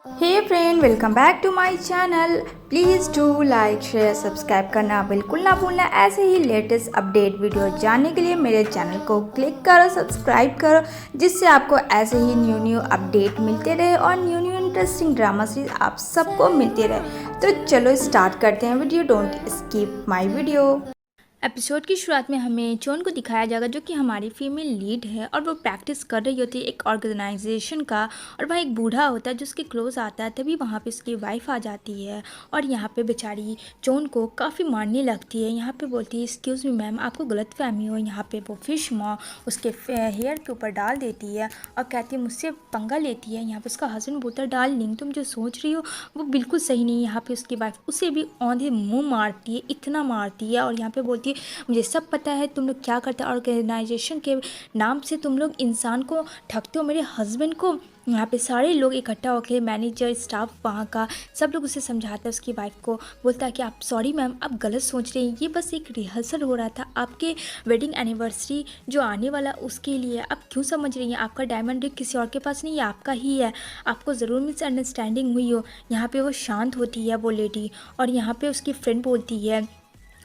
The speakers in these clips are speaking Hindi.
Hey friend, welcome back to my channel. Please do like share subscribe करना बिल्कुल ना भूलना। ऐसे ही लेटेस्ट अपडेट वीडियो जानने के लिए मेरे चैनल को क्लिक करो, सब्सक्राइब करो, जिससे आपको ऐसे ही न्यू अपडेट मिलते रहे और न्यू इंटरेस्टिंग ड्रामा सीरीज आप सबको मिलते रहे। तो चलो स्टार्ट करते हैं video. Don't skip my video. Episode की शुरुआत में हमें चोन को दिखाया जाएगा, जो कि हमारी फीमेल लीड है और वो प्रैक्टिस कर रही होती है एक ऑर्गेनाइजेशन का। और वहाँ एक बूढ़ा होता है जो उसके क्लोज आता है। तभी वहाँ पे उसकी वाइफ आ जाती है और यहाँ पे बेचारी चोन को काफ़ी मारने लगती है। यहाँ पे बोलती है, एक्सक्यूज़ मी मैम, आपको गलत फहमी हो। यहाँ पे वो फिश माँ उसके हेयर के ऊपर डाल देती है और कहती है मुझसे पंगा लेती है। यहाँ पे उसका हस्बैंड बोलता है, डार्लिंग तुम जो सोच रही हो वो बिल्कुल सही नहीं है। यहाँ पे उसकी वाइफ उसे भी औंधे मुँह मारती है, इतना मारती है। और यहाँ पे बोलती है, मुझे सब पता है तुम लोग क्या करते हो, ऑर्गेनाइजेशन के नाम से तुम लोग इंसान को ठगते हो, मेरे हस्बैंड को। यहाँ पे सारे लोग इकट्ठा होकर, मैनेजर, स्टाफ वहाँ का सब लोग उसे समझाता है। उसकी वाइफ को बोलता है कि आप सॉरी मैम, आप गलत सोच रही हैं, ये बस एक रिहर्सल हो रहा था आपके वेडिंग एनिवर्सरी जो आने वाला उसके लिए। आप क्यों समझ रही हैं, आपका डायमंड रिंग किसी और के पास नहीं है, आपका ही है। आपको ज़रूर मिसअंडरस्टैंडिंग हुई हो। यहाँ पे वो शांत होती है वो लेडी, और यहाँ पे उसकी फ्रेंड बोलती है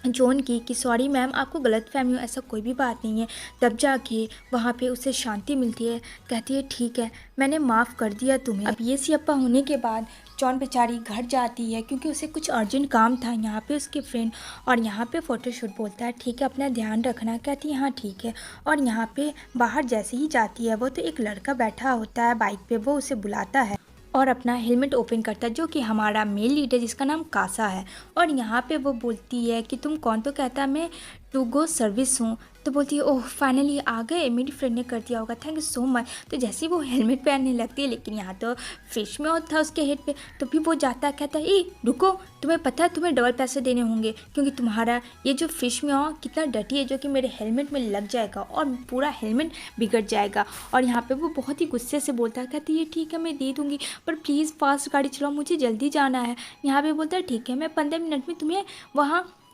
जॉन की कि सॉरी मैम, आपको गलतफहमी हो, ऐसा कोई भी बात नहीं है। तब जाके वहाँ पे उसे शांति मिलती है। कहती है ठीक है, मैंने माफ़ कर दिया तुम्हें। अब ये सियप्पा होने के बाद जॉन बेचारी घर जाती है क्योंकि उसे कुछ अर्जेंट काम था। यहाँ पे उसके फ्रेंड और यहाँ पे फ़ोटोशूट बोलता है ठीक है अपना ध्यान रखना। कहती है हाँ ठीक है। और यहाँ पे बाहर जैसे ही जाती है वो तो एक लड़का बैठा होता है बाइक पे, वो उसे बुलाता है और अपना हेलमेट ओपन करता है, जो कि हमारा मेल लीड है जिसका नाम कासा है। और यहाँ पे वो बोलती है कि तुम कौन, तो कहता है मैं टू गो सर्विस हूँ। तो बोलती है ओह फाइनली आ गए, मेरी फ्रेंड ने कर दिया होगा, थैंक यू सो मच। तो जैसे ही वो हेलमेट पहनने लगती है, लेकिन यहाँ तो फिश में और था उसके हेड पे, तो भी वो जाता है, कहता है ए रुको, तुम्हें पता है तुम्हें डबल पैसे देने होंगे, क्योंकि तुम्हारा ये जो फिश में हो कितना डटी है, जो कि मेरे हेलमेट में लग जाएगा और पूरा हेलमेट बिगड़ जाएगा। और यहाँ पे वो बहुत ही गुस्से से बोलता है, कहती है ठीक है मैं दे दूँगी, पर प्लीज़ फास्ट गाड़ी चलाओ, मुझे जल्दी जाना है। यहाँ पे बोलता है ठीक है, मैं 15 मिनट में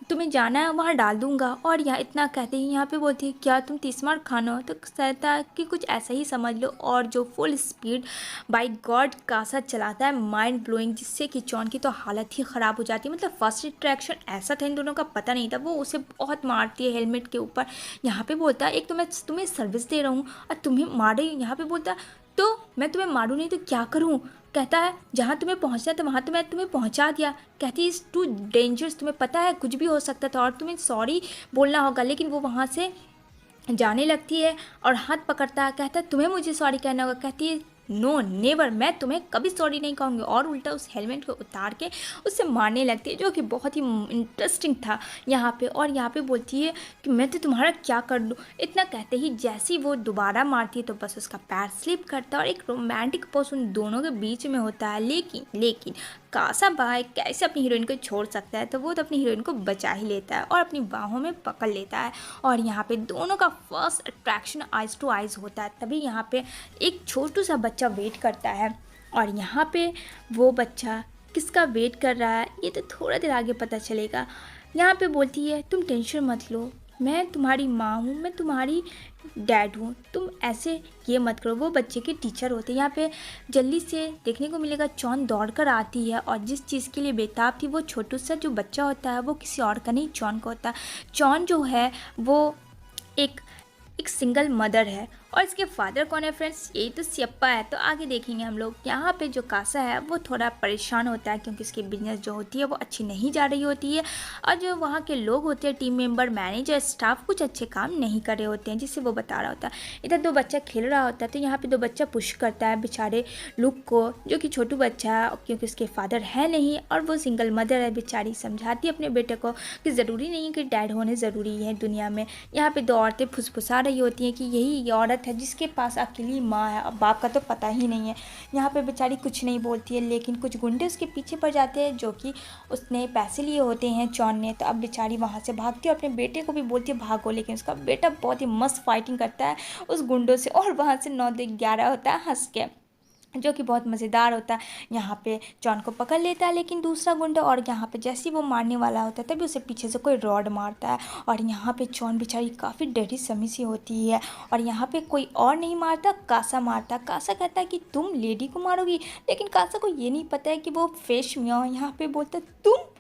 तुम्हें जाना है वहाँ डाल दूँगा। और यहाँ इतना कहते ही यहाँ पे बोलती है क्या तुम 30 मार खाना हो, तो कहता है कि कुछ ऐसा ही समझ लो। और जो फुल स्पीड बाई गॉड कासा चलाता है, माइंड ब्लोइंग, जिससे कि जॉन की तो हालत ही ख़राब हो जाती है। मतलब फर्स्ट इंट्रैक्शन ऐसा था इन दोनों का, पता नहीं था। वो उसे बहुत मारती है हेलमेट के ऊपर। यहाँ पे बोलता है एक तो मैं तुम्हें सर्विस दे रहा हूँ और तुम्हें मार रही हूँ। यहाँ पे बोलता है तो मैं तुम्हें मारूँ नहीं तो क्या करूँ। कहता है जहाँ तुम्हें पहुँचना है तो वहाँ तो मैं तुम्हें पहुँचा दिया। कहती है इज़ टू डेंजरस, तुम्हें पता है कुछ भी हो सकता था और तुम्हें सॉरी बोलना होगा। लेकिन वो वहाँ से जाने लगती है और हाथ पकड़ता है, कहता है तुम्हें मुझे सॉरी कहना होगा। कहती है नो नेवर, मैं तुम्हें कभी सॉरी नहीं कहूँगी। और उल्टा उस हेलमेट को उतार के उससे मारने लगती है, जो कि बहुत ही इंटरेस्टिंग था यहाँ पे। और यहाँ पे बोलती है कि मैं तो तुम्हारा क्या कर दूँ। इतना कहते ही जैसे ही वो दोबारा मारती है तो बस उसका पैर स्लिप करता है और एक रोमांटिक पोज उन दोनों के बीच में होता है। लेकिन कासा भाई कैसे अपनी हीरोइन को छोड़ सकता है, तो वो तो अपनी हीरोइन को बचा ही लेता है और अपनी बाहों में पकड़ लेता है। और यहाँ पे दोनों का first attraction eyes to eyes होता है। तभी यहाँ पे एक छोटू सा बच्चा वेट करता है और यहाँ पे वो बच्चा किसका वेट कर रहा है ये तो थोड़ा देर आगे पता चलेगा। यहाँ पे बोलती है तुम टेंशन मत लो, मैं तुम्हारी माँ हूँ, मैं तुम्हारी डैड हूँ, तुम ऐसे ये मत करो। वो बच्चे के टीचर होते हैं। यहाँ पे जल्दी से देखने को मिलेगा जॉन दौड़ कर आती है और जिस चीज़ के लिए बेताब थी, वो छोटू सा जो बच्चा होता है वो किसी और का नहीं, जॉन का होता है। जॉन जो है वो एक सिंगल मदर है और इसके फादर कौन है फ्रेंड्स, यही तो सियप्पा है। तो आगे देखेंगे हम लोग। यहाँ पे जो कासा है वो थोड़ा परेशान होता है क्योंकि इसकी बिजनेस जो होती है वो अच्छी नहीं जा रही होती है और जो वहाँ के लोग होते हैं, टीम मेंबर, मैनेजर, स्टाफ, कुछ अच्छे काम नहीं कर रहे होते हैं, जिससे वो बता रहा होता है। इधर दो बच्चा खेल रहा होता है तो यहाँ पे दो बच्चा पुश करता है बेचारे लुक को, जो कि छोटू बच्चा है क्योंकि उसके फादर है नहीं और वो सिंगल मदर है। बेचारी समझाती है अपने बेटे को कि ज़रूरी नहीं है कि डैड होने ज़रूरी है दुनिया में। यहाँ पे दो औरतें फुसफुसा रही होती हैं कि यही औरत है जिसके पास अकेली माँ है, अब बाप का तो पता ही नहीं है। यहाँ पे बेचारी कुछ नहीं बोलती है, लेकिन कुछ गुंडे उसके पीछे पड़ जाते हैं जो कि उसने पैसे लिए होते हैं जॉन ने। तो अब बेचारी वहाँ से भागती है, अपने बेटे को भी बोलती है भागो, लेकिन उसका बेटा बहुत ही मस्त फाइटिंग करता है उस गुंडों से और वहाँ से 9-11 होता है हंस के। जो कि बहुत मज़ेदार होता है। यहाँ पे जॉन को पकड़ लेता है लेकिन दूसरा गुंडा, और यहाँ पे जैसे ही वो मारने वाला होता है तभी उसे पीछे से कोई रॉड मारता है, और यहाँ पे जॉन बेचारी काफ़ी डरी समी सी होती है, और यहाँ पे कोई और नहीं मारता, कासा मारता। कासा कहता है कि तुम लेडी को मारोगी, लेकिन कासा को ये नहीं पता है कि वो फेश मियाँ। यहाँ पे बोलता है तुम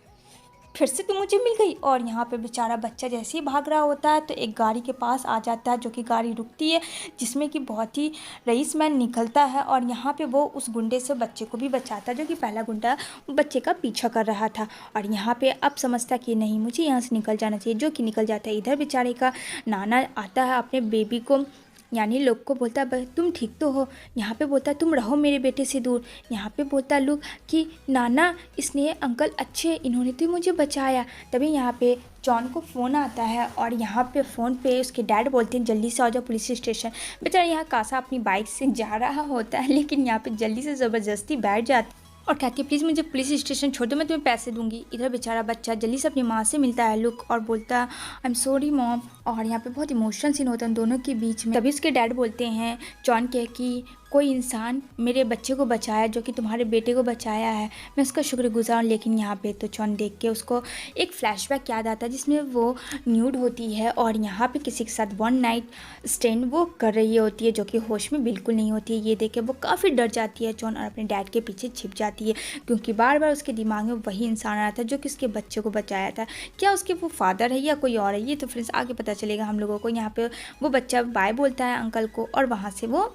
फिर से तुम मुझे मिल गई, और यहाँ पे बेचारा बच्चा जैसे ही भाग रहा होता है तो एक गाड़ी के पास आ जाता है, जो कि गाड़ी रुकती है जिसमें कि बहुत ही रईसमैन निकलता है, और यहाँ पे वो उस गुंडे से बच्चे को भी बचाता है, जो कि पहला गुंडा बच्चे का पीछा कर रहा था। और यहाँ पे अब समझता कि नहीं, मुझे यहाँ से निकल जाना चाहिए, जो कि निकल जाता है। इधर बेचारे का नाना आता है अपने बेबी को, यानी लोग को बोलता है तुम ठीक तो हो। यहाँ पे बोलता है तुम रहो मेरे बेटे से दूर। यहाँ पे बोलता है लोग कि नाना इसने अंकल अच्छे, इन्होंने तो मुझे बचाया। तभी यहाँ पे जॉन को फ़ोन आता है, और यहाँ पे फ़ोन पे उसके डैड बोलते हैं जल्दी से आ जाओ पुलिस स्टेशन। बेचारा यहाँ कासा अपनी बाइक से जा रहा होता है, लेकिन यहाँ पे जल्दी से ज़बरदस्ती बैठ जाती है और कहती है प्लीज़ मुझे पुलिस स्टेशन छोड़ दो, मैं तुम्हें पैसे दूंगी। इधर बेचारा बच्चा जल्दी से अपनी माँ से मिलता है लुक, और बोलता है आई एम सॉरी मॉम। और यहाँ पे बहुत इमोशनल सीन होता है उन दोनों के बीच में। तभी उसके डैड बोलते हैं जॉन के कि कोई इंसान मेरे बच्चे को बचाया, जो कि तुम्हारे बेटे को बचाया है, मैं उसका शुक्रगुजार हूँ। लेकिन यहाँ पे तो जॉन देख के उसको एक फ्लैशबैक याद आता है जिसमें वो न्यूड होती है, और यहाँ पे किसी के साथ वन नाइट स्टैंड वो कर रही होती है, जो कि होश में बिल्कुल नहीं होती है। ये देख के वो काफ़ी डर जाती है जॉन, और अपने डैड के पीछे छिप जाती है, क्योंकि बार बार उसके दिमाग में वही इंसान आ रहा था जो कि उसके बच्चे को बचाया था। क्या उसके वो फादर है या कोई और है, ये तो फ्रेंड्स आगे पता चलेगा हम लोगों को। यहाँ पे वो बच्चा बाय बोलता है अंकल को, और वहाँ से वो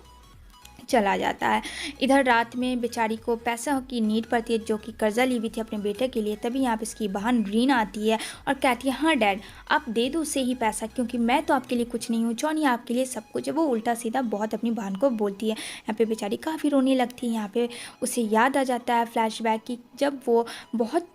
चला जाता है। इधर रात में बेचारी को पैसा की नीड पड़ती है, जो कि कर्जा ली हुई थी अपने बेटे के लिए। तभी यहाँ पे इसकी बहन रीना आती है और कहती है हाँ डैड आप दे दो उसे ही पैसा, क्योंकि मैं तो आपके लिए कुछ नहीं हूँ, जॉन ही आपके लिए सब कुछ है। वो उल्टा सीधा बहुत अपनी बहन को बोलती है। यहाँ पे बेचारी काफ़ी रोने लगती है। यहाँ पे उसे याद आ जाता है फ्लैशबैक की जब वो बहुत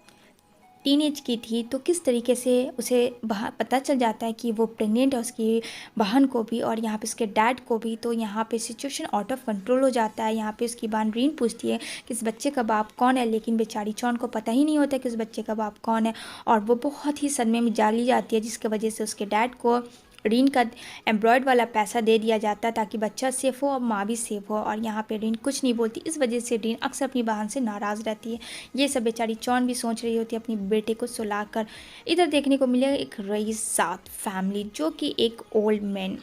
टीनेज की थी, तो किस तरीके से उसे पता चल जाता है कि वो प्रेग्नेंट है, उसकी बहन को भी और यहाँ पे उसके डैड को भी। तो यहाँ पे सिचुएशन आउट ऑफ कंट्रोल हो जाता है। यहाँ पे उसकी बहन रीन पूछती है कि इस बच्चे का बाप कौन है, लेकिन बेचारी जॉन को पता ही नहीं होता कि उस बच्चे का बाप कौन है, और वो बहुत ही सदमे में जा ली जाती है, जिसकी वजह से उसके डैड को रीन का एम्ब्रॉयड वाला पैसा दे दिया जाता है ताकि बच्चा सेफ हो और माँ भी सेफ हो। और यहाँ पे रीन कुछ नहीं बोलती, इस वजह से रीन अक्सर अपनी बहन से नाराज़ रहती है। ये सब बेचारी जॉन भी सोच रही होती है अपने बेटे को सुलाकर। इधर देखने को मिलेगा एक रईस साथ फैमिली, जो कि एक ओल्ड मैन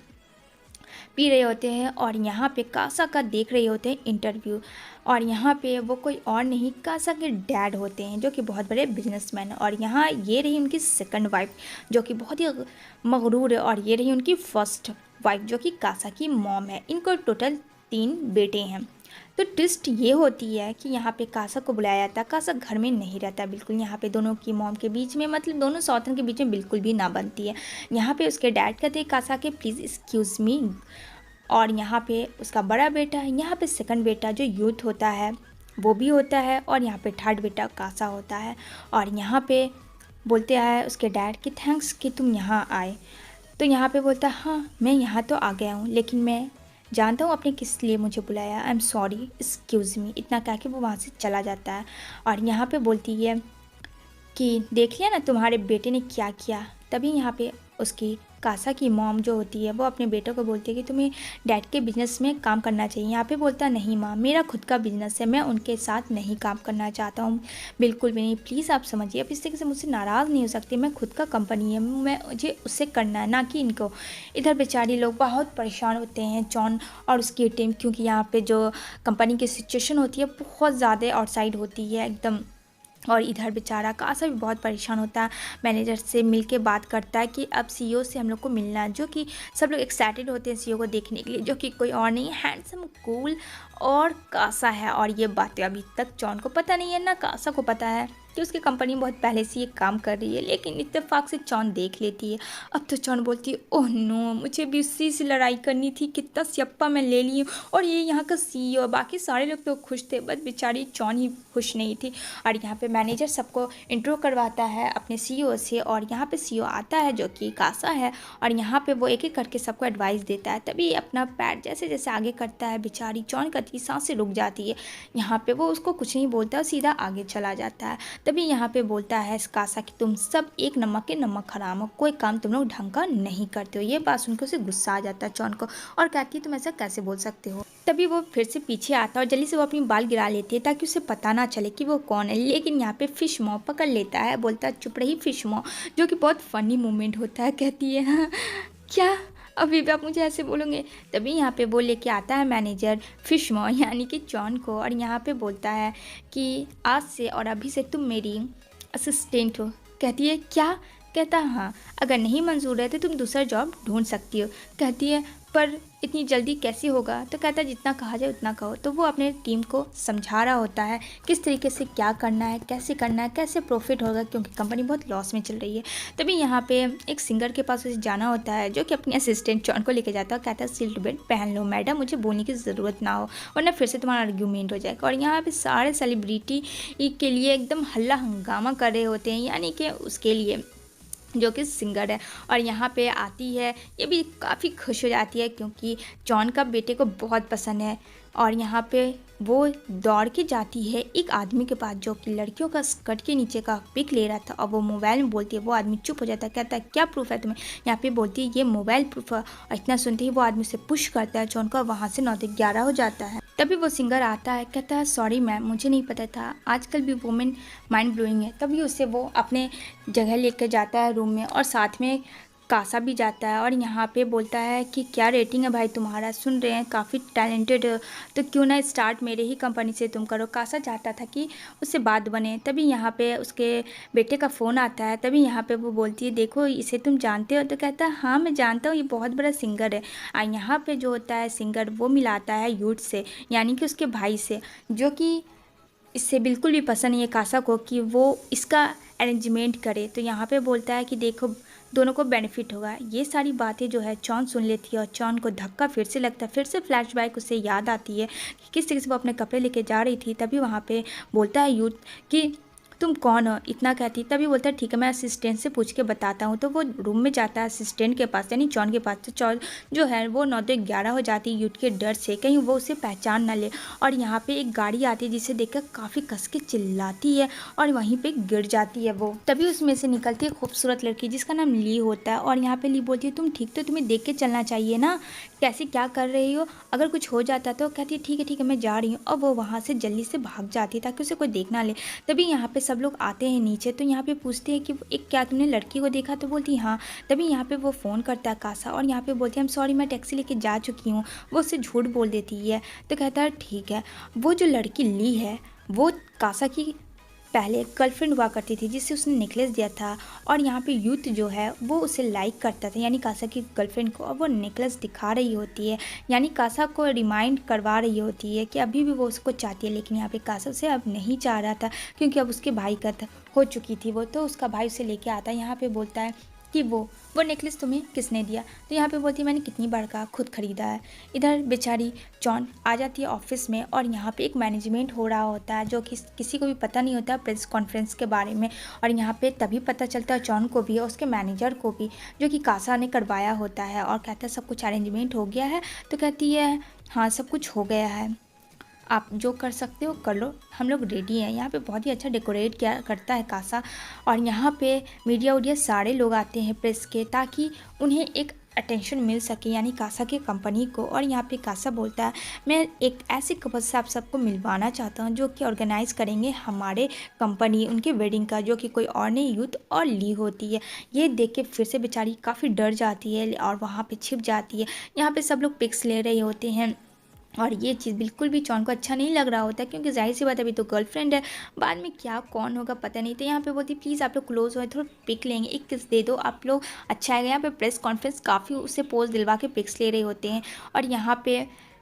पी रहे होते हैं, और यहाँ पे कासा का देख रहे होते हैं इंटरव्यू। और यहाँ पे वो कोई और नहीं कासा के डैड होते हैं, जो कि बहुत बड़े बिजनेसमैन हैं। और यहाँ ये रही उनकी सेकंड वाइफ, जो कि बहुत ही मगरूर है, और ये रही उनकी फर्स्ट वाइफ, जो कि कासा की मॉम है। इनको टोटल 3 बेटे हैं। तो ट्विस्ट ये होती है कि यहाँ पे कासा को बुलाया जाता है। कासा घर में नहीं रहता बिल्कुल। यहाँ पे दोनों की मॉम के बीच में, मतलब दोनों सौतन के बीच में बिल्कुल भी ना बनती है। यहाँ पे उसके डैड कहते हैं कासा के प्लीज़ एक्सक्यूज़ मी, और यहाँ पे उसका बड़ा बेटा है, यहाँ पे सेकंड बेटा जो यूथ होता है वो भी होता है, और यहाँ पे थर्ड बेटा कासा होता है। और यहाँ पे बोलते हैं उसके डैड कि थैंक्स कि तुम यहाँ आए। तो यहाँ पे बोलता है हाँ मैं यहाँ तो आ गया हूँ, लेकिन मैं जानता हूँ आपने किस लिए मुझे बुलाया, I am sorry excuse me. इतना कह के वो वहाँ से चला जाता है। और यहाँ पे बोलती है कि देख लिया ना तुम्हारे बेटे ने क्या किया। तभी यहाँ पे उसकी कासा की मॉम जो होती है वो अपने बेटे को बोलती है कि तुम्हें डैड के बिज़नेस में काम करना चाहिए। यहाँ पे बोलता नहीं माँ मेरा खुद का बिज़नेस है, मैं उनके साथ नहीं काम करना चाहता हूँ, बिल्कुल भी नहीं, प्लीज़ आप समझिए। अब इस तरीके से मुझसे नाराज़ नहीं हो सकती, मैं खुद का कंपनी है, मैं मुझे उससे करना है ना कि इनको। इधर बेचारी लोग बहुत परेशान होते हैं जॉन और उसकी टीम, क्योंकि यहाँ पर जो कंपनी की सिचुएशन होती है बहुत ज़्यादा आउटसाइड होती है एकदम। और इधर बेचारा कासा भी बहुत परेशान होता है, मैनेजर से मिल के बात करता है कि अब सीईओ से हम लोग को मिलना है, जो कि सब लोग एक्साइटेड होते हैं सीईओ को देखने के लिए, जो कि कोई और नहीं हैंडसम कूल और कासा है। और ये बातें अभी तक जॉन को पता नहीं है, ना कासा को पता है कि उसकी कंपनी बहुत पहले से ये काम कर रही है, लेकिन इत्तेफाक से जॉन देख लेती है। अब तो जॉन बोलती है ओह नो मुझे भी उसी से लड़ाई करनी थी, कितना स्यप्पा मैं ले ली हूँ, और ये यहाँ का सीईओ, बाकी सारे लोग तो खुश थे बस बेचारी जॉन ही खुश नहीं थी। और यहाँ पे मैनेजर सबको इंट्रो करवाता है अपने सीईओ से, और यहाँ पे सीईओ आता है जो कि कासा है, और यहाँ पे वो एक एक करके सबको एडवाइस देता है। तभी अपना पैर जैसे जैसे आगे करता है, बेचारी जॉन की सांसें रुक जाती है। यहाँ पे वो उसको कुछ नहीं बोलता, सीधा आगे चला जाता है। तभी यहाँ पे बोलता है कासा कि तुम सब एक नमक के नमक हराम हो, कोई काम तुम लोग ढंग का नहीं करते हो। ये बात सुनकर उसे गुस्सा आ जाता है चॉन को और कहती है तुम ऐसा कैसे बोल सकते हो। तभी वो फिर से पीछे आता है और जल्दी से वो अपनी बाल गिरा लेती है ताकि उसे पता ना चले कि वो कौन है। लेकिन यहाँ पे फिश मॉ पकड़ लेता है, बोलता है चुप रही फिश मॉ, जो कि बहुत फनी मोमेंट होता है। कहती है हाँ, क्या अभी भी आप मुझे ऐसे बोलोगे। तभी यहाँ पे वो लेके आता है मैनेजर फिश मॉ यानी कि जॉन को और यहाँ पे बोलता है कि आज से और अभी से तुम मेरी असिस्टेंट हो। कहती है क्या? कहता है हाँ, अगर नहीं मंजूर है तो तुम दूसरा जॉब ढूंढ सकती हो। कहती है पर इतनी जल्दी कैसे होगा? तो कहता है जितना कहा जाए उतना कहो। तो वो अपने टीम को समझा रहा होता है किस तरीके से क्या करना है, कैसे प्रॉफिट होगा, क्योंकि कंपनी बहुत लॉस में चल रही है। तभी यहाँ पे एक सिंगर के पास उसे जाना होता है जो कि अपनी असिस्टेंट जॉन को लेके जाता है। कहता है सीट बेल्ट पहन लो मैडम, मुझे बोलने की ज़रूरत ना हो वरना फिर से तुम्हारा आर्ग्यूमेंट हो जाएगा। और यहाँ पे सारे सेलिब्रिटी के लिए एकदम हल्ला हंगामा कर रहे होते हैं, यानी कि उसके लिए जो कि सिंगर है। और यहाँ पे आती है, ये भी काफ़ी खुश हो जाती है क्योंकि जॉन का बेटे को बहुत पसंद है। और यहाँ पे वो दौड़ के जाती है एक आदमी के पास जो कि लड़कियों का स्कर्ट के नीचे का पिक ले रहा था और वो मोबाइल में बोलती है। वो आदमी चुप हो जाता है, कहता है क्या प्रूफ है तुम्हें? यहाँ पे बोलती है ये मोबाइल प्रूफ है। और इतना सुनते ही वो आदमी से पुश करता है जॉन का, वहाँ से 9-11 हो जाता है। तभी वो सिंगर आता है, कहता है सॉरी मैम, मुझे नहीं पता था, आजकल भी वुमेन माइंड ब्लोइंग है। तभी उसे वो अपने जगह लेकर जाता है रूम में और साथ में कासा भी जाता है। और यहाँ पे बोलता है कि क्या रेटिंग है भाई तुम्हारा, सुन रहे हैं काफ़ी टैलेंटेड हो, तो क्यों ना स्टार्ट मेरे ही कंपनी से तुम करो। कासा चाहता था कि उससे बात बने। तभी यहाँ पे उसके बेटे का फ़ोन आता है। तभी यहाँ पे वो बोलती है देखो इसे तुम जानते हो? तो कहता है हाँ मैं जानता हूँ, ये बहुत बड़ा सिंगर है। और यहाँ पे जो होता है सिंगर वो मिलाता है यूथ से, यानी कि उसके भाई से, जो कि इससे बिल्कुल भी पसंद नहीं है कासा को कि वो इसका अरेंजमेंट करे। तो यहाँ पे बोलता है कि देखो दोनों को बेनिफिट होगा। ये सारी बातें जो है चॉन सुन लेती है और चॉन को धक्का फिर से लगता है। फिर से फ्लैशबैक उसे याद आती है कि किस तरीके से वो अपने कपड़े लेके जा रही थी। तभी वहाँ पे बोलता है यूथ कि तुम कौन हो? इतना कहती। तभी बोलता है ठीक है मैं असिस्टेंट से पूछ के बताता हूँ। तो वो रूम में जाता है असिस्टेंट के पास यानी जॉन के पास। तो जॉन जो है वो 9-11 हो जाती है यूथ के डर से, कहीं वो उसे पहचान ना ले। और यहाँ पे एक गाड़ी आती है जिसे देखकर काफ़ी कस के चिल्लाती है और वहीं पे गिर जाती है वो। तभी उसमें से निकलती है खूबसूरत लड़की जिसका नाम ली होता है। और यहाँ पे ली बोलती है तुम ठीक तो, तुम्हें देख के चलना चाहिए ना, कैसे क्या कर रही हो, अगर कुछ हो जाता तो। कहती है ठीक है मैं जा रही हूँ। और वो वहाँ से जल्दी से भाग जाती है ताकि उसे कोई देख ना ले। तभी यहाँ पे सब लोग आते हैं नीचे। तो यहाँ पे पूछते हैं कि एक क्या तुमने लड़की को देखा? तो बोलती हाँ। तभी यहाँ पे वो फ़ोन करता है कासा और यहाँ पे बोलती है सॉरी मैं टैक्सी लेके जा चुकी हूँ। वो उससे झूठ बोल देती है। तो कहता है ठीक है। वो जो लड़की ली है वो कासा की पहले गर्लफ्रेंड हुआ करती थी जिससे उसने नेकलेस दिया था। और यहाँ पे यूथ जो है वो उसे लाइक करता था यानी कासा की गर्लफ्रेंड को, और वो नेकलेस दिखा रही होती है यानी कासा को रिमाइंड करवा रही होती है कि अभी भी वो उसको चाहती है। लेकिन यहाँ पे कासा उसे अब नहीं चाह रहा था क्योंकि अब उसके भाई का हो चुकी थी वो। तो उसका भाई उसे लेके आता है। यहाँ पे बोलता है कि वो नेकलेस तुम्हें किसने दिया? तो यहाँ पे बोलती है मैंने कितनी बार कहा, खुद खरीदा है। इधर बेचारी जॉन आ जाती है ऑफिस में और यहाँ पे एक मैनेजमेंट हो रहा होता है जो कि किसी को भी पता नहीं होता प्रेस कॉन्फ्रेंस के बारे में। और यहाँ पे तभी पता चलता है जॉन को भी और उसके मैनेजर को भी, जो कि कासा ने करवाया होता है। और कहता है सब कुछ अरेंजमेंट हो गया है? तो कहती है हाँ सब कुछ हो गया है, आप जो कर सकते हो कर लो, हम लोग रेडी हैं। यहाँ पे बहुत ही अच्छा डेकोरेट किया करता है कासा। और यहाँ पे मीडिया उडिया सारे लोग आते हैं प्रेस के, ताकि उन्हें एक अटेंशन मिल सके यानी कासा की कंपनी को। और यहाँ पे कासा बोलता है मैं एक ऐसे कपल से आप सबको मिलवाना चाहता हूँ जो कि ऑर्गेनाइज़ करेंगे हमारे कंपनी उनके वेडिंग का, जो कि कोई और नहीं यूथ और ली होती है। ये देख के फिर से बेचारी काफ़ी डर जाती है और वहाँ पे छिप जाती है। यहाँ पे सब लोग पिक्स ले रहे होते हैं और ये चीज़ बिल्कुल भी जॉन को अच्छा नहीं लग रहा होता क्योंकि जाहिर सी बात अभी तो गर्लफ्रेंड है, बाद में क्या कौन होगा पता नहीं। तो यहाँ पे बोलती प्लीज़ आप लोग क्लोज हो, थोड़ा पिक लेंगे, एक किस दे दो आप लोग, अच्छा है। यहाँ पे प्रेस कॉन्फ्रेंस काफ़ी उससे पोज दिलवा के पिक्स ले रहे होते हैं। और यहाँ पे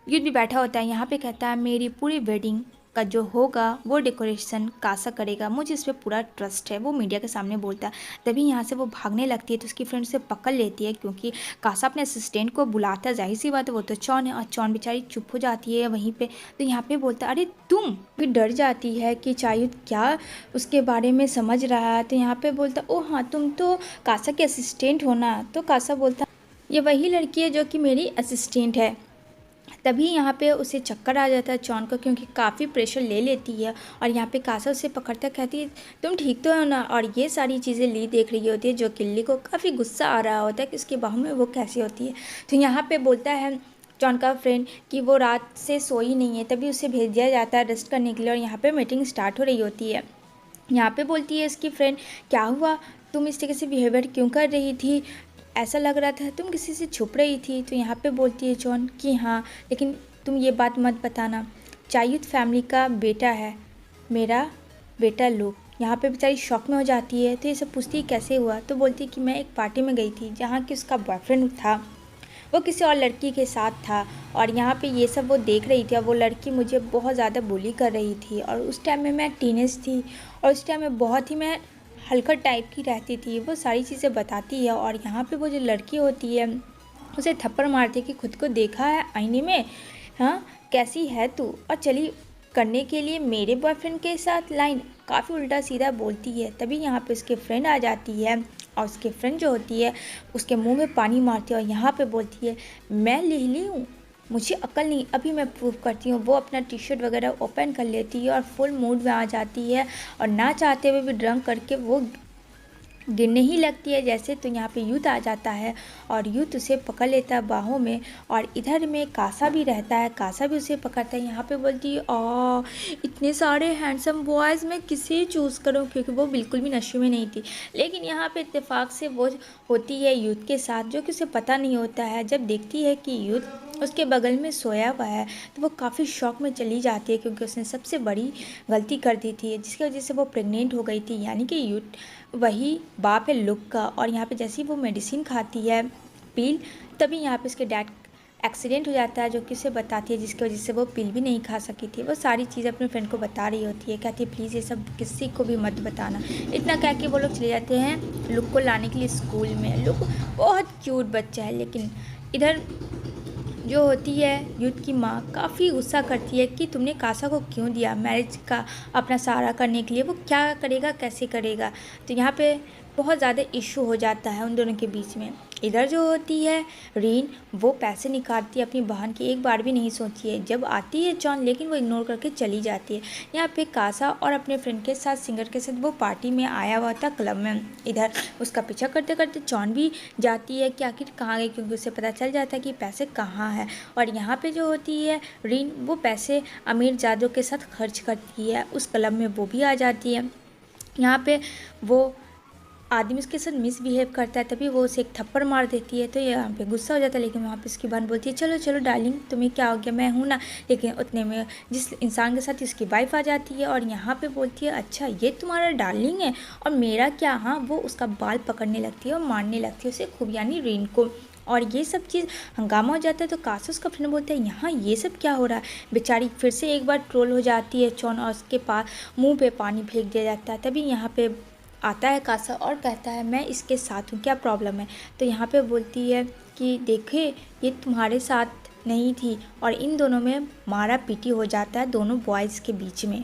युद्ध भी बैठा होता है। यहाँ पे कहता है मेरी पूरी वेडिंग का जो होगा वो डेकोरेशन कासा करेगा, मुझे इस पर पूरा ट्रस्ट है, वो मीडिया के सामने बोलता है। तभी यहाँ से वो भागने लगती है तो उसकी फ्रेंड से पकड़ लेती है क्योंकि कासा अपने असिस्टेंट को बुलाता है, जाहिर सी बात है वो तो जॉन है। और जॉन बेचारी चुप हो जाती है वहीं पे। तो यहाँ पे बोलता है अरे तुम भी, डर जाती है कि चायुद क्या उसके बारे में समझ रहा है। तो यहाँ पे बोलता ओ हाँ तुम तो कासा के असिस्टेंट हो ना। तो कासा बोलता ये वही लड़की है जो कि मेरी असिस्टेंट है। तभी यहाँ पे उसे चक्कर आ जाता है चॉन को, क्योंकि काफ़ी प्रेशर ले लेती है। और यहाँ पे कासा उसे पकड़ता कहती है तुम ठीक तो हो ना। और ये सारी चीज़ें ली देख रही होती है, जो किल्ली को काफ़ी गुस्सा आ रहा होता है कि उसकी बाहों में वो कैसी होती है। तो यहाँ पे बोलता है जॉन का फ्रेंड कि वो रात से सोई नहीं है, तभी उसे भेज दिया जाता है रेस्ट करने के लिए। और यहाँ पे मीटिंग स्टार्ट हो रही होती है। यहाँ पे बोलती है इसकी फ्रेंड क्या हुआ, तुम इस तरह से बिहेवियर क्यों कर रही थी, ऐसा लग रहा था तुम किसी से छुप रही थी। तो यहाँ पे बोलती है जॉन कि हाँ, लेकिन तुम ये बात मत बताना, चायूत फैमिली का बेटा है मेरा बेटा लुक। यहाँ पे बेचारी शॉक में हो जाती है। तो ये सब पूछती है कैसे हुआ। तो बोलती है कि मैं एक पार्टी में गई थी जहाँ कि उसका बॉयफ्रेंड था, वो किसी और लड़की के साथ था। और यहाँ पे ये सब वो देख रही थी और वो लड़की मुझे बहुत ज़्यादा बुली कर रही थी। और उस टाइम में मैं टीनेज थी और उस टाइम में बहुत ही मैं हल्का टाइप की रहती थी। वो सारी चीज़ें बताती है। और यहाँ पे वो जो लड़की होती है उसे थप्पड़ मारती है कि खुद को देखा है आईने में, हाँ कैसी है तू, और चली करने के लिए मेरे बॉयफ्रेंड के साथ लाइन। काफ़ी उल्टा सीधा बोलती है। तभी यहाँ पे उसके फ्रेंड आ जाती है और उसके फ्रेंड जो होती है उसके मुंह में पानी मारती है और यहाँ पे बोलती है मैं लिहली हूँ, मुझे अकल नहीं, अभी मैं प्रूव करती हूँ। वो अपना टी शर्ट वगैरह ओपन कर लेती है और फुल मूड में आ जाती है और ना चाहते हुए भी ड्रंक करके वो गिरने ही लगती है जैसे। तो यहाँ पे यूथ आ जाता है और यूथ उसे पकड़ लेता है बाहों में। और इधर में कासा भी रहता है, कासा भी उसे पकड़ता है। यहाँ पे बोलती है इतने सारे हैंडसम बॉयज़ मैं किसे चूज़ करूँ, क्योंकि वो बिल्कुल भी नशे में नहीं थी। लेकिन यहाँ पे इत्तेफाक से वो होती है यूथ के साथ, जो कि उसे पता नहीं होता है। जब देखती है कि यूथ उसके बगल में सोया हुआ है तो वो काफ़ी शॉक में चली जाती है, क्योंकि उसने सबसे बड़ी गलती कर दी थी जिसकी वजह से वो प्रेग्नेंट हो गई थी। यानी कि यूथ वही बाप है लुक का। और यहाँ पे जैसे ही वो मेडिसिन खाती है पील, तभी यहाँ पे उसके डैड एक्सीडेंट हो जाता है, जो कि उसे बताती है, जिसकी वजह से वो पिल भी नहीं खा सकी थी। वो सारी चीज़ें अपने फ्रेंड को बता रही होती है, कहती है प्लीज़ ये सब किसी को भी मत बताना। इतना कह के वो लोग चले जाते हैं लुक को लाने के लिए स्कूल में। लुक बहुत क्यूट बच्चा है, लेकिन इधर जो होती है यूथ की माँ काफ़ी गुस्सा करती है कि तुमने कासा को क्यों दिया मैरिज का अपना सहारा करने के लिए, वो क्या करेगा कैसे करेगा। तो यहाँ पे बहुत ज़्यादा इशू हो जाता है उन दोनों के बीच में। इधर जो होती है रीन, वो पैसे निकालती है अपनी बहन की, एक बार भी नहीं सोची है। जब आती है जॉन, लेकिन वो इग्नोर करके चली जाती है। यहाँ पे कासा और अपने फ्रेंड के साथ, सिंगर के साथ वो पार्टी में आया हुआ था क्लब में। इधर उसका पीछा करते करते जॉन भी जाती है कि आखिर कहाँ गई, क्योंकि उसे पता चल जाता है कि पैसे कहाँ है। और यहाँ पे जो होती है रीन, वो पैसे अमीर जादों के साथ खर्च करती है उस क्लब में, वो भी आ जाती है। यहाँ पे वो आदमी उसके साथ मिसबिहेव करता है, तभी वो उसे एक थप्पड़ मार देती है। तो यहाँ पे गुस्सा हो जाता है, लेकिन वहाँ पे उसकी बहन बोलती है चलो चलो डार्लिंग तुम्हें क्या हो गया, मैं हूँ ना। लेकिन उतने में जिस इंसान के साथ उसकी वाइफ आ जाती है और यहाँ पे बोलती है अच्छा ये तुम्हारा डार्लिंग है और मेरा क्या। हाँ, वो उसका बाल पकड़ने लगती है और मारने लगती है उसे खूब, यानी रीन को। और ये सब चीज़ हंगामा हो जाता है। तो कासा उसका फ्रेंड बोलता है यहाँ ये सब क्या हो रहा है। बेचारी फिर से एक बार ट्रोल हो जाती है चौन और उसके पास मुँह पे पानी फेंक दिया जाता है। तभी यहाँ पे आता है कासा और कहता है मैं इसके साथ हूँ, क्या प्रॉब्लम है। तो यहाँ पे बोलती है कि देखे ये तुम्हारे साथ नहीं थी, और इन दोनों में मारा पीटी हो जाता है दोनों बॉयज़ के बीच में।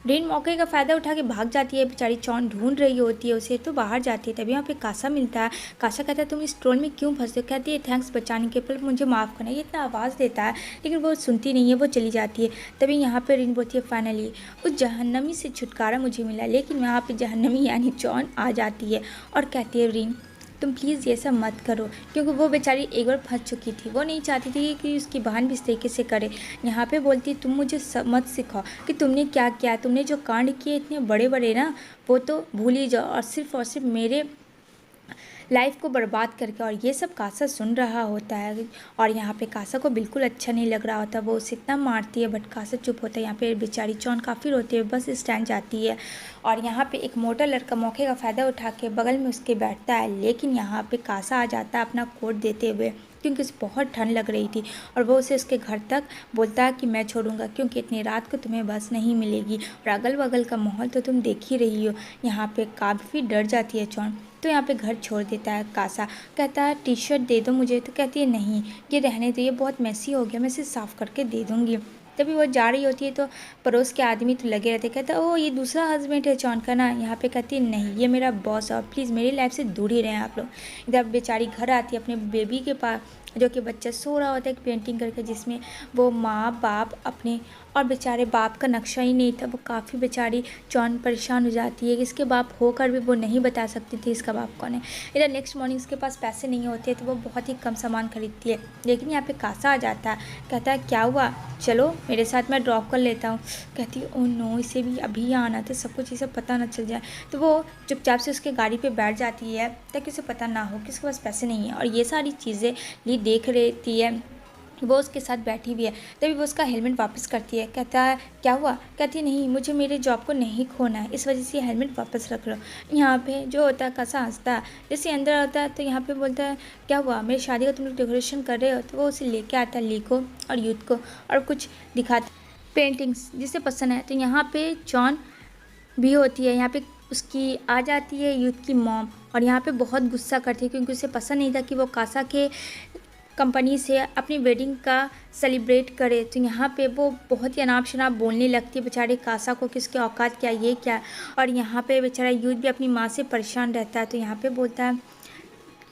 रीन मौके का फ़ायदा उठा के भाग जाती है। बेचारी चौन ढूंढ रही होती है उसे, तो बाहर जाती है। तभी यहाँ पे कासा मिलता है। कासा कहता है तुम इस ट्रोल में क्यों फंसे हो। कहती है थैंक्स बचाने के, पर मुझे माफ़ करना। ये इतना आवाज़ देता है लेकिन वो सुनती नहीं है, वो चली जाती है। तभी यहाँ पे रीन बोलती है फाइनली उस जहन्नमी से छुटकारा मुझे मिला। लेकिन यहाँ पे जहन्नमी यानी चौन आ जाती है और कहती है रीन तुम प्लीज़ ये सब मत करो, क्योंकि वो बेचारी एक बार फंस चुकी थी। वो नहीं चाहती थी कि उसकी बहन भी इस तरीके से करे। यहाँ पे बोलती तुम मुझे मत सिखाओ कि तुमने क्या किया, तुमने जो कांड किए इतने बड़े बड़े ना, वो तो भूल ही जाओ और सिर्फ मेरे लाइफ को बर्बाद करके। और ये सब कासा सुन रहा होता है और यहाँ पे कासा को बिल्कुल अच्छा नहीं लग रहा होता। वो उसे इतना मारती है बट कासा चुप होता है। यहाँ पे बेचारी चौन काफ़ी रोती है, बस स्टैंड जाती है। और यहाँ पे एक मोटा लड़का मौके का फ़ायदा उठा के बगल में उसके बैठता है। लेकिन यहाँ पे कासा आ जाता है अपना कोट देते हुए, क्योंकि उसे बहुत ठंड लग रही थी। और वो उसे उसके घर तक बोलता है कि मैं छोड़ूंगा, क्योंकि इतनी रात को तुम्हें बस नहीं मिलेगी। और अगल बगल का माहौल तो तुम देख ही रही हो। यहाँ पे काफ़ी डर जाती है चौन, तो यहाँ पे घर छोड़ देता है। कासा कहता है टी शर्ट दे दो मुझे। तो कहती है नहीं ये रहने दो, ये बहुत मैसी हो गया, मैं इसे साफ़ करके दे दूँगी। तभी वो जा रही होती है तो पड़ोस के आदमी तो लगे रहते, कहता ओ ये दूसरा हस्बैंड है जॉन का ना। यहाँ पे कहती है नहीं ये मेरा बॉस है और प्लीज़ मेरी लाइफ से दूर ही रहें आप लोग। इधर बेचारी घर आती है अपने बेबी के पास, जो कि बच्चा सो रहा होता है एक पेंटिंग करके, जिसमें वो माँ बाप अपने, और बेचारे बाप का नक्शा ही नहीं था। वो काफ़ी बेचारी जॉन परेशान हो जाती है कि इसके बाप होकर भी वो नहीं बता सकती थी इसका बाप कौन है। इधर नेक्स्ट मॉर्निंग इसके पास पैसे नहीं होते तो वो बहुत ही कम सामान खरीदती है, लेकिन यहाँ पे कासा आ जाता है, कहता है क्या हुआ चलो मेरे साथ मैं ड्रॉप कर लेता हूँ। कहती है ओ नो इसे भी अभी आना था, सब कुछ इसे पता ना चल जाए। तो वो चुपचाप से उसके गाड़ी पे बैठ जाती है ताकि उसे पता ना हो कि उसके पास पैसे नहीं है, और ये सारी चीज़ें ली देख रहती है, वो उसके साथ बैठी भी है। तभी वो उसका हेलमेट वापस करती है, कहता है क्या हुआ, कहती है नहीं मुझे मेरे जॉब को नहीं खोना है, इस वजह से हेलमेट वापस रख लो। यहाँ पे जो होता है कासा हंसता है, जैसे अंदर आता है तो यहाँ पे बोलता है क्या हुआ मेरी शादी का तुम लोग डेकोरेशन कर रहे हो। तो वो उसे लेके आता है ली को और यूथ को, और कुछ दिखाता पेंटिंग्स जिसे पसंद है। तो यहाँ पे जॉन भी होती है, यहाँ पे उसकी आ जाती है यूथ की मॉम, और यहाँ पे बहुत गुस्सा करती है क्योंकि उसे पसंद नहीं था कि वो कासा के कंपनी से अपनी वेडिंग का सेलिब्रेट करे। तो यहाँ पे वो बहुत ही अनाप शनाप बोलने लगती है बेचारे कासा को कि उसकी औकात क्या ये क्या। और यहाँ पे बेचारा यूथ भी अपनी माँ से परेशान रहता है। तो यहाँ पे बोलता है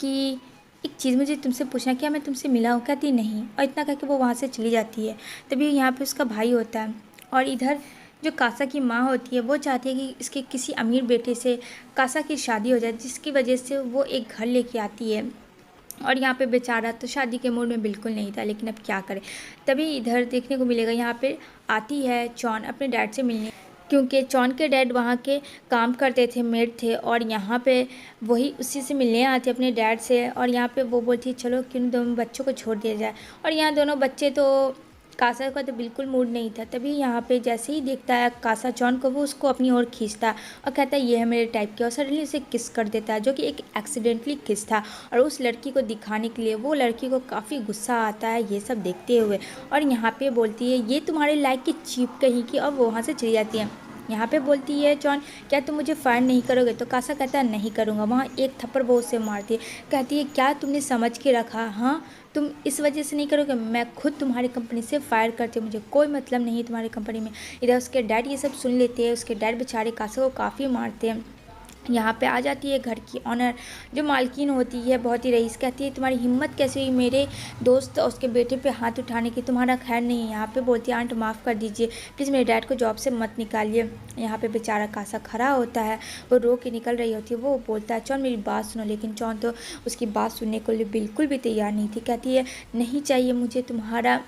कि एक चीज़ मुझे तुमसे पूछना, क्या मैं तुमसे मिला हूँ, कहती नहीं, और इतना कह के वो वहाँ से चली जाती है। तभी यहाँ पे उसका भाई होता है, और इधर जो कासा की माँ होती है वो चाहती है कि इसके किसी अमीर बेटे से कासा की शादी हो जाए, जिसकी वजह से वो एक घर लेके आती है। और यहाँ पे बेचारा तो शादी के मूड में बिल्कुल नहीं था, लेकिन अब क्या करे। तभी इधर देखने को मिलेगा यहाँ पे आती है जॉन अपने डैड से मिलने, क्योंकि जॉन के डैड वहाँ के काम करते थे, मेड थे, और यहाँ पे वही उसी से मिलने आते अपने डैड से। और यहाँ पे वो बोलती है चलो क्यों दोनों बच्चों को छोड़ दिया जाए। और यहाँ दोनों बच्चे तो कासा का तो बिल्कुल मूड नहीं था। तभी यहाँ पे जैसे ही देखता है कासा जॉन को, वो उसको अपनी ओर खींचता और कहता है ये है मेरे टाइप की, और सडनली उसे किस कर देता है, जो कि एक एक्सीडेंटली किस था। और उस लड़की को दिखाने के लिए वो लड़की को काफ़ी गुस्सा आता है ये सब देखते हुए, और यहाँ पे बोलती है ये तुम्हारे लायक की चीप कहीं की, और वो वहाँ से चली जाती है। यहाँ पे बोलती है जॉन क्या तुम मुझे फायर नहीं करोगे। तो कासा कहता है नहीं करूँगा। वहाँ एक थप्पड़ वो उसे मारती है, कहती है क्या तुमने समझ के रखा, हाँ तुम इस वजह से नहीं करोगे, मैं खुद तुम्हारी कंपनी से फायर करती हूँ, मुझे कोई मतलब नहीं है तुम्हारी कंपनी में। इधर उसके डैड ये सब सुन लेते हैं, उसके डैड बेचारे कासा को काफ़ी मारते हैं। यहाँ पे आ जाती है घर की ऑनर जो मालकिन होती है, बहुत ही रईस, कहती है तुम्हारी हिम्मत कैसे हुई मेरे दोस्त और उसके बेटे पे हाथ उठाने की, तुम्हारा खैर नहीं है। यहाँ पे बोलती है आंट माफ़ कर दीजिए प्लीज़, मेरे डैड को जॉब से मत निकालिए। यहाँ पे बेचारा कासा खड़ा होता है, वो रो के निकल रही होती है। वो बोलता है जॉन मेरी बात सुनो, लेकिन जॉन तो उसकी बात सुनने के लिए बिल्कुल भी तैयार नहीं थी। कहती है नहीं चाहिए मुझे तुम्हारा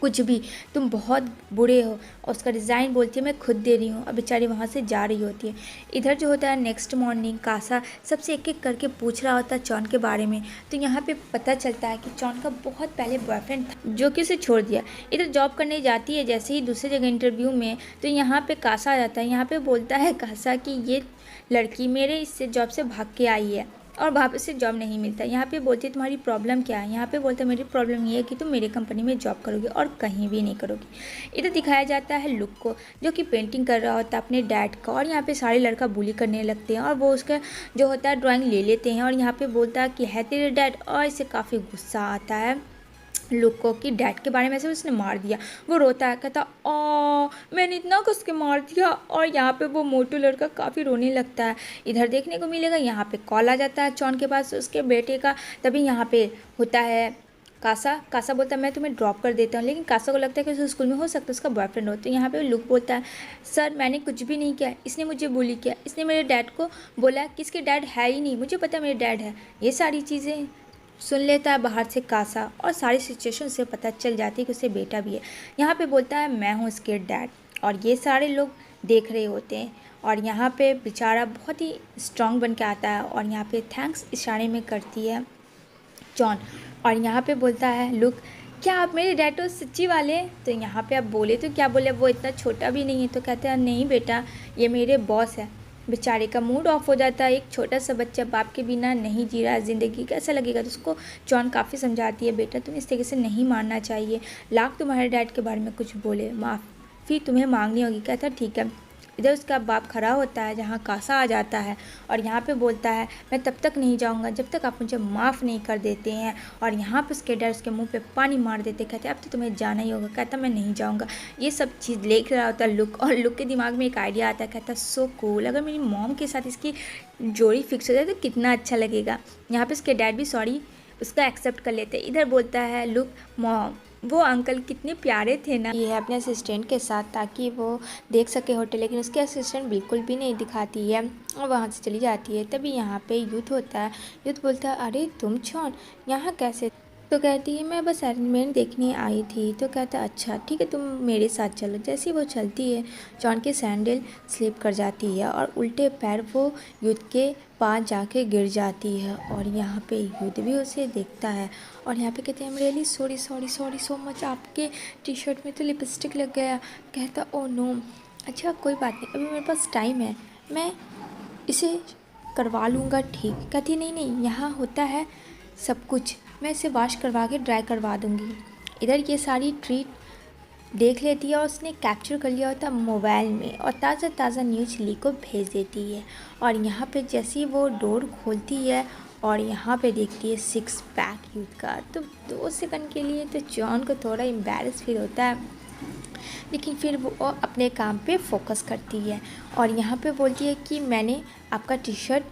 कुछ भी, तुम बहुत बुरे हो। और उसका डिज़ाइन बोलती है मैं खुद दे रही हूँ, और बेचारी वहाँ से जा रही होती है। इधर जो होता है नेक्स्ट मॉर्निंग कासा सबसे एक एक करके पूछ रहा होता है जॉन के बारे में। तो यहाँ पे पता चलता है कि जॉन का बहुत पहले बॉयफ्रेंड था जो कि उसे छोड़ दिया। इधर जॉब करने जाती है जैसे ही दूसरी जगह इंटरव्यू में, तो यहाँ पे कासा आ जाता है। यहाँ पे बोलता है कासा कि ये लड़की मेरे इससे जॉब से भाग के आई है और वापस से जॉब नहीं मिलता। यहाँ पे बोलती है तुम्हारी प्रॉब्लम क्या है। यहाँ पे बोलता है मेरी प्रॉब्लम ये है कि तुम मेरी कंपनी में जॉब करोगे और कहीं भी नहीं करोगी। इधर दिखाया जाता है लुक को, जो कि पेंटिंग कर रहा होता है अपने डैड का, और यहाँ पे सारे लड़का बुली करने लगते हैं, और वो उसका जो होता है ड्राइंग ले लेते हैं। और यहाँ पे बोलता है कि है तेरे डैड, और इसे काफ़ी गुस्सा आता है लुक को कि डैड के बारे में से उसने मार दिया। वो रोता है, कहता मैंने इतना कस के मार दिया। और यहाँ पे वो मोटू लड़का काफ़ी रोने लगता है। इधर देखने को मिलेगा यहाँ पे कॉल आ जाता है जॉन के पास उसके बेटे का। तभी यहाँ पे होता है कासा बोलता है मैं तुम्हें ड्रॉप कर देता हूँ, लेकिन कासा को लगता है कि उस स्कूल में हो सकता है उसका बॉयफ्रेंड हो। तो यहाँ पे लुक बोलता है सर मैंने कुछ भी नहीं किया, इसने मुझे बुली किया, इसने मेरे डैड को बोला कि इसके डैड है ही नहीं, मुझे पता मेरे डैड है। ये सारी चीज़ें सुन लेता है बाहर से कासा, और सारी सिचुएशन से पता चल जाती है कि उसे बेटा भी है। यहाँ पे बोलता है मैं हूँ इसके डैड, और ये सारे लोग देख रहे होते हैं। और यहाँ पे बेचारा बहुत ही स्ट्रांग बन के आता है, और यहाँ पे थैंक्स इशारे में करती है जॉन। और यहाँ पे बोलता है लुक क्या आप मेरे डैड तो सच्ची वाले। तो यहाँ पे आप बोले तो क्या बोले, वो इतना छोटा भी नहीं है। तो कहते हैं नहीं बेटा ये मेरे बॉस है। बेचारे का मूड ऑफ हो जाता है, एक छोटा सा बच्चा बाप के बिना नहीं जी रहा है, ज़िंदगी कैसा लगेगा। तो उसको जॉन काफ़ी समझाती है बेटा तुम इस तरीके से नहीं मारना चाहिए, लाख तुम्हारे डैड के बारे में कुछ बोले माफ़ी तुम्हें मांगनी होगी। कहता ठीक है। इधर उसका बाप खड़ा होता है जहाँ कासा आ जाता है और यहाँ पे बोलता है मैं तब तक नहीं जाऊँगा जब तक आप मुझे माफ़ नहीं कर देते हैं। और यहाँ पे उसके डर उसके मुंह पे पानी मार देते, कहते अब तो तुम्हें जाना ही होगा। कहता मैं नहीं जाऊँगा। ये सब चीज़ देख रहा होता है लुक, और लुक के दिमाग में एक आइडिया आता है, कहता सो कूल, अगर मेरी मॉम के साथ इसकी जोड़ी फिक्स हो जाए तो कितना अच्छा लगेगा। यहाँ पे उसके डैड भी सॉरी उसका एक्सेप्ट कर लेते। इधर बोलता है लुक मॉम वो अंकल कितने प्यारे थे ना, ये है अपने असिस्टेंट के साथ ताकि वो देख सके होटल, लेकिन उसके असिस्टेंट बिल्कुल भी नहीं दिखाती है और वहाँ से चली जाती है। तभी यहाँ पे यूथ होता है। यूथ बोलता है अरे तुम छौन यहाँ कैसे? तो कहती है मैं बस अरेंजमेंट देखने आई थी। तो कहता अच्छा ठीक है तुम मेरे साथ चलो। जैसे ही वो चलती है जॉन की सैंडल स्लिप कर जाती है और उल्टे पैर वो यूथ के पास जाके गिर जाती है और यहाँ पे यूथ भी उसे देखता है और यहाँ पे कहते हैं really sorry sorry sorry so much, आपके टी शर्ट में तो लिपस्टिक लग गया। कहता ओ नो अच्छा कोई बात नहीं, अभी मेरे पास टाइम है, मैं इसे करवा लूँगा ठीक। कहती नहीं नहीं यहाँ होता है सब कुछ, मैं इसे वॉश करवा के ड्राई करवा दूँगी। इधर ये सारी ट्रीट देख लेती है और उसने कैप्चर कर लिया होता मोबाइल में और ताज़ा ताज़ा न्यूज़ ली को भेज देती है। और यहाँ पे जैसे ही वो डोर खोलती है और यहाँ पे देखती है सिक्स पैक यूथ का, तो 2 सेकंड के लिए तो जॉन को थोड़ा एम्बैरस फील होता है, लेकिन फिर वो अपने काम पे फोकस करती है। और यहाँ पे बोलती है कि मैंने आपका टी शर्ट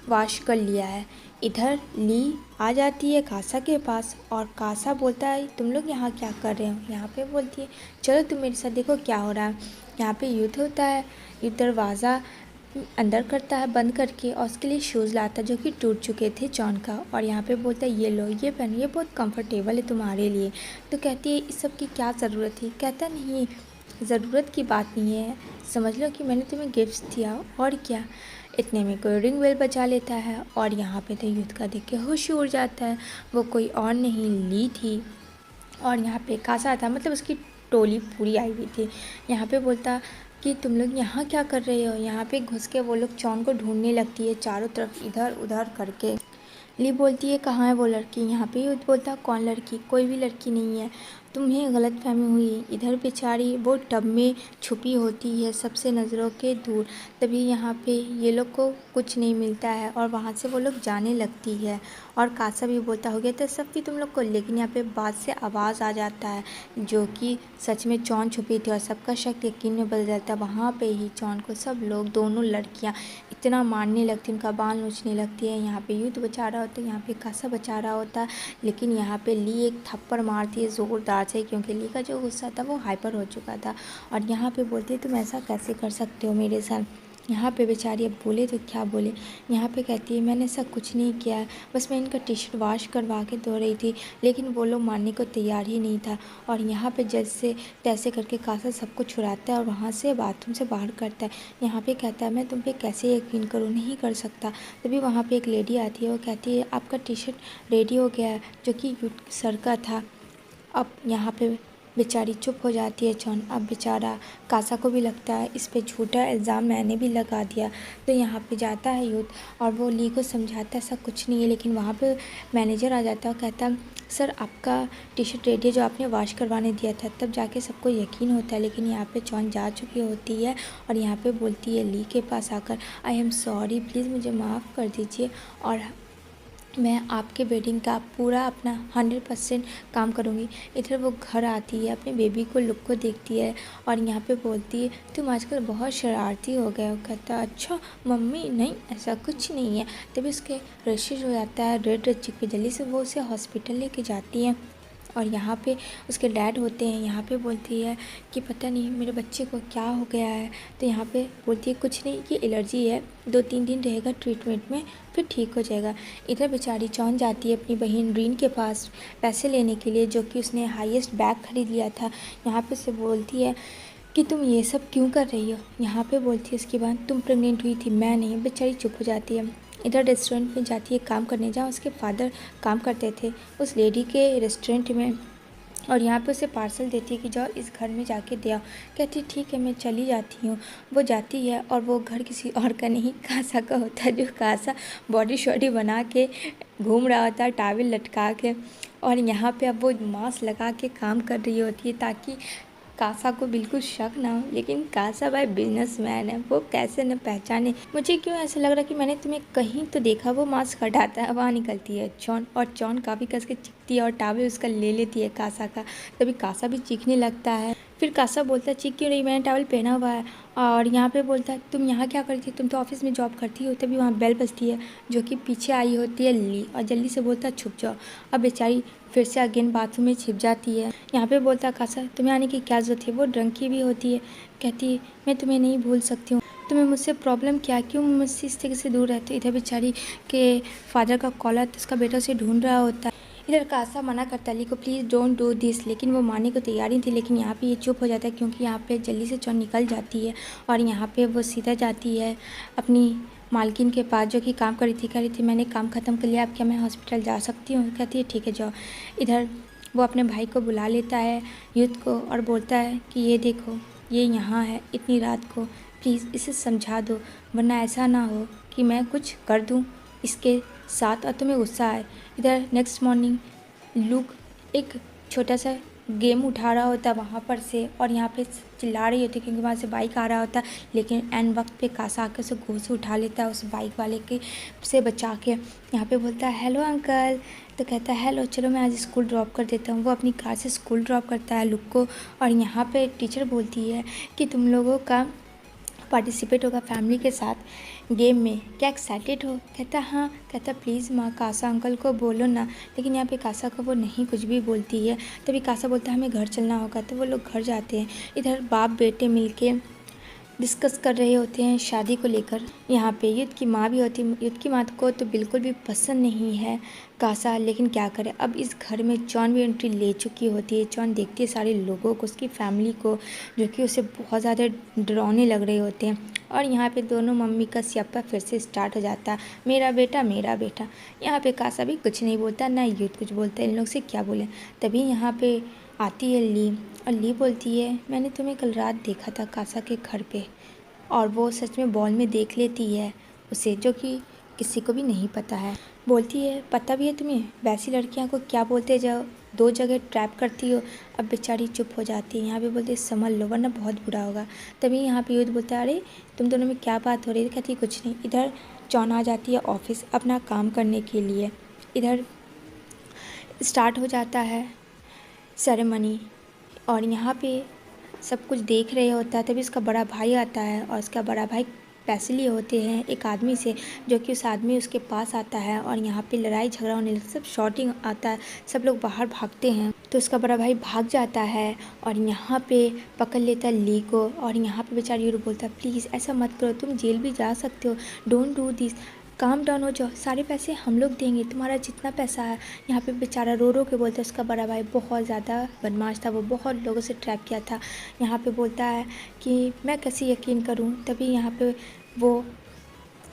वॉश कर लिया है। इधर ली आ जाती है कासा के पास और कासा बोलता है तुम लोग यहाँ क्या कर रहे हो? यहाँ पे बोलती है चलो तुम मेरे साथ देखो क्या हो रहा है। यहाँ पे यूथ होता है, यूथ दरवाज़ा अंदर करता है बंद करके और उसके लिए शूज़ लाता है जो कि टूट चुके थे जॉन का। और यहाँ पे बोलता है ये लो ये पहन, ये बहुत कंफर्टेबल है तुम्हारे लिए। तो कहती है इस सब की क्या ज़रूरत थी? कहता नहीं ज़रूरत की बात नहीं है, समझ लो कि मैंने तुम्हें गिफ्ट्स दिया और क्या। इतने में कोई रिंग बेल बजा लेता है और यहाँ पे तो यूथ का देख के होश उड़ जाता है। वो कोई और नहीं ली थी और यहाँ पे कासा था, मतलब उसकी टोली पूरी आई हुई थी। यहाँ पे बोलता कि तुम लोग यहाँ क्या कर रहे हो? यहाँ पे घुस के वो लोग जॉन को ढूंढने लगती है चारों तरफ इधर उधर करके। ली बोलती है कहाँ है वो लड़की? यहाँ पे यूथ बोलता कौन लड़की? कोई भी लड़की नहीं है, तुम्हें गलतफहमी हुई। इधर बेचारी वो टब में छुपी होती है सबसे नज़रों के दूर। तभी यहाँ पे ये लोग को कुछ नहीं मिलता है और वहाँ से वो लोग जाने लगती है। और कासा भी बोलता हो गया था सब भी तुम लोग को, लेकिन यहाँ पे बाद से आवाज़ आ जाता है जो कि सच में जॉन छुपी थी और सबका शक यकीन में बदल जाता है। वहाँ पे ही जॉन को सब लोग दोनों लड़कियाँ इतना मारने लगती, उनका बाल नोचने लगती है। यहाँ पे यूथ बचा रहा होता है, यहाँ पे कासा बचा रहा होता है, लेकिन यहाँ पे ली एक थप्पड़ मारती है ज़ोरदार से, क्योंकि ली का जो गुस्सा था वो हाइपर हो चुका था। और यहाँ पे बोलती है तुम ऐसा कैसे कर सकते हो मेरे साथ? यहाँ पे बेचारी अब बोले तो क्या बोले। यहाँ पे कहती है मैंने ऐसा कुछ नहीं किया, बस मैं इनका टी शर्ट वॉश करवा के धो रही थी, लेकिन वो लोग मानने को तैयार ही नहीं था। और यहाँ पे जैसे तैसे करके कासा सबको छुड़ाता है और वहाँ से बाथरूम से बाहर करता है। यहाँ पे कहता है मैं तुम पे कैसे यकीन करूँ, नहीं कर सकता। तभी वहाँ पे एक लेडी आती है, वो कहती है आपका टी शर्ट रेडी हो गया है, जो कि सर का था। अब यहाँ पे बेचारी चुप हो जाती है जॉन। अब बेचारा कासा को भी लगता है इस पे झूठा इल्ज़ाम मैंने भी लगा दिया। तो यहाँ पे जाता है यूथ और वो ली को समझाता है ऐसा कुछ नहीं है, लेकिन वहाँ पे मैनेजर आ जाता है और कहता सर आपका टी शर्ट रेडी है जो आपने वॉश करवाने दिया था। तब जाके सबको यकीन होता है, लेकिन यहाँ पे जॉन जा चुकी होती है और यहाँ पे बोलती है ली के पास आकर आई एम सॉरी, प्लीज़ मुझे माफ़ कर दीजिए और मैं आपके वेडिंग का पूरा अपना 100% काम करूँगी। इधर वो घर आती है, अपने बेबी को लुक को देखती है और यहाँ पे बोलती है तुम आजकल बहुत शरारती हो गए हो। कहता अच्छा मम्मी नहीं ऐसा कुछ नहीं है। तभी उसके रशेज हो जाता है रेड चिक पे, जल्दी से वो उसे हॉस्पिटल लेके जाती है। और यहाँ पे उसके डैड होते हैं। यहाँ पे बोलती है कि पता नहीं मेरे बच्चे को क्या हो गया है। तो यहाँ पे बोलती है कुछ नहीं, ये एलर्जी है, 2-3 दिन रहेगा ट्रीटमेंट में फिर ठीक हो जाएगा। इधर बेचारी जॉन जाती है अपनी बहन रीन के पास पैसे लेने के लिए, जो कि उसने हाईएस्ट बैग खरीद लिया था। यहाँ पे उसे बोलती है कि तुम ये सब क्यों कर रही हो। यहाँ पे बोलती है इसके बाद तुम प्रेग्नेंट हुई थी, मैं नहीं। बेचारी चुप हो जाती है। इधर रेस्टोरेंट में जाती है काम करने, जहाँ उसके फादर काम करते थे उस लेडी के रेस्टोरेंट में। और यहाँ पे उसे पार्सल देती है कि जाओ इस घर में जाके दे आओ। कहती ठीक है मैं चली जाती हूँ। वो जाती है और वो घर किसी और का नहीं कासा का होता है, जो कासा बॉडी शॉडी बना के घूम रहा होता है टावल लटका के। और यहाँ पे अब वो मास्क लगा के काम कर रही होती है ताकि कासा को बिल्कुल शक ना हो, लेकिन कासा भाई बिजनेसमैन है, वो कैसे न पहचाने। मुझे क्यों ऐसा लग रहा है कि मैंने तुम्हें कहीं तो देखा। वो मास्क हटाता है, वहाँ निकलती है जॉन, और जॉन काफ़ी कस के चीखती है और टावल उसका ले लेती है कासा का। तभी कासा भी चीखने लगता है। फिर कासा बोलता है चीख क्यों रही, मैंने टावल पहना हुआ है। और यहाँ पे बोलता है तुम यहाँ क्या करती, तुम तो ऑफिस में जॉब करती हो। तभी वहाँ बेल बजती है, जो कि पीछे आई होती है ली, और जल्दी से बोलता है छुप जाओ। अब बेचारी फिर से अगेन बाथरूम में छिप जाती है। यहाँ पे बोलता है कासा तुम्हें आने की क्या ज़रूरत है, वो ड्रंकी भी होती है। कहती है मैं तुम्हें नहीं भूल सकती हूँ, तुम्हें मुझसे प्रॉब्लम क्या, क्यों मुझसे इस तरीके से दूर रहते। इधर बेचारी के फादर का कॉल आता है, उसका बेटा उसे ढूंढ रहा होता है। इधर कासा मना करता है ली को प्लीज़ डोंट डू दिस, लेकिन वो मानने को तैयार नहीं थी। लेकिन यहाँ पे ये चुप हो जाता है, क्योंकि यहाँ पे जल्दी से जॉन निकल जाती है और यहाँ पे वो सीधा जाती है अपनी मालकिन के पास, जो कि काम कर रही थी मैंने काम ख़त्म कर लिया, अब क्या मैं हॉस्पिटल जा सकती हूँ। कहती है ठीक है जाओ। इधर वो अपने भाई को बुला लेता है युद्ध को, और बोलता है कि ये देखो ये यहाँ है इतनी रात को, प्लीज़ इसे समझा दो, वरना ऐसा ना हो कि मैं कुछ कर दूँ इसके साथ और तुम्हें गुस्सा आए। इधर नेक्स्ट मॉर्निंग लूक एक छोटा सा गेम उठा रहा होता है वहाँ पर से, और यहाँ पे चिल्ला रही होती है क्योंकि वहाँ से बाइक आ रहा होता है। लेकिन एंड वक्त पे कासा आकर उसे गोद से उठा लेता है, उस बाइक वाले के से बचा के। यहाँ पे बोलता है हेलो अंकल, तो कहता है हेलो चलो मैं आज स्कूल ड्रॉप कर देता हूँ। वो अपनी कार से स्कूल ड्रॉप करता है लुक को, और यहाँ पे टीचर बोलती है कि तुम लोगों का पार्टिसिपेट होगा फैमिली के साथ गेम में, क्या एक्साइटेड हो। कहता हाँ। कहता प्लीज़ माँ कासा अंकल को बोलो ना। लेकिन यहाँ पे कासा को वो नहीं कुछ भी बोलती है। तभी कासा बोलता है हमें घर चलना होगा, तो वो लोग घर जाते हैं। इधर बाप बेटे मिलके डिस्कस कर रहे होते हैं शादी को लेकर। यहाँ पे युद्ध की माँ भी होती है। युद्ध की माँ को तो बिल्कुल भी पसंद नहीं है कासा, लेकिन क्या करे। अब इस घर में जॉन भी एंट्री ले चुकी होती है। जॉन देखती है सारे लोगों को, उसकी फैमिली को, जो कि उसे बहुत ज़्यादा डरावने लग रहे होते हैं। और यहाँ पे दोनों मम्मी का स्यापा फिर से स्टार्ट हो जाता है, मेरा बेटा मेरा बेटा। यहाँ पे कासा भी कुछ नहीं बोलता, ना युद्ध कुछ बोलता है, इन लोग से क्या बोले। तभी यहाँ पे आती है ली, और ली बोलती है मैंने तुम्हें कल रात देखा था कासा के घर पे, और वो सच में बॉल में देख लेती है उसे, जो कि किसी को भी नहीं पता है। बोलती है पता भी है तुम्हें वैसी लड़कियां को क्या बोलते हैं जब दो जगह ट्रैप करती हो। अब बेचारी चुप हो जाती है। यहाँ पे बोलते समझ लो वरना बहुत बुरा होगा। तभी यहाँ पे युद्ध बोलता है अरे तुम दोनों में क्या बात हो रही है। कहती कुछ नहीं। इधर जॉन आ जाती है ऑफिस अपना काम करने के लिए। इधर स्टार्ट हो जाता है सेरेमनी, और यहाँ पे सब कुछ देख रहे होता है। तभी उसका बड़ा भाई आता है, और उसका बड़ा भाई पैसे लिए होते हैं एक आदमी से, जो कि उस आदमी उसके पास आता है, और यहाँ पे लड़ाई झगड़ा होने लगता है, सब शॉटिंग आता है, सब लोग बाहर भागते हैं। तो उसका बड़ा भाई भाग जाता है और यहाँ पे पकड़ लेता है ली को, और यहाँ पे बेचारा यूरो बोलता है प्लीज़ ऐसा मत करो, तुम जेल भी जा सकते हो, don't do this, calm down हो जाओ, सारे पैसे हम लोग देंगे, तुम्हारा जितना पैसा है। यहाँ पे बेचारा रो रो के बोलता है उसका बड़ा भाई बहुत ज़्यादा बदमाश था, वो बहुत लोगों से ट्रैप किया था। यहाँ पे बोलता है कि मैं कैसे यकीन करूँ। तभी यहाँ पे वो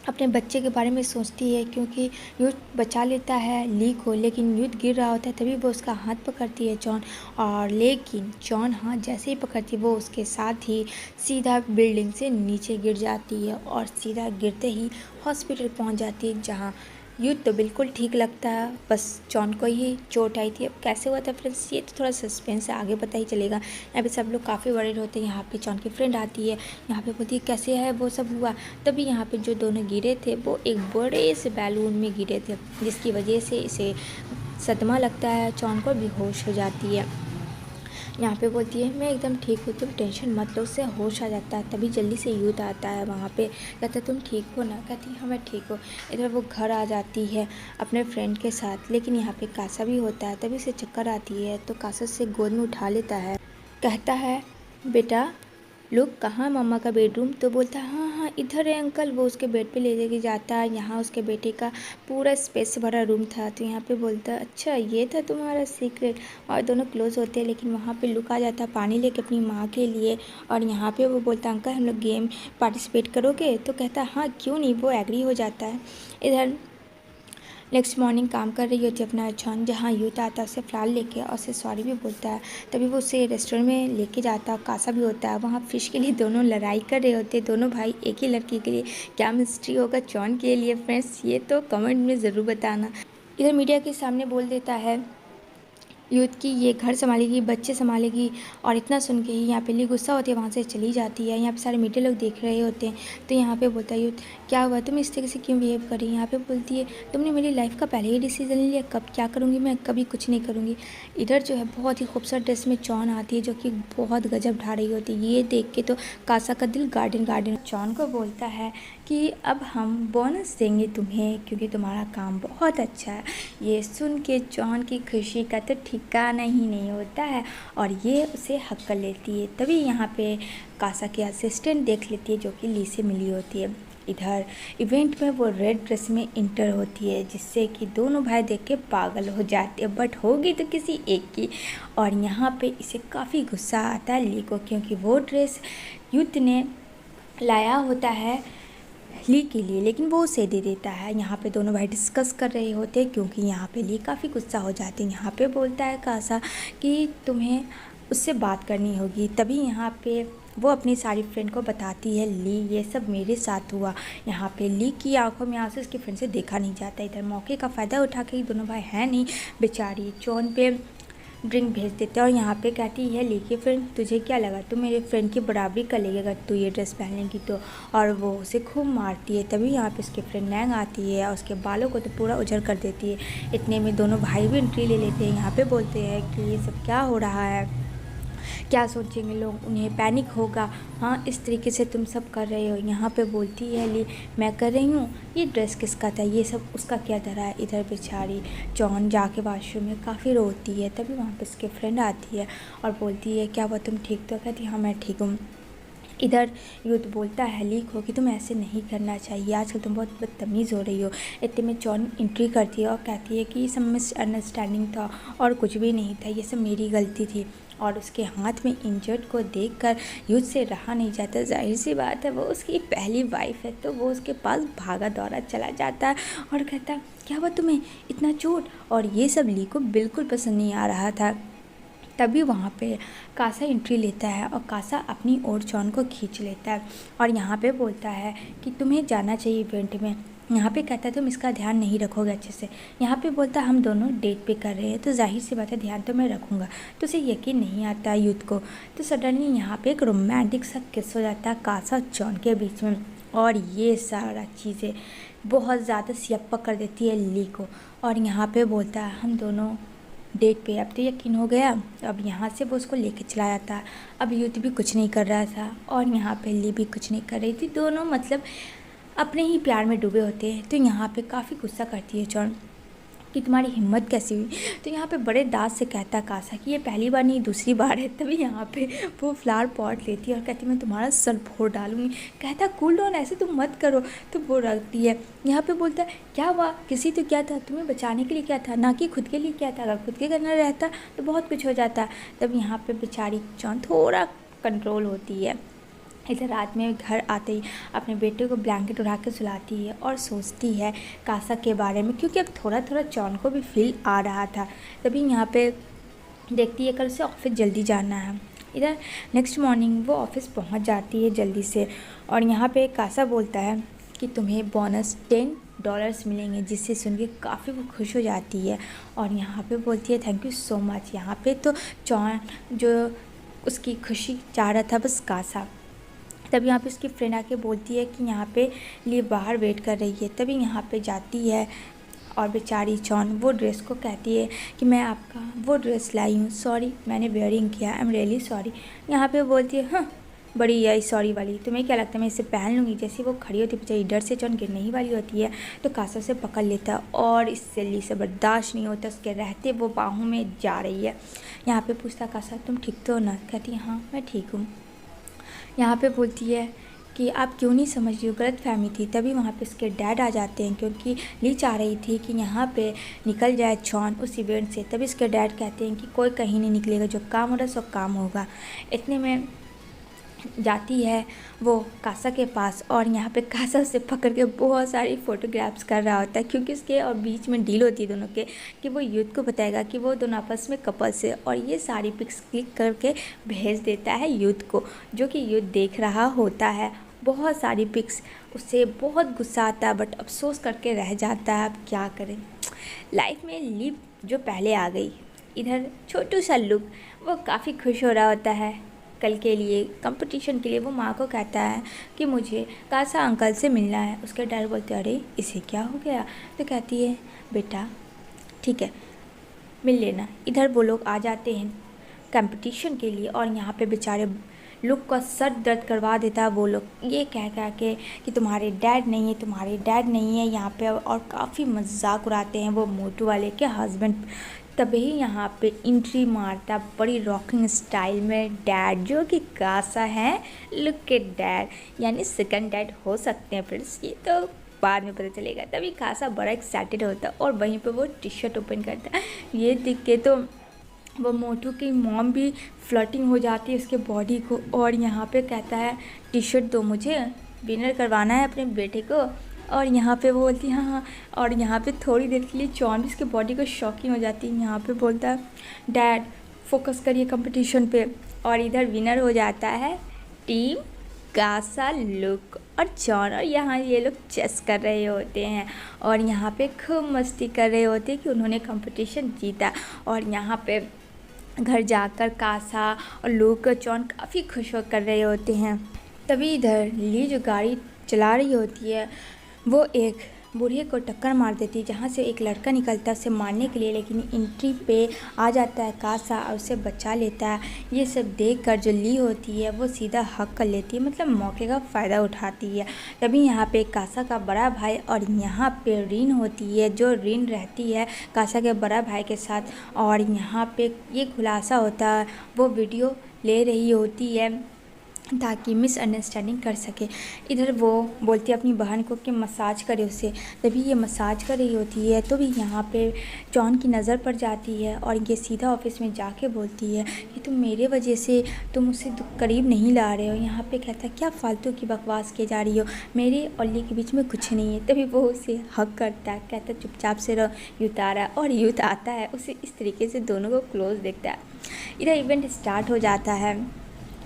अपने बच्चे के बारे में सोचती है, क्योंकि युद्ध बचा लेता है ली को, लेकिन युद्ध गिर रहा होता है। तभी वो उसका हाथ पकड़ती है जॉन, और लेकिन जॉन हाथ जैसे ही पकड़ती है वो उसके साथ ही सीधा बिल्डिंग से नीचे गिर जाती है, और सीधा गिरते ही हॉस्पिटल पहुंच जाती है, जहां युद्ध तो बिल्कुल ठीक लगता है, बस जॉन को ही चोट आई थी। अब कैसे हुआ था फ्रेंड्स, ये तो थोड़ा सस्पेंस है, आगे पता ही चलेगा। यहाँ पे सब लोग काफ़ी वरीड होते हैं। यहाँ पे जॉन की फ्रेंड आती है, यहाँ पे बोलती है कैसे है वो सब हुआ। तभी यहाँ पे जो दोनों गिरे थे वो एक बड़े से बैलून में गिरे थे, जिसकी वजह से इसे सदमा लगता है, जॉन को बेहोश हो जाती है। यहाँ पे बोलती है मैं एकदम ठीक हूँ, तुम टेंशन मत लो, उससे होश आ जाता है। तभी जल्दी से यूथ आता है वहाँ पे, कहता है तुम ठीक हो ना। कहती है हाँ मैं ठीक हूँ। इधर वो घर आ जाती है अपने फ्रेंड के साथ, लेकिन यहाँ पे कासा भी होता है। तभी उसे चक्कर आती है, तो कासा से गोद में उठा लेता है, कहता है बेटा लोग कहाँ मम्मा का बेडरूम। तो बोलता है हाँ हाँ इधर है अंकल। वो उसके बेड पे ले लेके जाता है। यहाँ उसके बेटे का पूरा स्पेस से भरा रूम था। तो यहाँ पे बोलता है अच्छा ये था तुम्हारा सीक्रेट। और दोनों क्लोज होते हैं, लेकिन वहाँ पे लुक आ जाता है पानी लेके अपनी माँ के लिए। और यहाँ पे वो बोलता है अंकल हम लोग गेम पार्टिसिपेट करोगे। तो कहता है हाँ क्यों नहीं, वो एग्री हो जाता है। इधर नेक्स्ट मॉर्निंग काम कर रही होती है अपना जॉन, जहाँ यूथ आता है उसे फ्लावर लेके, और उसे सॉरी भी बोलता है। तभी वो उसे रेस्टोरेंट में लेके जाता है। कासा भी होता है वहाँ, फिश के लिए दोनों लड़ाई कर रहे होते हैं, दोनों भाई एक ही लड़की के लिए। क्या मिस्ट्री होगा जॉन के लिए फ्रेंड्स, ये तो कमेंट में ज़रूर बताना। इधर मीडिया के सामने बोल देता है यूथ की ये घर संभालेगी, बच्चे संभालेगी। और इतना सुन के ही यहाँ पे ली गुस्सा होती है, वहाँ से चली जाती है। यहाँ पे सारे मीडिया लोग देख रहे होते हैं। तो यहाँ पे बोलता है यूथ, क्या हुआ, तुम इस तरीके से क्यों बिहेव कर रही है। यहाँ पे बोलती है, तुमने मेरी लाइफ का पहले ही डिसीजन लिया, कब क्या करूँगी मैं, कभी कुछ नहीं करूँगी। इधर जो है बहुत ही खूबसूरत ड्रेस में चॉन आती है, जो कि बहुत गजब ढा रही होती है। ये देख के तो कासा का दिल गार्डन गार्डन। चॉन को बोलता है कि अब हम बोनस देंगे तुम्हें, क्योंकि तुम्हारा काम बहुत अच्छा है। ये सुन के जॉन की खुशी का तो ठिकाना ही नहीं होता है, और ये उसे हक कर लेती है। तभी यहाँ पे कासा की असिस्टेंट देख लेती है, जो कि ली से मिली होती है। इधर इवेंट में वो रेड ड्रेस में इंटर होती है, जिससे कि दोनों भाई देख के पागल हो जाते हैं, बट होगी तो किसी एक की। और यहाँ पे इसे काफ़ी गुस्सा आता है ली को, क्योंकि वो ड्रेस युद्ध ने लाया होता है ली के लिए, लेकिन वो उसे दे देता है। यहाँ पे दोनों भाई डिस्कस कर रहे होते हैं, क्योंकि यहाँ पे ली काफ़ी गुस्सा हो जाती है। यहाँ पे बोलता है कासा कि तुम्हें उससे बात करनी होगी। तभी यहाँ पे वो अपनी सारी फ्रेंड को बताती है, ली ये सब मेरे साथ हुआ। यहाँ पे ली की आंखों में आंसू उसकी फ्रेंड से देखा नहीं जाता। इधर मौके का फ़ायदा उठा के दोनों भाई हैं नहीं, बेचारी जॉन पे ड्रिंक भेज देते हैं। और यहाँ पे कहती है ली की फ्रेंड, तुझे क्या लगा तुम मेरे फ्रेंड की बराबरी कर लेगी अगर तू ये ड्रेस पहन लेगी तो। और वो उसे खूब मारती है। तभी यहाँ पे उसकी फ्रेंड नैंग आती है और उसके बालों को तो पूरा उजड़ कर देती है। इतने में दोनों भाई भी एंट्री ले लेते हैं। यहाँ पे बोलते हैं कि ये सब क्या हो रहा है, क्या सोचेंगे लोग, उन्हें पैनिक होगा, हाँ इस तरीके से तुम सब कर रहे हो। यहाँ पे बोलती है ली, मैं कर रही हूँ, ये ड्रेस किसका था, ये सब उसका क्या धरा है। इधर बेचारी जॉन जाके वॉशरूम में काफ़ी रोती है। तभी वहाँ पे उसके फ्रेंड आती है और बोलती है, क्या हुआ तुम ठीक तो। कहती हाँ मैं ठीक हूँ। इधर यूथ बोलता है ली को कि तुम ऐसे नहीं करना चाहिए, आजकल तुम बहुत बदतमीज़ हो रही हो। इतने में जॉन एंट्री करती है और कहती है कि ये सब मिसअंडरस्टैंडिंग था और कुछ भी नहीं था, ये सब मेरी गलती थी। और उसके हाथ में इंजर्ड को देखकर यूथ से रहा नहीं जाता। जाहिर सी बात है वो उसकी पहली वाइफ है, तो वो उसके पास भागा दौड़ा चला जाता है और कहता, क्या हुआ तुम्हें, इतना चोट। और ये सब ली को बिल्कुल पसंद नहीं आ रहा था। तभी वहाँ पे कासा एंट्री लेता है और कासा अपनी ओर जॉन को खींच लेता है और यहाँ पे बोलता है कि तुम्हें जाना चाहिए इवेंट में। यहाँ पे कहता है तुम इसका ध्यान नहीं रखोगे अच्छे से। यहाँ पे बोलता है हम दोनों डेट पे कर रहे हैं, तो जाहिर सी बात है ध्यान तो मैं रखूँगा। तो उसे यकीन नहीं आता यूथ को। तो सडनली यहाँ पे एक रोमांटिक सा किस हो जाता है कासा और जॉन के बीच में, और ये सारा चीज़ें बहुत ज़्यादा सियप्पा कर देती है ली को। और यहाँ पे बोलता है हम दोनों डेट पे, अब तो यकीन हो गया। अब यहाँ से वो उसको लेके चला जाता। अब युद्ध भी कुछ नहीं कर रहा था और यहाँ पे ली भी कुछ नहीं कर रही थी। दोनों मतलब अपने ही प्यार में डूबे होते हैं। तो यहाँ पे काफ़ी गुस्सा करती है जॉन कि तुम्हारी हिम्मत कैसी हुई। तो यहाँ पे बड़े दांत से कहता कासा कि ये पहली बार नहीं दूसरी बार है। तभी यहाँ पे वो फ्लावर पॉट लेती है और कहती मैं तुम्हारा सर फोड़ डालूंगी। कहता कूल डाउन, ऐसे तुम मत करो। तो वो रखती है। यहाँ पे बोलता है क्या हुआ, किसी तो क्या था, तुम्हें बचाने के लिए क्या था, ना कि खुद के लिए क्या था। अगर खुद के करना रहता तो बहुत कुछ हो जाता। तब यहाँ पे बेचारी जॉन थोड़ा कंट्रोल होती है। इधर रात में घर आते ही अपने बेटे को ब्लैंकेट उड़ा के सुलाती है और सोचती है कासा के बारे में, क्योंकि अब थोड़ा थोड़ा जॉन को भी फील आ रहा था। तभी यहाँ पे देखती है कल से ऑफिस जल्दी जाना है। इधर नेक्स्ट मॉर्निंग वो ऑफिस पहुँच जाती है जल्दी से। और यहाँ पे कासा बोलता है कि तुम्हें बोनस $10 मिलेंगे, जिससे सुन के काफ़ी वो खुश हो जाती है। और यहाँ पे बोलती है थैंक यू सो मच। यहाँ पे तो जॉन जो उसकी खुशी चाह रहा था बस कासा। तब यहाँ पे उसकी फ्रेंड आके बोलती है कि यहाँ पे लिए बाहर वेट कर रही है। तभी यहाँ पे जाती है और बेचारी जॉन वो ड्रेस को कहती है कि मैं आपका वो ड्रेस लाई हूँ, सॉरी मैंने वेयरिंग किया, आई एम रियली सॉरी। यहाँ पे बोलती है हाँ बड़ी यही सॉरी वाली, तुम्हें क्या लगता है मैं इसे पहन लूँगी। जैसे वो खड़ी होती है बेचारी डर से जॉन गिरने ही वाली होती है, तो कासा से पकड़ लेता है और इससे ली से बर्दाश्त नहीं होता, उसके रहते वो बाहों में जा रही है। यहाँ पे पूछता कासा तुम ठीक तो हो ना। कहती है हाँ मैं ठीक हूँ। यहाँ पे बोलती है कि आप क्यों नहीं समझ रही हो, गलत फहमी थी। तभी वहाँ पे उसके डैड आ जाते हैं, क्योंकि ली चाह रही थी कि यहाँ पे निकल जाए जॉन उस इवेंट से। तभी उसके डैड कहते हैं कि कोई कहीं नहीं निकलेगा, जो काम हो रहा है सो काम होगा। इतने में जाती है वो कासा के पास और यहाँ पे कासा उसे पकड़ के बहुत सारी फ़ोटोग्राफ्स कर रहा होता है, क्योंकि उसके और बीच में डील होती है दोनों के कि वो यूथ को बताएगा कि वो दोनों आपस में कपल्स है। और ये सारी पिक्स क्लिक करके भेज देता है यूथ को, जो कि यूथ देख रहा होता है बहुत सारी पिक्स। उससे बहुत गुस्सा आता है बट अफसोस करके रह जाता है। अब क्या करें, लाइफ में लिव जो पहले आ गई इधर छोटू सा लुक वो काफ़ी खुश हो रहा होता है। कल के लिए कंपटीशन के लिए वो माँ को कहता है कि मुझे कासा अंकल से मिलना है। उसके डैड बोलते हैं अरे इसे क्या हो गया? तो कहती है बेटा ठीक है मिल लेना। इधर वो लोग आ जाते हैं कंपटीशन के लिए और यहाँ पे बेचारे लुक का सर दर्द करवा देता है वो लोग ये कह के कि तुम्हारे डैड नहीं है, तुम्हारे डैड नहीं है यहाँ पे, और काफ़ी मजाक उड़ाते हैं वो मोटू वाले के हस्बैंड। तभी यहाँ पे एंट्री मारता बड़ी रॉकिंग स्टाइल में डैड, जो कि कासा है लुक के डैड, यानी सेकंड डैड हो सकते हैं फ्रेंड्स, ये तो बाद में पता चलेगा। तभी कासा बड़ा एक्साइटेड होता है और वहीं पे वो टी शर्ट ओपन करता है। ये देख के तो वो मोटू की मॉम भी फ्लर्टिंग हो जाती है उसके बॉडी को, और यहाँ पे कहता है टी शर्ट दो मुझे, विनर करवाना है अपने बेटे को। और यहाँ पे वो बोलती है हाँ हाँ, और यहाँ पे थोड़ी देर के लिए जॉन भी उसके बॉडी को शॉकिंग हो जाती है। यहाँ पे बोलता है डैड फोकस करिए कंपटीशन पे, और इधर विनर हो जाता है टीम कासा लुक और जॉन। और यहाँ ये लोग चेस कर रहे होते हैं और यहाँ पे खूब मस्ती कर रहे होते हैं कि उन्होंने कंपटीशन जीता। और यहाँ पे घर जाकर कासा और लुक जॉन काफ़ी खुश हो कर रहे होते हैं। तभी इधर ली जो गाड़ी चला रही होती है वो एक बूढ़े को टक्कर मार देती है, जहाँ से एक लड़का निकलता है उसे मारने के लिए, लेकिन एंट्री पे आ जाता है कासा और उसे बचा लेता है। ये सब देखकर जो ली होती है वो सीधा हक कर लेती है, मतलब मौके का फ़ायदा उठाती है। तभी यहाँ पे कासा का बड़ा भाई और यहाँ पे रीन होती है, जो रीन रहती है कासा के बड़ा भाई के साथ, और यहाँ पे ये खुलासा होता है वो वीडियो ले रही होती है ताकि मिसअंडरस्टैंडिंग कर सके। इधर वो बोलती है अपनी बहन को कि मसाज करे उसे, तभी ये मसाज कर रही होती है। तो भी यहाँ पे जॉन की नज़र पड़ जाती है और ये सीधा ऑफिस में जाके बोलती है कि तुम मेरे वजह से तुम उसे करीब नहीं ला रहे हो। यहाँ पे कहता है क्या फालतू की बकवास किए जा रही हो, मेरे और ली के बीच में कुछ नहीं है। तभी वो उसे हक करता है, कहता है चुपचाप से रहो यूथ आ रहा है, और यूथ आता है उसे इस तरीके से दोनों को क्लोज देखता है। इधर इवेंट स्टार्ट हो जाता है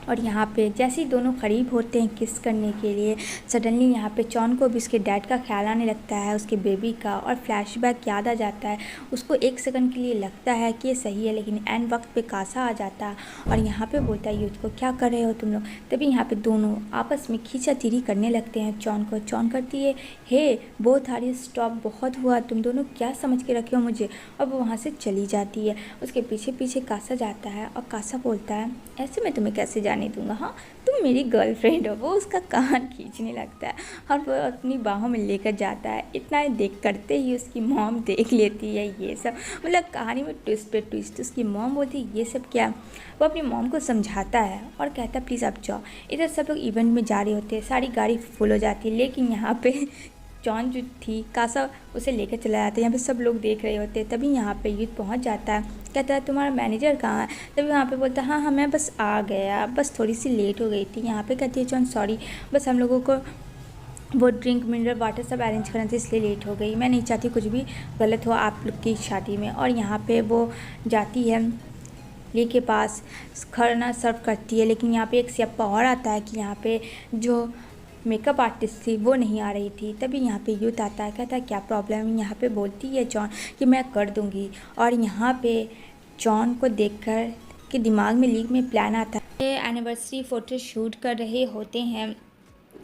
और यहाँ पे जैसे ही दोनों करीब होते हैं किस करने के लिए, सडनली यहाँ पे जॉन को भी उसके डैड का ख्याल आने लगता है, उसके बेबी का, और फ्लैशबैक याद आ जाता है। उसको एक सेकंड के लिए लगता है कि ये सही है, लेकिन एंड वक्त पे कासा आ जाता है और यहाँ पे बोलता है यूथ को क्या कर रहे हो तुम लोग। तभी यहाँ पे दोनों आपस में खींचातीरी करने लगते हैं। जॉन करती है हे बोथ आर यू स्टॉप, बहुत हुआ, तुम दोनों क्या समझ के रखे हो मुझे, और वो वहाँ से चली जाती है। उसके पीछे पीछे कासा जाता है और कासा बोलता है ऐसे मैं तुम्हें कैसे जाने दूंगा, हाँ तुम मेरी गर्लफ्रेंड हो। वो उसका कान खींचने लगता है और वो अपनी बाहों में लेकर जाता है। इतना देख करते ही उसकी मॉम देख लेती है ये सब, मतलब कहानी में ट्विस्ट पे ट्विस्ट। उसकी मॉम बोलती है ये सब क्या, वो अपनी मॉम को समझाता है और कहता है प्लीज़ आप जाओ। इधर सब लोग इवेंट में जा रहे होते हैं, सारी गाड़ी फुल हो जाती है, लेकिन यहाँ पे जॉन जो थी कासा उसे लेकर चला जाता है। यहाँ पे सब लोग देख रहे होते हैं। तभी यहाँ पे यूथ पहुँच जाता है, कहता है तुम्हारा मैनेजर कहाँ है। तभी वहाँ पे बोलता है हाँ हाँ मैं बस आ गया, बस थोड़ी सी लेट हो गई थी। यहाँ पे कहती है जॉन सॉरी, बस हम लोगों को वो ड्रिंक मिनरल वाटर सब अरेंज करना था इसलिए लेट हो गई, मैं नहीं चाहती कुछ भी गलत हो आप लोग की शादी में। और यहाँ पे वो जाती है ली के पास, खाना सर्व करती है, लेकिन यहाँ पे एक स्यापा और आता है कि यहाँ पे जो मेकअप आर्टिस्ट थी वो नहीं आ रही थी। तभी यहाँ पे यूथ आता है, कहता है क्या प्रॉब्लम है। यहाँ पे बोलती है जॉन कि मैं कर दूँगी, और यहाँ पे जॉन को देखकर के दिमाग में लीक में प्लान आता है। एनिवर्सरी फ़ोटो शूट कर रहे होते हैं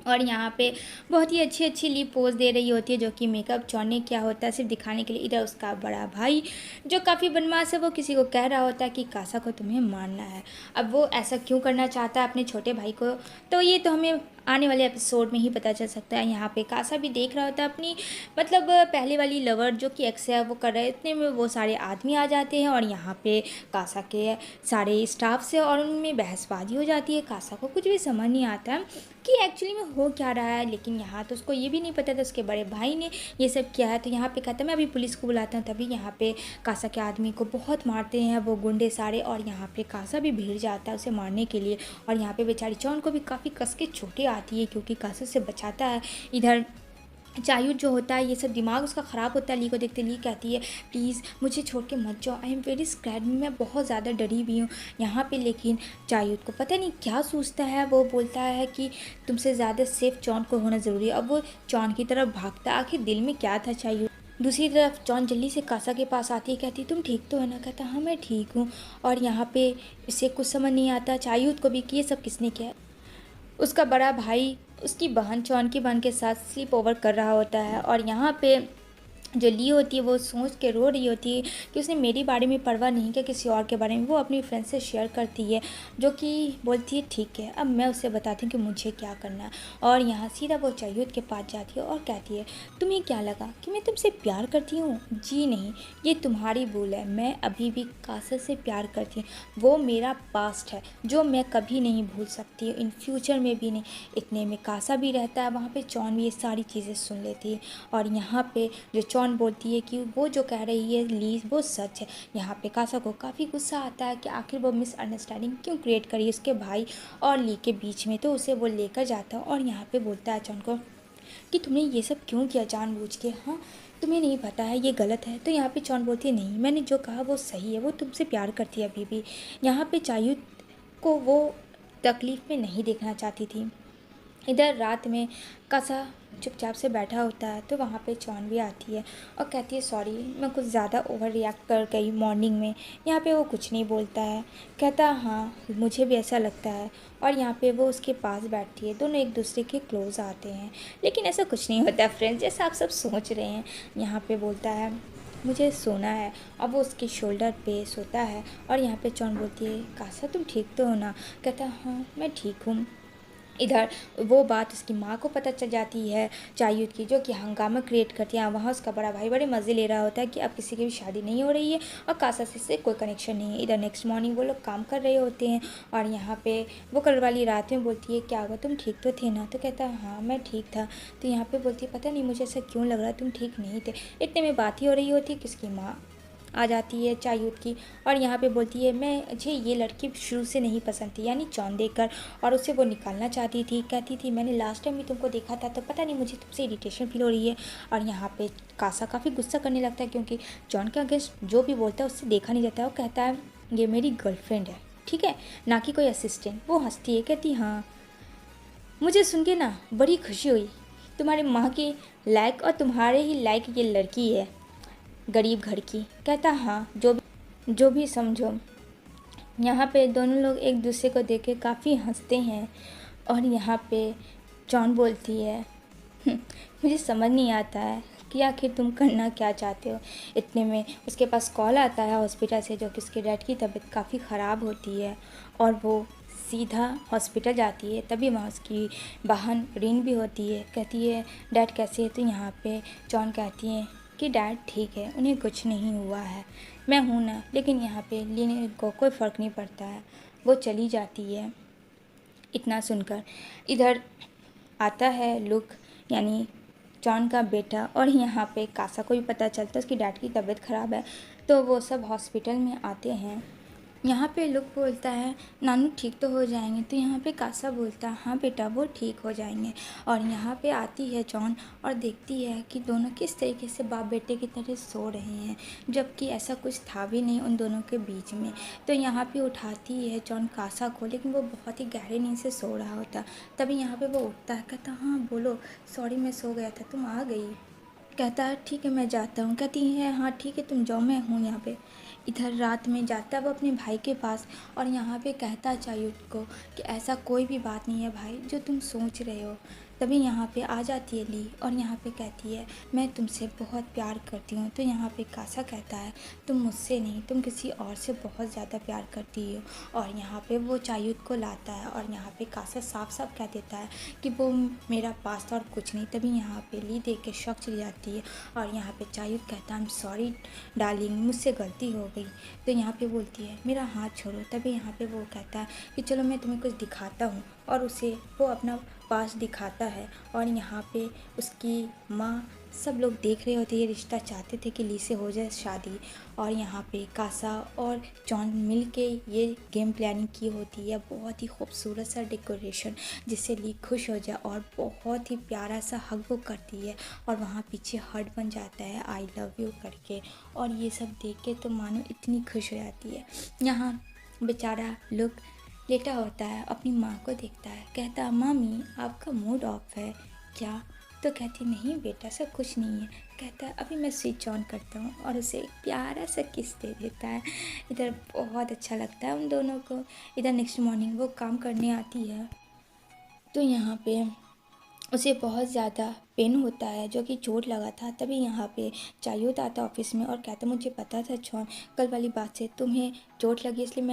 और यहाँ पे बहुत ही अच्छी अच्छी ली पोज दे रही होती है, जो कि मेकअप जॉन ने क्या होता है सिर्फ दिखाने के लिए। इधर उसका बड़ा भाई जो काफ़ी बदमाश है वो किसी को कह रहा होता है कि कासा को तुम्हें मारना है। अब वो ऐसा क्यों करना चाहता है अपने छोटे भाई को, तो ये तो हमें आने वाले एपिसोड में ही पता चल सकता है। यहाँ पे कासा भी देख रहा होता है अपनी मतलब पहले वाली लवर जो कि एक्स है वो कर रहे हैं। इतने में वो सारे आदमी आ जाते हैं और यहाँ पे कासा के सारे स्टाफ से और उनमें बहसबाजी हो जाती है। कासा को कुछ भी समझ नहीं आता कि एक्चुअली में हो क्या रहा है, लेकिन यहाँ तो उसको ये भी नहीं पता था उसके बड़े भाई ने ये सब किया है। तो यहाँ पे कहता है मैं अभी पुलिस को बुलाता हूँ। तभी यहाँ पे कासा के आदमी को बहुत मारते हैं वो गुंडे सारे, और यहाँ पे कासा भी भिड़ जाता है उसे मारने के लिए। और यहाँ पे बेचारी जॉन को भी काफ़ी कस के चोटें आती है क्योंकि कासा से बचाता है। इधर चायूद जो होता है ये सब दिमाग उसका ख़राब होता है ली को देखते। ली कहती है प्लीज़ मुझे छोड़ के मत जाओ, आई एम वेरी स्कैर्ड, मैं बहुत ज़्यादा डरी हुई हूँ यहाँ पे। लेकिन चायूद को पता नहीं क्या सोचता है, वो बोलता है कि तुमसे ज़्यादा सेफ जॉन को होना ज़रूरी है। अब वो जॉन की तरफ भागता, आखिर दिल में क्या था चायूद दूसरी तरफ जॉन जल्दी से कासा के पास आती है, कहती तुम ठीक तो है ना? कहता हाँ मैं ठीक हूँ। और यहाँ पे इसे कुछ समझ नहीं आता चायूत को भी कि ये सब किसने किया है। उसका बड़ा भाई उसकी बहन जॉन की बहन के साथ स्लीप ओवर कर रहा होता है और यहाँ पे जो ली होती है वो सोच के रो रही होती है कि उसने मेरी बारे में परवाह नहीं किया, किसी और के बारे में। वो अपनी फ्रेंड से शेयर करती है जो कि बोलती है ठीक है अब मैं उससे बताती हूँ कि मुझे क्या करना है। और यहाँ सीधा वो चायूत के पास जाती है और कहती है तुम्हें क्या लगा कि मैं तुमसे प्यार करती हूँ? जी नहीं, ये तुम्हारी भूल है। मैं अभी भी कासा से प्यार करती हूँ। वो मेरा पास्ट है जो मैं कभी नहीं भूल सकती, इन फ्यूचर में भी नहीं। इतने में कासा भी रहता है वहाँ पे, जॉन भी ये सारी चीज़ें सुन लेती है। और यहाँ पे जो जॉन बोलती है कि वो जो कह रही है ली वो सच है। यहाँ पे कासा को काफ़ी गुस्सा आता है कि आखिर वो मिसअंडरस्टैंडिंग क्यों क्रिएट करी उसके भाई और ली के बीच में। तो उसे वो लेकर जाता है और यहाँ पे बोलता है जॉन को कि तुमने ये सब क्यों किया जानबूझ के? हाँ तुम्हें नहीं पता है ये गलत है? तो यहाँ पे जॉन बोलती है नहीं मैंने जो कहा वो सही है, वो तुमसे प्यार करती है अभी भी। यहाँ पे चायूत को वो तकलीफ़ में नहीं देखना चाहती थी। इधर रात में कासा चुपचाप से बैठा होता है तो वहाँ पे जॉन भी आती है और कहती है सॉरी मैं कुछ ज़्यादा ओवर रिएक्ट कर गई मॉर्निंग में। यहाँ पे वो कुछ नहीं बोलता है, कहता हाँ मुझे भी ऐसा लगता है। और यहाँ पे वो उसके पास बैठती है, दोनों एक दूसरे के क्लोज आते हैं। लेकिन ऐसा कुछ नहीं होता फ्रेंड्स जैसा आप सब सोच रहे हैं। यहाँ पे बोलता है मुझे सोना है, अब वो उसके शोल्डर पे सोता है। और यहाँ पे जॉन बोलती है कासा तुम ठीक तो हो ना? कहता हाँ मैं ठीक हूँ। इधर वो बात उसकी माँ को पता चल जाती है चायूत की, जो कि हंगामा क्रिएट करती है। वहाँ उसका बड़ा भाई बड़े मज़े ले रहा होता है कि अब किसी की भी शादी नहीं हो रही है और कासा से कोई कनेक्शन नहीं है। इधर नेक्स्ट मॉर्निंग वो लोग काम कर रहे होते हैं और यहाँ पे वो कल वाली रात में बोलती है क्या हुआ तुम ठीक तो थे ना? तो कहता है हाँ मैं ठीक था। तो यहाँ पर बोलती है पता नहीं मुझे ऐसा क्यों लग रहा है तुम ठीक नहीं थे। इतने में बात ही हो रही होती है कि उसकी माँ आ जाती है चायूत की और यहाँ पे बोलती है मैं मुझे ये लड़की शुरू से नहीं पसंद थी, यानी जॉन देखकर, और उससे वो निकालना चाहती थी। कहती थी मैंने लास्ट टाइम भी तुमको देखा था तो पता नहीं मुझे तुमसे इरिटेशन फील हो रही है। और यहाँ पे कासा काफ़ी गुस्सा करने लगता है क्योंकि जॉन के अगेंस्ट जो भी बोलता है उससे देखा नहीं जाता है। वो कहता है ये मेरी गर्लफ्रेंड है ठीक है, ना कि कोई असिस्टेंट। वो हंसती है कहती हाँ मुझे सुन के ना बड़ी खुशी हुई, तुम्हारी माँ के लायक और तुम्हारे ही लायक ये लड़की है गरीब घर की। कहता हाँ जो भी समझो। यहाँ पे दोनों लोग एक दूसरे को देख के काफ़ी हंसते हैं। और यहाँ पे जॉन बोलती है मुझे समझ नहीं आता है कि आखिर तुम करना क्या चाहते हो। इतने में उसके पास कॉल आता है हॉस्पिटल से, जो कि उसके डैड की तबीयत काफ़ी ख़राब होती है और वो सीधा हॉस्पिटल जाती है। तभी वहाँ उसकी बहन रिन भी होती है। कहती है डैड कैसे है? तो यहाँ पे जॉन कहती है कि डैड ठीक है, उन्हें कुछ नहीं हुआ है, मैं हूँ ना। लेकिन यहाँ पे लीन को कोई फ़र्क नहीं पड़ता है, वो चली जाती है। इतना सुनकर इधर आता है लुक, यानी जॉन का बेटा। और यहाँ पे कासा को भी पता चलता है उसकी डैड की तबीयत ख़राब है, तो वो सब हॉस्पिटल में आते हैं। यहाँ पे लुक बोलता है नानू ठीक तो हो जाएंगे? तो यहाँ पे कासा बोलता है हाँ बेटा वो ठीक हो जाएंगे। और यहाँ पे आती है जॉन और देखती है कि दोनों किस तरीके से बाप बेटे की तरह सो रहे हैं, जबकि ऐसा कुछ था भी नहीं उन दोनों के बीच में। तो यहाँ पे उठाती है जॉन कासा को, लेकिन वो बहुत ही गहरे नींद से सो रहा होता। तभी यहाँ पे वो उठता है, कहता हाँ बोलो सॉरी मैं सो गया था, तुम आ गई? कहता है ठीक है मैं जाता हूँ। कहती है हाँ ठीक है तुम जाओ मैं हूँ यहाँ पे। इधर रात में जाता है वो अपने भाई के पास और यहाँ पे कहता है चायूत को कि ऐसा कोई भी बात नहीं है भाई जो तुम सोच रहे हो। तभी यहाँ पे आ जाती है ली और यहाँ पे कहती है मैं तुमसे बहुत प्यार करती हूँ। तो यहाँ पे कासा कहता है तुम मुझसे नहीं, तुम किसी और से बहुत ज़्यादा प्यार करती हो। और यहाँ पे वो चायूत को लाता है और यहाँ पे कासा साफ साफ कह देता है कि वो मेरा पास था और कुछ नहीं। तभी यहाँ पे ली देख के शौक चली जाती है और यहाँ पे चायूत कहता है आई एम सॉरी डार्लिंग, मुझसे गलती हो गई। तो यहाँ पे बोलती है मेरा हाथ छोड़ो। तभी यहाँ पे वो कहता है कि चलो मैं तुम्हें कुछ दिखाता हूँ, और उसे वो अपना पास दिखाता है। और यहाँ पे उसकी माँ सब लोग देख रहे होते, ये रिश्ता चाहते थे कि ली से हो जाए शादी। और यहाँ पे कासा और जॉन मिल के ये गेम प्लानिंग की होती है, बहुत ही खूबसूरत सा डेकोरेशन जिससे ली खुश हो जाए और बहुत ही प्यारा सा हग वो करती है और वहाँ पीछे हार्ट बन जाता है आई लव यू करके। और ये सब देख के तो मानो इतनी खुश हो जाती है। यहाँ बेचारा लुक लेटा होता है, अपनी माँ को देखता है, कहता मामी आपका मूड ऑफ है क्या? तो कहती नहीं बेटा ऐसा कुछ नहीं है। कहता है अभी मैं स्विच ऑन करता हूँ और उसे एक प्यारा सा किस दे देता है। इधर बहुत अच्छा लगता है उन दोनों को। इधर नेक्स्ट मॉर्निंग वो काम करने आती है तो यहाँ पे उसे बहुत ज़्यादा पेन होता है, जो कि चोट लगा था। तभी यहाँ पे चायूत आता ऑफिस में और कहता मुझे पता था जॉन कल वाली बात से तुम्हें चोट लगी, इसलिए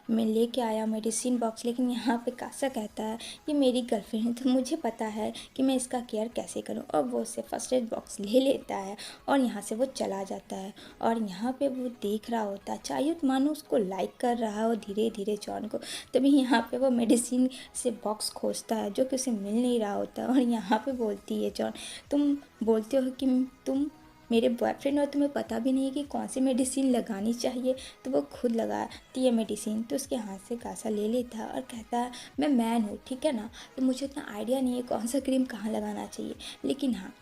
मैं लेके आया मेडिसिन बॉक्स। लेकिन यहाँ पे कासा कहता है ये मेरी गर्लफ्रेंड है तो मुझे पता है कि मैं इसका केयर कैसे करूँ। और वो उससे फर्स्ट एड बॉक्स ले लेता है और यहाँ से वो चला जाता है। और यहाँ पर वो देख रहा होता है चायूत मानो उसको लाइक कर रहा है और धीरे धीरे जॉन को। तभी यहाँ पर वो मेडिसिन से बॉक्स खोजता है जो कि उसे मिल नहीं रहा होता। और यहाँ पे बोलती है जॉन तुम बोलते हो कि तुम मेरे बॉयफ्रेंड और तुम्हें पता भी नहीं है कि कौन सी मेडिसिन लगानी चाहिए। तो वो खुद लगाती है मेडिसिन। तो उसके हाथ से कासा ले लेता है और कहता है मैं मैन हूँ ठीक है ना, तो मुझे इतना आइडिया नहीं है कौन सा क्रीम कहाँ लगाना चाहिए, लेकिन हाँ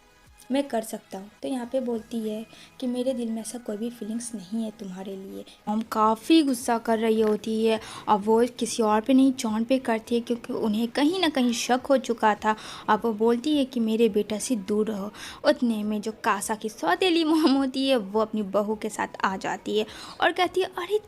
मैं कर सकता हूँ। तो यहाँ पे बोलती है कि मेरे दिल में ऐसा कोई भी फीलिंग्स नहीं है तुम्हारे लिए। मॉम काफ़ी गुस्सा कर रही होती है और वो किसी और पे नहीं जॉन पे करती है, क्योंकि उन्हें कहीं ना कहीं शक हो चुका था। अब वो बोलती है कि मेरे बेटा से दूर रहो। उतने में जो कासा की सौतेली मॉम होती है वो अपनी बहू के साथ आ जाती है और कहती है अरे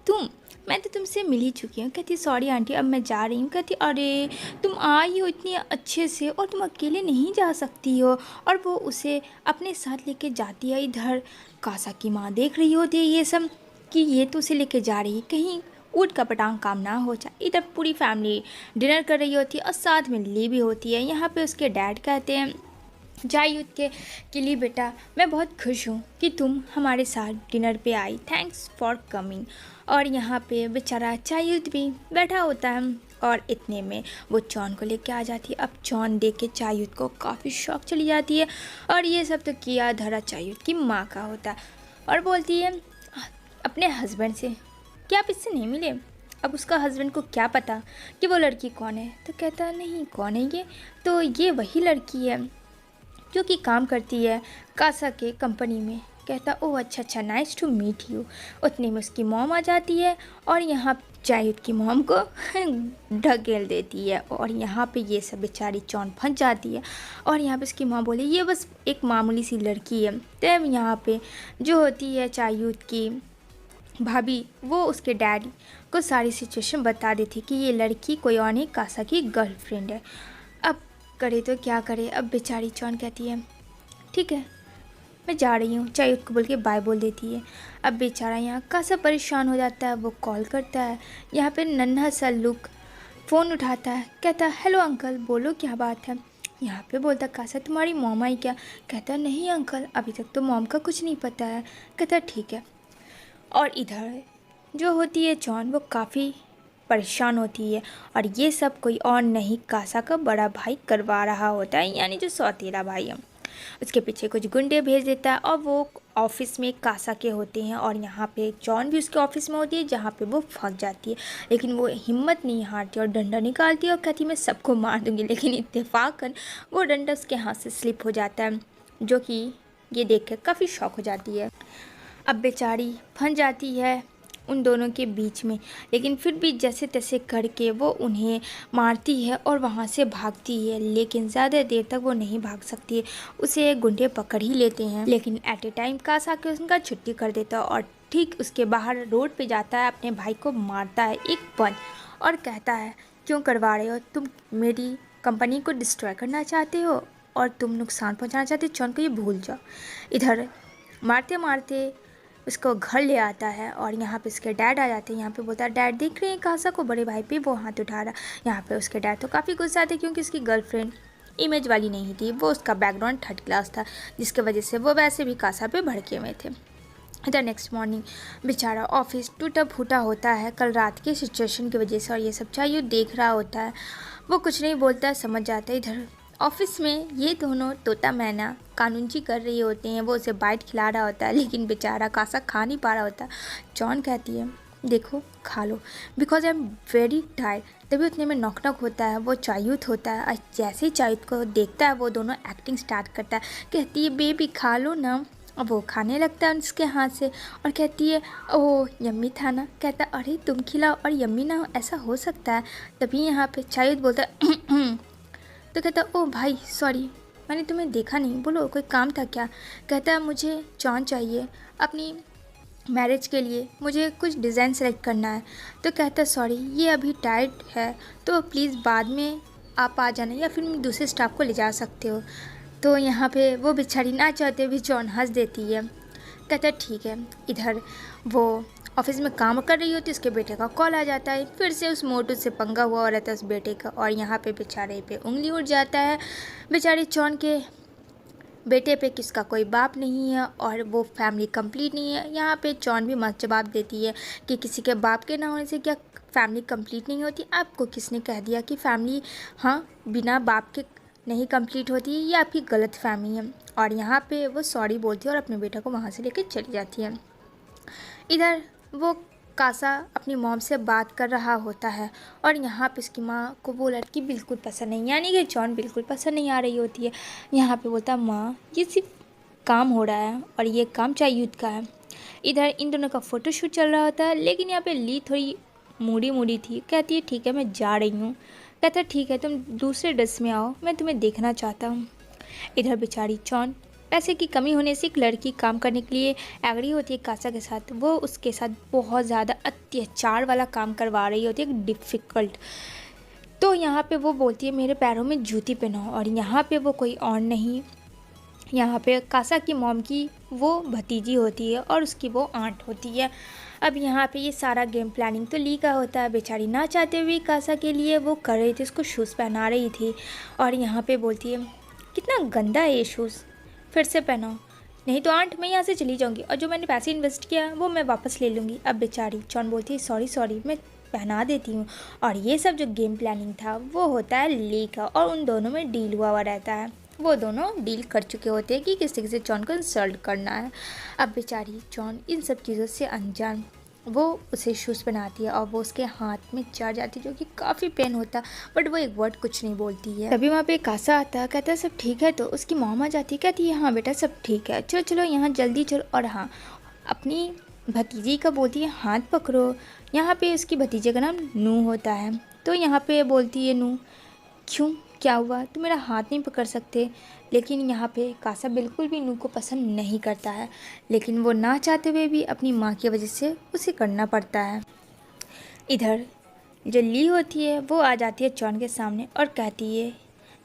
मैं तो तुमसे मिल ही चुकी हूँ। कहती सॉरी आंटी अब मैं जा रही हूँ। कहती अरे तुम आई हो इतनी अच्छे से और तुम अकेले नहीं जा सकती हो। और वो उसे अपने साथ लेके जाती है। इधर कासा की माँ देख रही होती है ये सब कि ये तो उसे लेके जा रही है, कहीं ऊट का पटांग काम ना हो जाए। इधर पूरी फैमिली डिनर कर रही होती है और साथ में ली भी होती है। यहाँ पे उसके डैड कहते हैं चायूत के लिए बेटा मैं बहुत खुश हूँ कि तुम हमारे साथ डिनर पे आई, थैंक्स फॉर कमिंग। और यहाँ पे बेचारा चायूत भी बैठा होता है और इतने में वो जॉन को लेके आ जाती है। अब जॉन देख के चायूत को काफ़ी शौक चली जाती है और ये सब तो किया धरा चायूत की माँ का होता है और बोलती है अपने हस्बैंड से क्या आप इससे नहीं मिले। अब उसका हस्बैंड को क्या पता कि वो लड़की कौन है। तो कहता नहीं कौन है ये, तो ये वही लड़की है जो कि काम करती है कासा के कंपनी में। कहता ओह अच्छा नाइस टू मीट यू। उतने में उसकी मॉम आ जाती है और यहाँ चायूत की मॉम को ढकेल देती है और यहाँ पे ये सब बेचारी जॉन फंस जाती है। और यहाँ पे उसकी माँ बोले ये बस एक मामूली सी लड़की है। तब यहाँ पे जो होती है चायूत की भाभी वो उसके डैडी को सारी सिचुएशन बता देती कि ये लड़की कोई और नहीं कासा की गर्लफ्रेंड है। अब करे तो क्या करे। अब बेचारी जॉन कहती है ठीक है मैं जा रही हूँ, चायूत को बोल के बाय बोल देती है। अब बेचारा यहाँ कासा परेशान हो जाता है। वो कॉल करता है, यहाँ पे नन्हा सा लुक फ़ोन उठाता है। कहता हेलो अंकल बोलो क्या बात है। यहाँ पे बोलता कासा तुम्हारी मॉम आई क्या। कहता नहीं अंकल अभी तक तो मॉम का कुछ नहीं पता है। कहता ठीक है। और इधर जो होती है जॉन वो काफ़ी परेशान होती है और ये सब कोई और नहीं कासा का बड़ा भाई करवा रहा होता है, यानी जो सौतेला भाई है। उसके पीछे कुछ गुंडे भेज देता है और वो ऑफिस में कासा के होते हैं और यहाँ पे जॉन भी उसके ऑफिस में होती है जहाँ पे वो फंस जाती है। लेकिन वो हिम्मत नहीं हारती और डंडा निकालती है और कहती मैं सबको मार दूँगी। लेकिन इत्तेफाकन वो डंडा उसके हाथ से स्लिप हो जाता है, जो कि ये देख कर काफ़ी शॉक हो जाती है। अब बेचारी फंस जाती है उन दोनों के बीच में, लेकिन फिर भी जैसे तैसे करके वो उन्हें मारती है और वहाँ से भागती है। लेकिन ज़्यादा देर तक वो नहीं भाग सकती है, उसे गुंडे पकड़ ही लेते हैं। लेकिन एट ए टाइम कासा के उनका छुट्टी कर देता है और ठीक उसके बाहर रोड पे जाता है, अपने भाई को मारता है एक पंच और कहता है क्यों करवा रहे हो, तुम मेरी कंपनी को डिस्ट्रॉय करना चाहते हो और तुम नुकसान पहुँचाना चाहते हो, जॉन को ये भूल जाओ। इधर मारते मारते उसको घर ले आता है और यहाँ पे उसके डैड आ जाते हैं। यहाँ पे बोलता है डैड देख रहे हैं कासा को, बड़े भाई पे वो हाथ उठा रहा। यहाँ पे उसके डैड तो काफ़ी गुस्सा थे क्योंकि उसकी गर्लफ्रेंड इमेज वाली नहीं थी, वो उसका बैकग्राउंड थर्ड क्लास था, जिसके वजह से वो वैसे भी कासा पे भड़के हुए थे। इधर नेक्स्ट मॉर्निंग बेचारा ऑफिस टूटा फूटा होता है कल रात की सिचुएशन की वजह से और ये सब चाहिए देख रहा होता है। वो कुछ नहीं बोलता है, समझ जाता है। इधर ऑफिस में ये दोनों तोता मैना कानूनची कर रही होते हैं, वो उसे बाइट खिला रहा होता है लेकिन बेचारा कासा खा नहीं पा रहा होता। जॉन कहती है देखो खा लो because I am very tired. तभी उतने में नॉक नॉक होता है, वो चायूत होता है और जैसे ही चायूत को देखता है वो दोनों एक्टिंग स्टार्ट करता है। कहती है बेबी खा लो ना। अब वो खाने लगता है उसके हाथ से और कहती है ओह यम्मी था ना। कहता अरे तुम खिलाओ और यम्मी ना हो, ऐसा हो सकता है। तभी यहाँ पे चायूत बोलता है तो कहता ओ भाई सॉरी मैंने तुम्हें देखा नहीं, बोलो कोई काम था क्या? कहता है मुझे जॉन चाहिए अपनी मैरिज के लिए, मुझे कुछ डिज़ाइन सेलेक्ट करना है। तो कहता है सॉरी ये अभी टाइट है, तो प्लीज़ बाद में आप आ जाना, या फिर दूसरे स्टाफ को ले जा सकते हो। तो यहाँ पे वो बेचारी ना चाहते हुए जॉन हंस देती है। कहता है ठीक है। इधर वो ऑफिस में काम कर रही होती है, उसके बेटे का कॉल आ जाता है। फिर से उस मोटू से पंगा हुआ रहता है उस बेटे का, और यहाँ पे बेचारे पे उंगली उठ जाता है। बेचारे जॉन के बेटे पे किसका कोई बाप नहीं है और वो फैमिली कंप्लीट नहीं है। यहाँ पे जॉन भी मस्त जवाब देती है कि किसी के बाप के ना होने से क्या फैमिली कंप्लीट नहीं होती? आपको किसने कह दिया कि फैमिली बिना बाप के नहीं कंप्लीट होती? ये आपकी गलत फहमी है। और यहाँ पे वो सॉरी बोलती है और अपने बेटा को वहाँ से लेकर चली जाती है। इधर वो कासा अपनी मॉम से बात कर रहा होता है और यहाँ पे उसकी माँ को वो लड़की बिल्कुल पसंद नहीं, यानी कि जॉन बिल्कुल पसंद नहीं आ रही होती है। यहाँ पे बोलता है माँ ये सिर्फ काम हो रहा है और ये काम चाहिए का है। इधर इन दोनों का फ़ोटोशूट चल रहा होता है, लेकिन यहाँ पे ली थोड़ी मूडी मूडी थी। कहती है ठीक है मैं जा रही हूँ। कहता है ठीक है तुम दूसरे ड्रेस में आओ, मैं तुम्हें देखना चाहता हूँ। इधर बेचारी जॉन पैसे की कमी होने से एक लड़की काम करने के लिए एग्री होती है कासा के साथ। वो उसके साथ बहुत ज़्यादा अत्याचार वाला काम करवा रही होती है, डिफ़िकल्ट। तो यहाँ पे वो बोलती है मेरे पैरों में जूती पहनाओ, और यहाँ पे वो कोई और नहीं, यहाँ पे कासा की मॉम की वो भतीजी होती है और उसकी वो आंट होती है। अब यहाँ पे ये सारा गेम प्लानिंग तो ली का होता है। बेचारी ना चाहते हुए कासा के लिए वो कर रही थी, उसको शूज़ पहना रही थी, और यहाँ पे बोलती है कितना गंदा है ये शूज़, फिर से पहनाओ, नहीं तो आंट मैं यहाँ से चली जाऊँगी और जो मैंने पैसे इन्वेस्ट किया वो मैं वापस ले लूँगी। अब बेचारी जॉन बोलती है सॉरी मैं पहना देती हूँ। और ये सब जो गेम प्लानिंग था वो होता है ली का, और उन दोनों में डील हुआ रहता है। वो दोनों डील कर चुके होते हैं कि किस तरीके से जॉन को इंसल्ट करना है। अब बेचारी जॉन इन सब चीज़ों से अनजान वो उसे शूज़ पहनाती है और वो उसके हाथ में चढ़ जाती है, जो कि काफ़ी पेन होता है, बट वो एक वर्ड कुछ नहीं बोलती है। तभी वहाँ पे कासा आता है, कहता है सब ठीक है? तो उसकी मॉम आ जाती है, कहती है हाँ बेटा सब ठीक है, चलो चलो यहाँ जल्दी चलो। और हाँ अपनी भतीजी का बोलती है हाथ पकड़ो। यहाँ पे उसकी भतीजे का नाम नू होता है। तो यहाँ पे बोलती है नू क्यों क्या हुआ, तुम मेरा हाथ नहीं पकड़ सकते? लेकिन यहाँ पे कासा बिल्कुल भी नू को पसंद नहीं करता है, लेकिन वो ना चाहते हुए भी अपनी माँ की वजह से उसे करना पड़ता है। इधर जो ली होती है वो आ जाती है जॉन के सामने और कहती है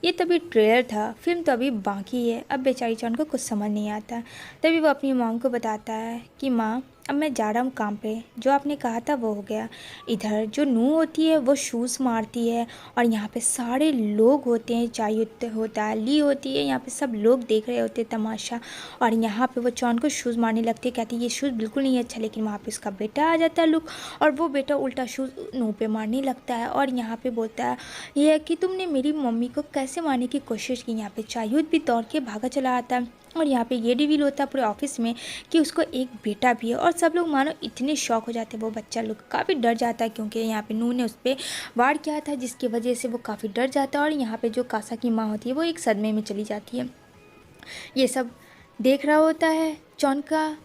ये तभी ट्रेलर था, फिल्म तो अभी बाकी है। अब बेचारी जॉन को कुछ समझ नहीं आता। तभी वो अपनी मॉम को बताता है कि माँ अब मैं जा रहा हूँ काम पे, जो आपने कहा था वो हो गया। इधर जो नू होती है वो शूज़ मारती है और यहाँ पे सारे लोग होते हैं, चाय होता है, ली होती है, यहाँ पे सब लोग देख रहे होते हैं तमाशा। और यहाँ पे वो जॉन को शूज़ मारने लगती है, कहती है ये शूज़ बिल्कुल नहीं अच्छा। लेकिन वहाँ पे उसका बेटा आ जाता है लुक, और वो बेटा उल्टा शूज़ नू पे मारने लगता है और यहाँ पे बोलता है ये है कि तुमने मेरी मम्मी को कैसे मारने की कोशिश की। यहाँ पे चायूद भी दौड़ के भागा चला आता है और यहाँ पे ये रिवील होता है पूरे ऑफिस में कि उसको एक बेटा भी है। और सब लोग मानो इतने शॉक हो जाते हैं, वो बच्चा लोग काफ़ी डर जाता है क्योंकि यहाँ पे नू ने उस पर वार किया था, जिसकी वजह से वो काफ़ी डर जाता है। और यहाँ पे जो कासा की माँ होती है वो एक सदमे में चली जाती है। ये सब देख रहा होता है जॉन का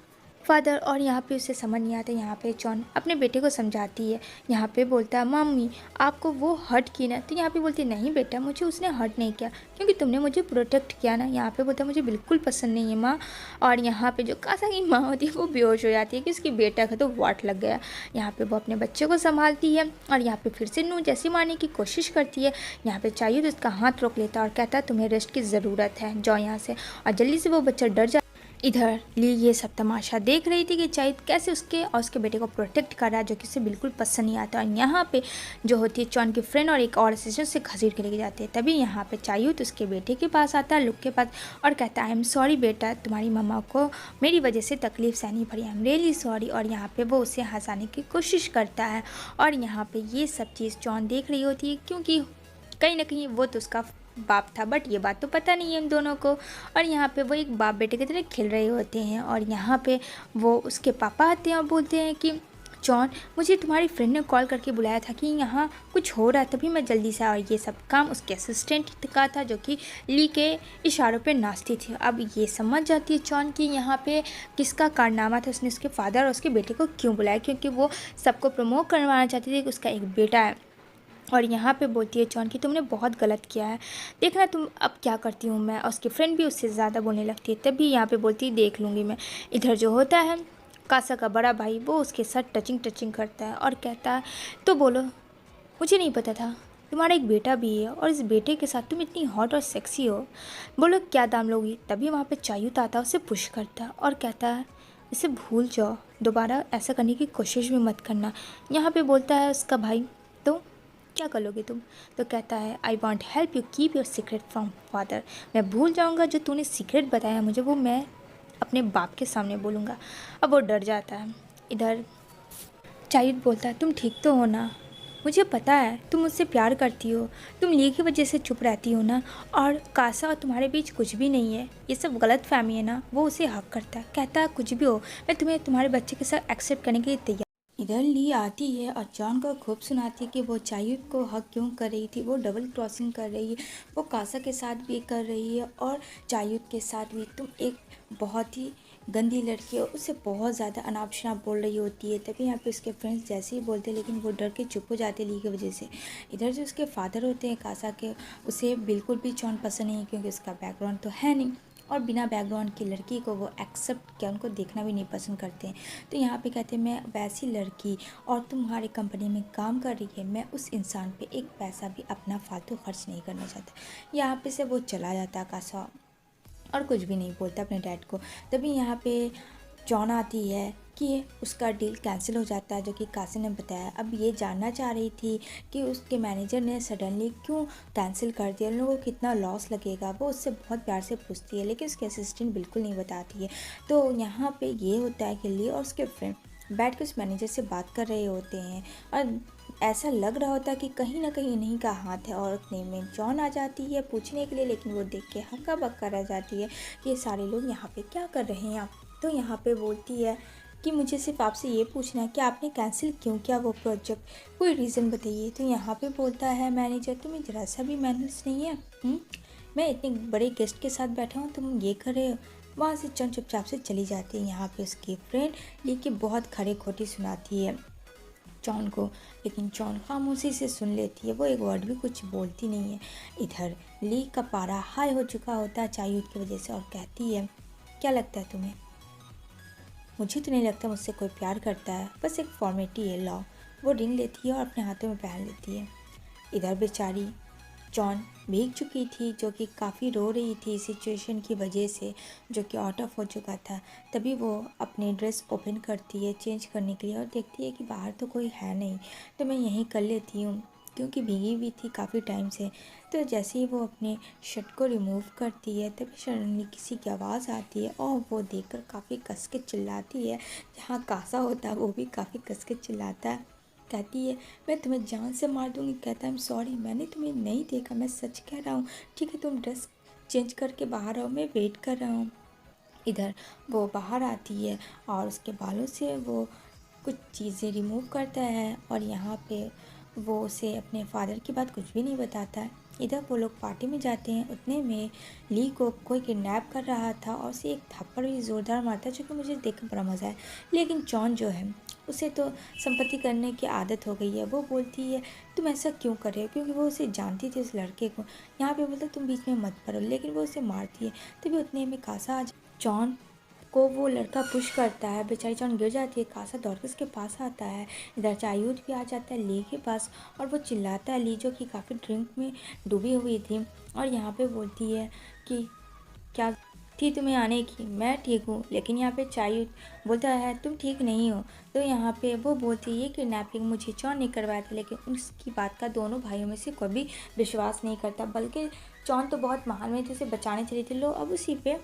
फादर, और यहाँ पे उसे समझ नहीं आता। यहाँ पे जॉन अपने बेटे को समझाती है, यहाँ पे बोलता है मम्मी आपको वो हर्ट की ना। तो यहाँ पे बोलती है नहीं बेटा मुझे उसने हर्ट नहीं किया, क्योंकि तुमने मुझे प्रोटेक्ट किया ना। यहाँ पे बोलता है मुझे बिल्कुल पसंद नहीं है माँ। और यहाँ पे जो कासा की माँ होती है वो बेहोश हो जाती है कि उसकी बेटा का तो वाट लग गया। यहाँ पे वो अपने बच्चे को संभालती है और यहाँ पे फिर से नू जैसी मारने की कोशिश करती है। यहाँ पे चाहिए तो उसका हाथ रोक लेता है और कहता है तुम्हें रेस्ट की ज़रूरत है, जाओ यहाँ से। और जल्दी से वो बच्चा डर जाता। इधर ली ये सब तमाशा देख रही थी कि चाहिद कैसे उसके और उसके बेटे को प्रोटेक्ट कर रहा है, जो कि उसे बिल्कुल पसंद नहीं आता। और यहाँ पे जो होती है जॉन की फ्रेंड और एक और असिस्टेंट से घसीट के लेके जाते हैं। तभी यहाँ पे चाहिद उसके बेटे के पास आता है, लुक के पास, और कहता है आई एम सॉरी बेटा, तुम्हारी मम्मा को मेरी वजह से तकलीफ सहनी पड़ी, आई एम रियली सॉरी। और यहाँ पे वो उसे हंसाने की कोशिश करता है। और यहाँ पे ये सब चीज़ जॉन देख रही होती है, क्योंकि कहीं ना कहीं वो तो उसका बाप था, बट ये बात तो पता नहीं है इन दोनों को। और यहाँ पे वो एक बाप बेटे की तरह खेल रहे होते हैं। और यहाँ पे वो उसके पापा आते हैं और बोलते हैं कि जॉन मुझे तुम्हारी फ्रेंड ने कॉल करके बुलाया था कि यहाँ कुछ हो रहा है, तभी मैं जल्दी से। और ये सब काम उसके असिस्टेंट का था, जो कि ली के इशारों पे नाचती थी। अब ये समझ जाती है जॉन कि यहाँ पे किसका कारनामा था, उसने उसके फादर और उसके बेटे को क्यों बुलाया, क्योंकि वो सबको प्रमोट करवाना चाहती थी कि उसका एक बेटा है। और यहाँ पे बोलती है जॉन कि तुमने बहुत गलत किया है, देखना तुम अब क्या करती हूँ मैं। और उसकी फ्रेंड भी उससे ज़्यादा बोलने लगती है। तभी यहाँ पे बोलती है देख लूँगी मैं। इधर जो होता है कासा का बड़ा भाई, वो उसके साथ टचिंग करता है और कहता है तो बोलो, मुझे नहीं पता था तुम्हारा एक बेटा भी है और इस बेटे के साथ तुम इतनी हॉट और सेक्सी हो, बोलो क्या दाम लोगी। तभी वहाँ पे चायूत आता है, उसे पुश करता है और कहता है इसे भूल जाओ, दोबारा ऐसा करने की कोशिश भी मत करना। यहाँ पे बोलता है उसका भाई तो क्या कर लोगे तुम। तो कहता है I want help you keep your secret from father, मैं भूल जाऊँगा जो तूने सीक्रेट बताया मुझे, वो मैं अपने बाप के सामने बोलूँगा। अब वो डर जाता है। इधर चायूत बोलता है तुम ठीक तो हो ना, मुझे पता है तुम मुझसे प्यार करती हो, तुम ली की वजह से चुप रहती हो ना, और कासा और तुम्हारे बीच कुछ भी नहीं है, ये सब गलत फहमी है ना। वो उसे हक करता है, कहता है कुछ भी हो मैं तुम्हें तुम्हारे बच्चे के साथ एक्सेप्ट करने के लिए तैयार। इधर ली आती है और जॉन को खूब सुनाती है कि वो चायूत को हक क्यों कर रही थी, वो डबल क्रॉसिंग कर रही है, वो कासा के साथ भी कर रही है और चायूत के साथ भी। तुम एक बहुत ही गंदी लड़की है, उससे बहुत ज़्यादा अनाप शनाप बोल रही होती है। तभी यहाँ पे उसके फ्रेंड्स जैसे ही बोलते हैं लेकिन वो डर के चुप हो जाते ली की वजह से। इधर जो उसके फादर होते हैं कासा के, उसे बिल्कुल भी जॉन पसंद नहीं है क्योंकि उसका बैकग्राउंड तो है नहीं और बिना बैकग्राउंड की लड़की को वो एक्सेप्ट क्या उनको देखना भी नहीं पसंद करते हैं। तो यहाँ पे कहते हैं मैं वैसी लड़की और तुम्हारी कंपनी में काम कर रही है, मैं उस इंसान पे एक पैसा भी अपना फालतू खर्च नहीं करना चाहता। यहाँ पे से वो चला जाता कासा और कुछ भी नहीं बोलता अपने डैड को। तभी यहाँ पे जॉन आती है कि उसका डील कैंसिल हो जाता है जो कि कासी ने बताया। अब ये जानना चाह रही थी कि उसके मैनेजर ने सडनली क्यों कैंसिल कर दिया, उन लोगों को कितना लॉस लगेगा। वो उससे बहुत प्यार से पूछती है लेकिन उसके असिस्टेंट बिल्कुल नहीं बताती है। तो यहाँ पे ये होता है कि ली और उसके फ्रेंड बैठ के उस मैनेजर से बात कर रहे होते हैं और ऐसा लग रहा होता है कि कहीं ना कहीं इन्हीं का हाथ है। और उतने में जॉन आ जाती है पूछने के लिए, लेकिन वो देख के हक्का बक्का रह जाती है कि ये सारे लोग यहाँ पे क्या कर रहे हैं। तो यहाँ पे बोलती है कि मुझे सिर्फ आपसे ये पूछना है कि आपने कैंसिल क्यों किया वो प्रोजेक्ट, कोई रीज़न बताइए। तो यहाँ पे बोलता है मैनेजर तुम्हें ज़रा सा भी मैनर्स नहीं है, मैं इतने बड़े गेस्ट के साथ बैठा हूँ तुम ये कर रहे हो। वहाँ से चंद चुपचाप से चली जाती है। यहाँ पे उसकी फ्रेंड लेकिन बहुत खड़े खोटी सुनाती है जॉन को, लेकिन जॉन खामोशी से सुन लेती है, वो एक वर्ड भी कुछ बोलती नहीं है। इधर ली का पारा हाई हो चुका होता है चायूत की वजह से और कहती है क्या लगता है तुम्हें, मुझे तो नहीं लगता मुझसे कोई प्यार करता है, बस एक फॉर्मेलिटी है लॉ। वो रिंग लेती है और अपने हाथों में पहन लेती है। इधर बेचारी जॉन भीग चुकी थी जो कि काफ़ी रो रही थी सिचुएशन की वजह से जो कि आउट ऑफ हो चुका था। तभी वो अपनी ड्रेस ओपन करती है चेंज करने के लिए और देखती है कि बाहर तो कोई है नहीं, तो मैं यहीं कर लेती हूँ क्योंकि भीगी हुई थी काफ़ी टाइम से। तो जैसे ही वो अपने शर्ट को रिमूव करती है तभी सडनली किसी की आवाज़ आती है और वो देखकर काफ़ी कस के चिल्लाती है। जहाँ कासा होता है वो भी काफ़ी कस के चिल्लाता है, कहती है मैं तुम्हें जान से मार दूंगी। कहता है आई एम सॉरी, मैंने तुम्हें नहीं देखा, मैं सच कह रहा हूँ, ठीक है तुम ड्रेस चेंज करके बाहर आओ, मैं वेट कर रहा हूँ। इधर वो बाहर आती है और उसके बालों से वो कुछ चीज़ें रिमूव करता है और यहाँ पे वो उसे अपने फादर की बात कुछ भी नहीं बताता है। इधर वो लोग पार्टी में जाते हैं, उतने में ली को कोई किडनैप कर रहा था और उसे एक थप्पड़ भी ज़ोरदार मारता है जो कि मुझे देखकर बड़ा मज़ा आया। लेकिन जॉन जो है उसे तो संपत्ति करने की आदत हो गई है। वो बोलती है तुम ऐसा क्यों कर रहे हो, क्योंकि वो उसे जानती थी उस लड़के को। यहाँ पे बोलता तुम बीच में मत पड़ो, लेकिन वो उसे मारती है। तभी उतने में कासा जॉन को वो लड़का पुश करता है, बेचारी जॉन गिर जाती है। कासा दौड़ के उसके पास आता है। इधर चायूत भी आ जाता है ली के पास और वो चिल्लाता है, ली जो कि काफ़ी ड्रिंक में डूबी हुई थी और यहाँ पे बोलती है कि क्या थी तुम्हें आने की, मैं ठीक हूँ। लेकिन यहाँ पे चायूत बोलता है तुम ठीक नहीं हो। तो यहाँ पे वो बोलती है कि किडनैपिंग मुझे जॉन ने करवाया था, लेकिन उसकी बात का दोनों भाइयों में से कोई भी विश्वास नहीं करता, बल्कि जॉन तो बहुत महान में थे, उसे बचाने चली थी। लो अब उसी पे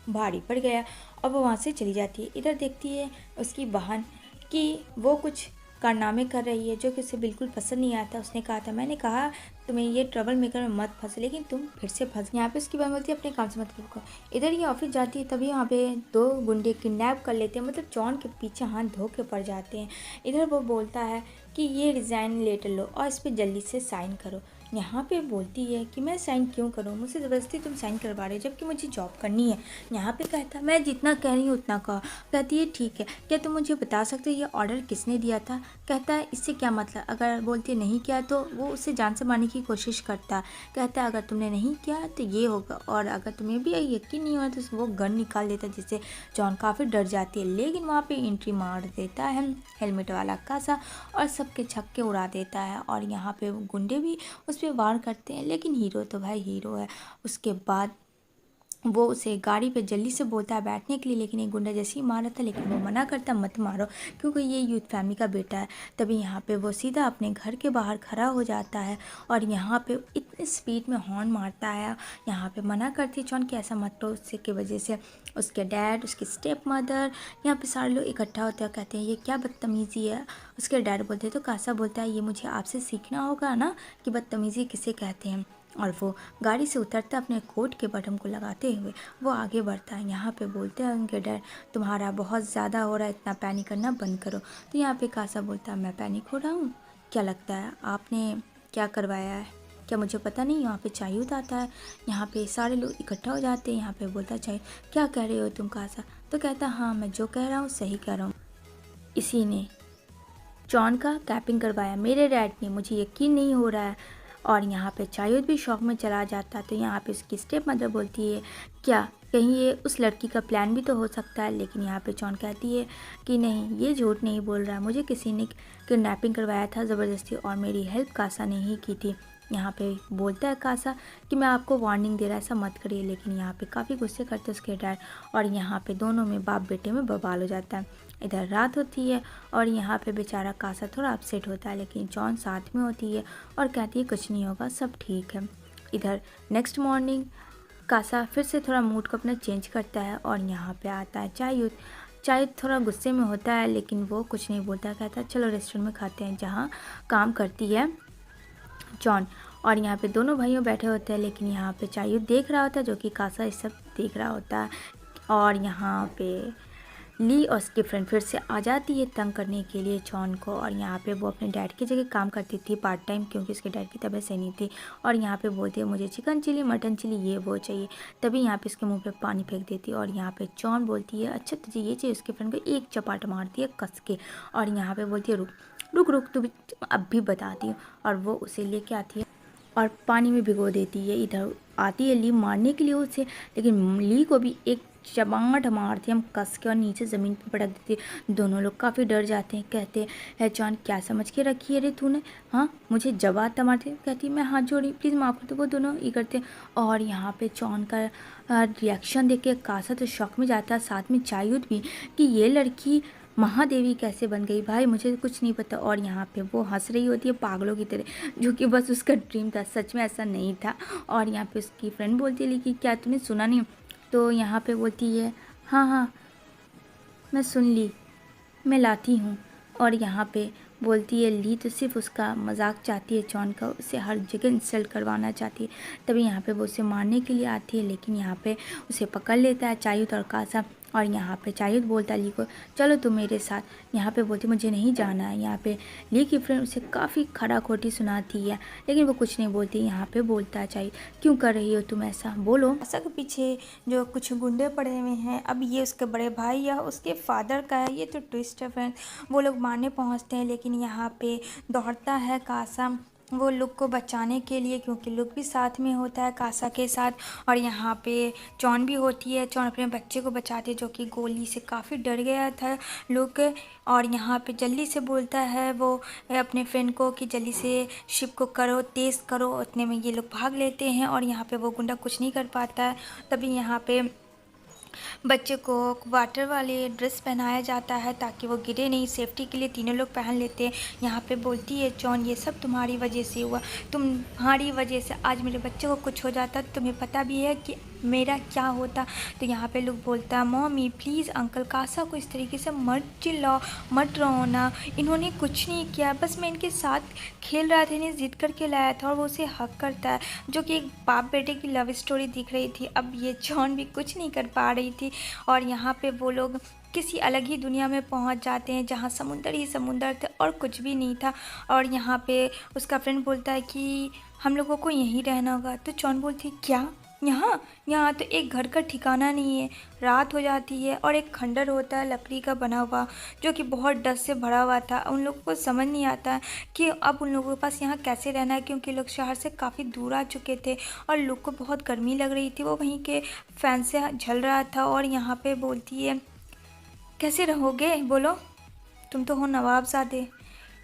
भारी पड़ गया और वो वहाँ से चली जाती है। इधर देखती है उसकी बहन कि वो कुछ कारनामे कर रही है जो कि उसे बिल्कुल पसंद नहीं आता। उसने कहा था मैंने कहा तुम्हें ये ट्रबल मेकर में मत फंसे, लेकिन तुम फिर से फंस। यहाँ पे उसकी बहन बोलती है अपने काम से मत रुको। इधर ये ऑफिस जाती है तभी यहाँ पे दो गुंडे किडनैप कर लेते हैं, मतलब जॉन के पीछे हाथ धो के पड़ जाते हैं। इधर वो बोलता है कि ये रिज़ाइन लेटर लो और इस पर जल्दी से साइन करो। यहाँ पे बोलती है कि मैं साइन क्यों करूँ, मुझसे ज़बरदस्ती तुम साइन करवा रहे हो जबकि मुझे जॉब करनी है। यहाँ पे कहता है मैं जितना कह रही हूँ उतना कहो। कहती है ठीक है, क्या तुम मुझे बता सकते हो ये ऑर्डर किसने दिया था। कहता है इससे क्या मतलब, अगर बोलती है नहीं किया तो वो उससे जान से मारने की कोशिश करता है। कहता है अगर तुमने नहीं किया तो ये होगा, और अगर तुम्हें भी यकीन नहीं हुआ तो वो गन निकाल देता है, जिससे जॉन काफ़ी डर जाती है। लेकिन वहाँ पे एंट्री मार देता है हेलमेट वाला कासा और सबके छक्के उड़ा देता है, और यहाँ पे गुंडे भी उस पे वार करते हैं। लेकिन हीरो तो भाई हीरो है। उसके बाद वो उसे गाड़ी पे जल्दी से बोलता है बैठने के लिए, लेकिन एक गुंडा जैसे ही मारा था, लेकिन वो मना करता मत मारो क्योंकि ये यूथ फैमिली का बेटा है। तभी यहाँ पे वो सीधा अपने घर के बाहर खड़ा हो जाता है और यहाँ पे इतनी स्पीड में हॉर्न मारता है। यहाँ पे मना करती है जॉन कि ऐसा मत करो, उससे की वजह से उसके डैड, उसकी स्टेप मदर, यहाँ पे सारे लोग इकट्ठा होते हैं, कहते हैं ये क्या बदतमीज़ी है। उसके डैड बोलते हैं तो कासा बोलता है ये मुझे आपसे सीखना होगा ना कि बदतमीज़ी किसे कहते हैं। और वो गाड़ी से उतरता अपने कोट के बटन को लगाते हुए वो आगे बढ़ता है। यहाँ पे बोलते हैं उनके डैड तुम्हारा बहुत ज़्यादा हो रहा है, इतना पैनिक करना बंद करो। तो यहाँ पे कासा बोलता है मैं पैनिक हो रहा हूँ, क्या लगता है आपने क्या करवाया है, क्या मुझे पता नहीं। यहाँ पे चायूद आता है, यहाँ पे सारे लोग इकट्ठा हो जाते हैं। यहाँ पे बोलता है चाय क्या कह रहे हो तुम कासा। तो कहता हाँ मैं जो कह रहा हूँ सही कह रहा हूँ, इसी ने जॉन का कैपिंग करवाया, मेरे डैड ने, मुझे यकीन नहीं हो रहा है। और यहाँ पे चायूद भी शौक में चला जाता। तो यहाँ पे उसकी स्टेप मदर बोलती है क्या कहीं ये उस लड़की का प्लान भी तो हो सकता है। लेकिन यहाँ पे जॉन कहती है कि नहीं ये झूठ नहीं बोल रहा है, मुझे किसी ने किडनैपिंग करवाया था ज़बरदस्ती और मेरी हेल्प कासा ने ही की थी। यहाँ पे बोलता है कासा कि मैं आपको वार्निंग दे रहा है ऐसा मत करिए। लेकिन यहाँ पे काफ़ी गुस्से करते उसके डैड और यहाँ पे दोनों में बाप बेटे में बवाल हो जाता है। इधर रात होती है और यहाँ पे बेचारा कासा थोड़ा अपसेट होता है, लेकिन जॉन साथ में होती है और कहती है कुछ नहीं होगा सब ठीक है। इधर नेक्स्ट मॉर्निंग कासा फिर से थोड़ा मूड को अपना चेंज करता है और यहाँ पे आता है चायूद। चायूद थोड़ा गुस्से में होता है लेकिन वो कुछ नहीं बोलता, कहता है चलो रेस्टोरेंट में खाते हैं जहाँ काम करती है जॉन। और यहाँ पे दोनों भाइयों बैठे होते हैं, लेकिन यहाँ पे चायूद देख रहा होता है जो कि कासा ये सब देख रहा होता है। और यहाँ पे ली और उसकी फ्रेंड फिर से आ जाती है तंग करने के लिए जॉन को। और यहाँ पे वो अपने डैड की जगह काम करती थी पार्ट टाइम, क्योंकि उसके डैड की तबीयत सही नहीं थी। और यहाँ पे बोलती है मुझे चिकन चिली मटन चिली ये वो चाहिए। तभी यहाँ पे उसके मुंह पे पानी फेंक देती है और यहाँ पे जॉन बोलती है अच्छा तुझे ये चाहिए। उसके फ्रेंड को एक चपाट मारती है कस के और यहाँ पे बोलती है रुक रुक रुक तू अब भी बताती हूँ। और वो उसे लेके आती है और पानी में भिगो देती है। इधर आती है ली मारने के लिए उसे, लेकिन ली को भी एक चमाट मारती है हम कस के और नीचे ज़मीन पर पटक देती है। दोनों लोग काफ़ी डर जाते हैं, कहते हैं जॉन क्या समझ के रखी है रे तूने, हाँ मुझे जवाब मारती है। कहती है मैं हाथ जोड़ी प्लीज़ माफ़ कर दो। वो दोनों ये करते हैं और यहाँ पे जॉन का रिएक्शन देख के कासा तो शौक में जाता है, साथ में चायूद भी कि ये लड़की महादेवी कैसे बन गई भाई मुझे कुछ नहीं पता। और यहाँ पे वो हंस रही होती है पागलों की तरह, जो कि बस उसका ड्रीम था, सच में ऐसा नहीं था। और यहाँ पे उसकी फ्रेंड बोलती है लेकिन क्या तूने सुना नहीं। तो यहाँ पे बोलती है हाँ हाँ मैं सुन ली, मैं लाती हूँ। और यहाँ पे बोलती है ली तो सिर्फ उसका मजाक चाहती है जॉन का, उसे हर जगह इंसल्ट करवाना चाहती है। तभी यहाँ पे वो उसे मारने के लिए आती है, लेकिन यहाँ पे उसे पकड़ लेता है चायूद और कासा। और यहाँ पे चायूद बोलता है ली को चलो तुम मेरे साथ। यहाँ पे बोलती मुझे नहीं जाना है। यहाँ पे ली की फ्रेंड उसे काफ़ी खड़ा खोटी सुनाती है, लेकिन वो कुछ नहीं बोलती। यहाँ पे बोलता है चायूद क्यों कर रही हो तुम ऐसा, बोलो। ऐसा के पीछे जो कुछ गुंडे पड़े हुए हैं, अब ये उसके बड़े भाई या उसके फादर का है, ये तो ट्विस्ट है फ्रेंड। वो लोग मारने पहुँचते हैं, लेकिन यहाँ पे दौड़ता है कासा वो लुक को बचाने के लिए, क्योंकि लुक भी साथ में होता है कासा के साथ। और यहाँ पे जॉन भी होती है, जॉन अपने बच्चे को बचाती है जो कि गोली से काफ़ी डर गया था लुक। और यहाँ पे जल्दी से बोलता है वो अपने फ्रेंड को कि जल्दी से शिप को करो तेज़ करो, उतने में ये लोग भाग लेते हैं और यहाँ पे वो गुंडा कुछ नहीं कर पाता है। तभी यहाँ पे बच्चे को वाटर वाले ड्रेस पहनाया जाता है ताकि वो गिरे नहीं, सेफ्टी के लिए तीनों लोग पहन लेते हैं। यहाँ पे बोलती है जॉन ये सब तुम्हारी वजह से हुआ, तुम्हारी वजह से आज मेरे बच्चे को कुछ हो जाता, तुम्हें पता भी है कि मेरा क्या होता। तो यहाँ पे लोग बोलता है मम्मी प्लीज़ अंकल कासा को इस तरीके से मत चिल्लाओ मत रोना, इन्होंने कुछ नहीं किया, बस मैं इनके साथ खेल रहा था, इन्हें जिद करके लाया था। और वो उसे हक करता है, जो कि एक बाप बेटे की लव स्टोरी दिख रही थी। अब ये जॉन भी कुछ नहीं कर पा रही थी और यहाँ पे वो लोग किसी अलग ही दुनिया में पहुंच जाते हैं जहां समुंदर ही समुंदर थे और कुछ भी नहीं था। और यहाँ पे उसका फ्रेंड बोलता है कि हम लोगों को यहीं रहना होगा। तो जॉन बोलती क्या यहाँ? यहाँ तो एक घर का ठिकाना नहीं है। रात हो जाती है और एक खंडर होता है लकड़ी का बना हुआ, जो कि बहुत डस्ट से भरा हुआ था। उन लोगों को समझ नहीं आता कि अब उन लोगों के पास यहाँ कैसे रहना है, क्योंकि लोग शहर से काफ़ी दूर आ चुके थे और लोग को बहुत गर्मी लग रही थी। वो वहीं के फैन से झल रहा था और यहाँ पे बोलती है कैसे रहोगे बोलो, तुम तो हो नवाबजादे।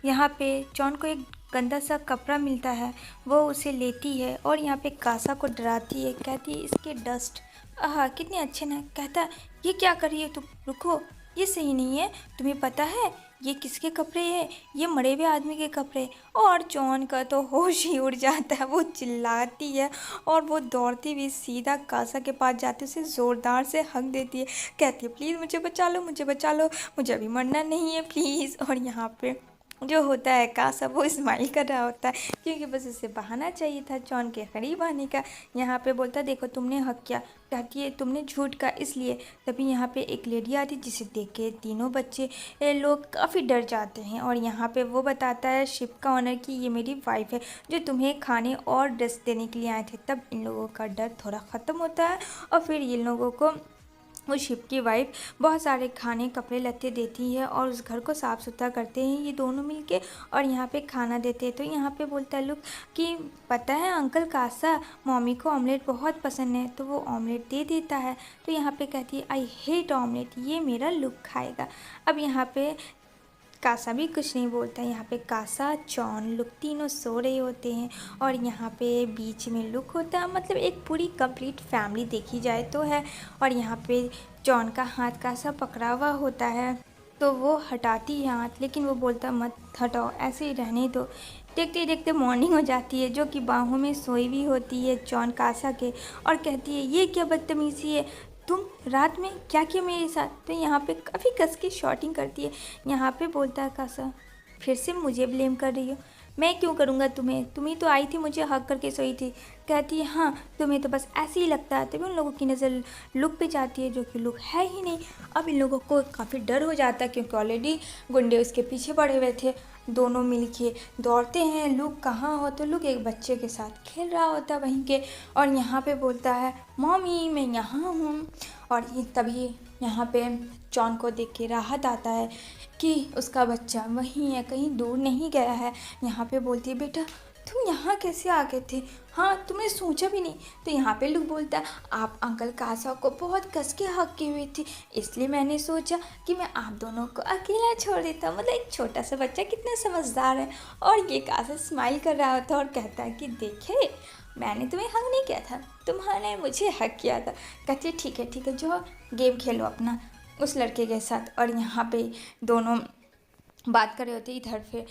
यहाँ पे जॉन को एक गंदा सा कपड़ा मिलता है, वो उसे लेती है और यहाँ पे कासा को डराती है, कहती है इसके डस्ट, आह कितने अच्छे ना। कहता ये क्या कर रही है तुम, रुको ये सही नहीं है, तुम्हें पता है ये किसके कपड़े हैं, ये मरे हुए आदमी के कपड़े। और जॉन का तो होश ही उड़ जाता है, वो चिल्लाती है और वो दौड़ती हुई सीधा कासा के पास जाती है, उसे ज़ोरदार से हक देती है, कहती है प्लीज़ मुझे बचा लो, मुझे बचा लो, मुझे अभी मरना नहीं है प्लीज़। और यहाँ पे जो होता है कासा वो स्माइल कर रहा होता है, क्योंकि बस उसे बहाना चाहिए था जॉन के करीब आने का। यहाँ पे बोलता देखो तुमने हक किया, कहती है तुमने झूठ का इसलिए। तभी यहाँ पे एक लेडी आती जिसे देख के तीनों बच्चे लोग काफ़ी डर जाते हैं और यहाँ पे वो बताता है शिप का ऑनर कि ये मेरी वाइफ है जो तुम्हें खाने और ड्रेस देने के लिए आए थे। तब इन लोगों का डर थोड़ा ख़त्म होता है और फिर इन लोगों को वो शिप की वाइफ बहुत सारे खाने कपड़े लत्ते देती है और उस घर को साफ़ सुथरा करते हैं ये दोनों मिलके और यहाँ पे खाना देते हैं। तो यहाँ पे बोलता है लुक कि पता है अंकल कासा मम्मी को ऑमलेट बहुत पसंद है, तो वो ऑमलेट दे देता है। तो यहाँ पे कहती है आई हेट ऑमलेट, ये मेरा लुक खाएगा। अब यहाँ पे कासा भी कुछ नहीं बोलता है। यहाँ पे कासा जॉन लुक तीनों सो रहे होते हैं और यहाँ पे बीच में लुक होता है, मतलब एक पूरी कंप्लीट फैमिली देखी जाए तो है। और यहाँ पे जॉन का हाथ कासा पकड़ा हुआ होता है, तो वो हटाती है हाथ, लेकिन वो बोलता मत हटाओ, ऐसे ही रहने दो। देखते ही देखते मॉर्निंग हो जाती है, जो कि बाहों में सोई हुई होती है जॉन कासा के, और कहती है ये क्या बदतमीज़ी है, तुम रात में क्या किया मेरे साथ। तो यहाँ पे काफ़ी कस की शॉटिंग करती है। यहाँ पे बोलता है कासा फिर से मुझे ब्लेम कर रही हो, मैं क्यों करूँगा तुम्हें, तुम्ही तो आई थी मुझे हक करके सोई थी। कहती है हाँ तुम्हें तो बस ऐसे ही लगता है। तभी उन लोगों की नज़र लुक पे जाती है, जो कि लुक है ही नहीं। अब इन लोगों को काफ़ी डर हो जाता है, क्योंकि ऑलरेडी गुंडे उसके पीछे पड़े हुए थे। दोनों मिलके दौड़ते हैं, लुक कहाँ हो, तो लुक एक बच्चे के साथ खेल रहा होता वहीं के, और यहाँ पे बोलता है मम्मी मैं यहाँ हूँ। और ये तभी यहाँ पे जॉन को देख के राहत आता है कि उसका बच्चा वहीं है, कहीं दूर नहीं गया है। यहाँ पे बोलती है बेटा तुम यहाँ कैसे आ गए थे, हाँ तुमने सोचा भी नहीं। तो यहाँ पे लुक बोलता है आप अंकल कासा को बहुत कस के हक की हुई थी, इसलिए मैंने सोचा कि मैं आप दोनों को अकेला छोड़ देता हूँ। मतलब एक छोटा सा बच्चा कितना समझदार है। और ये कासा स्माइल कर रहा होता और कहता है कि देखे मैंने तुम्हें हक नहीं किया था, तुम्हारे मुझे हक किया था। कहती है ठीक है जो गेम खेलो अपना उस लड़के के साथ। और यहाँ पे दोनों बात कर रहे होते इधर फिर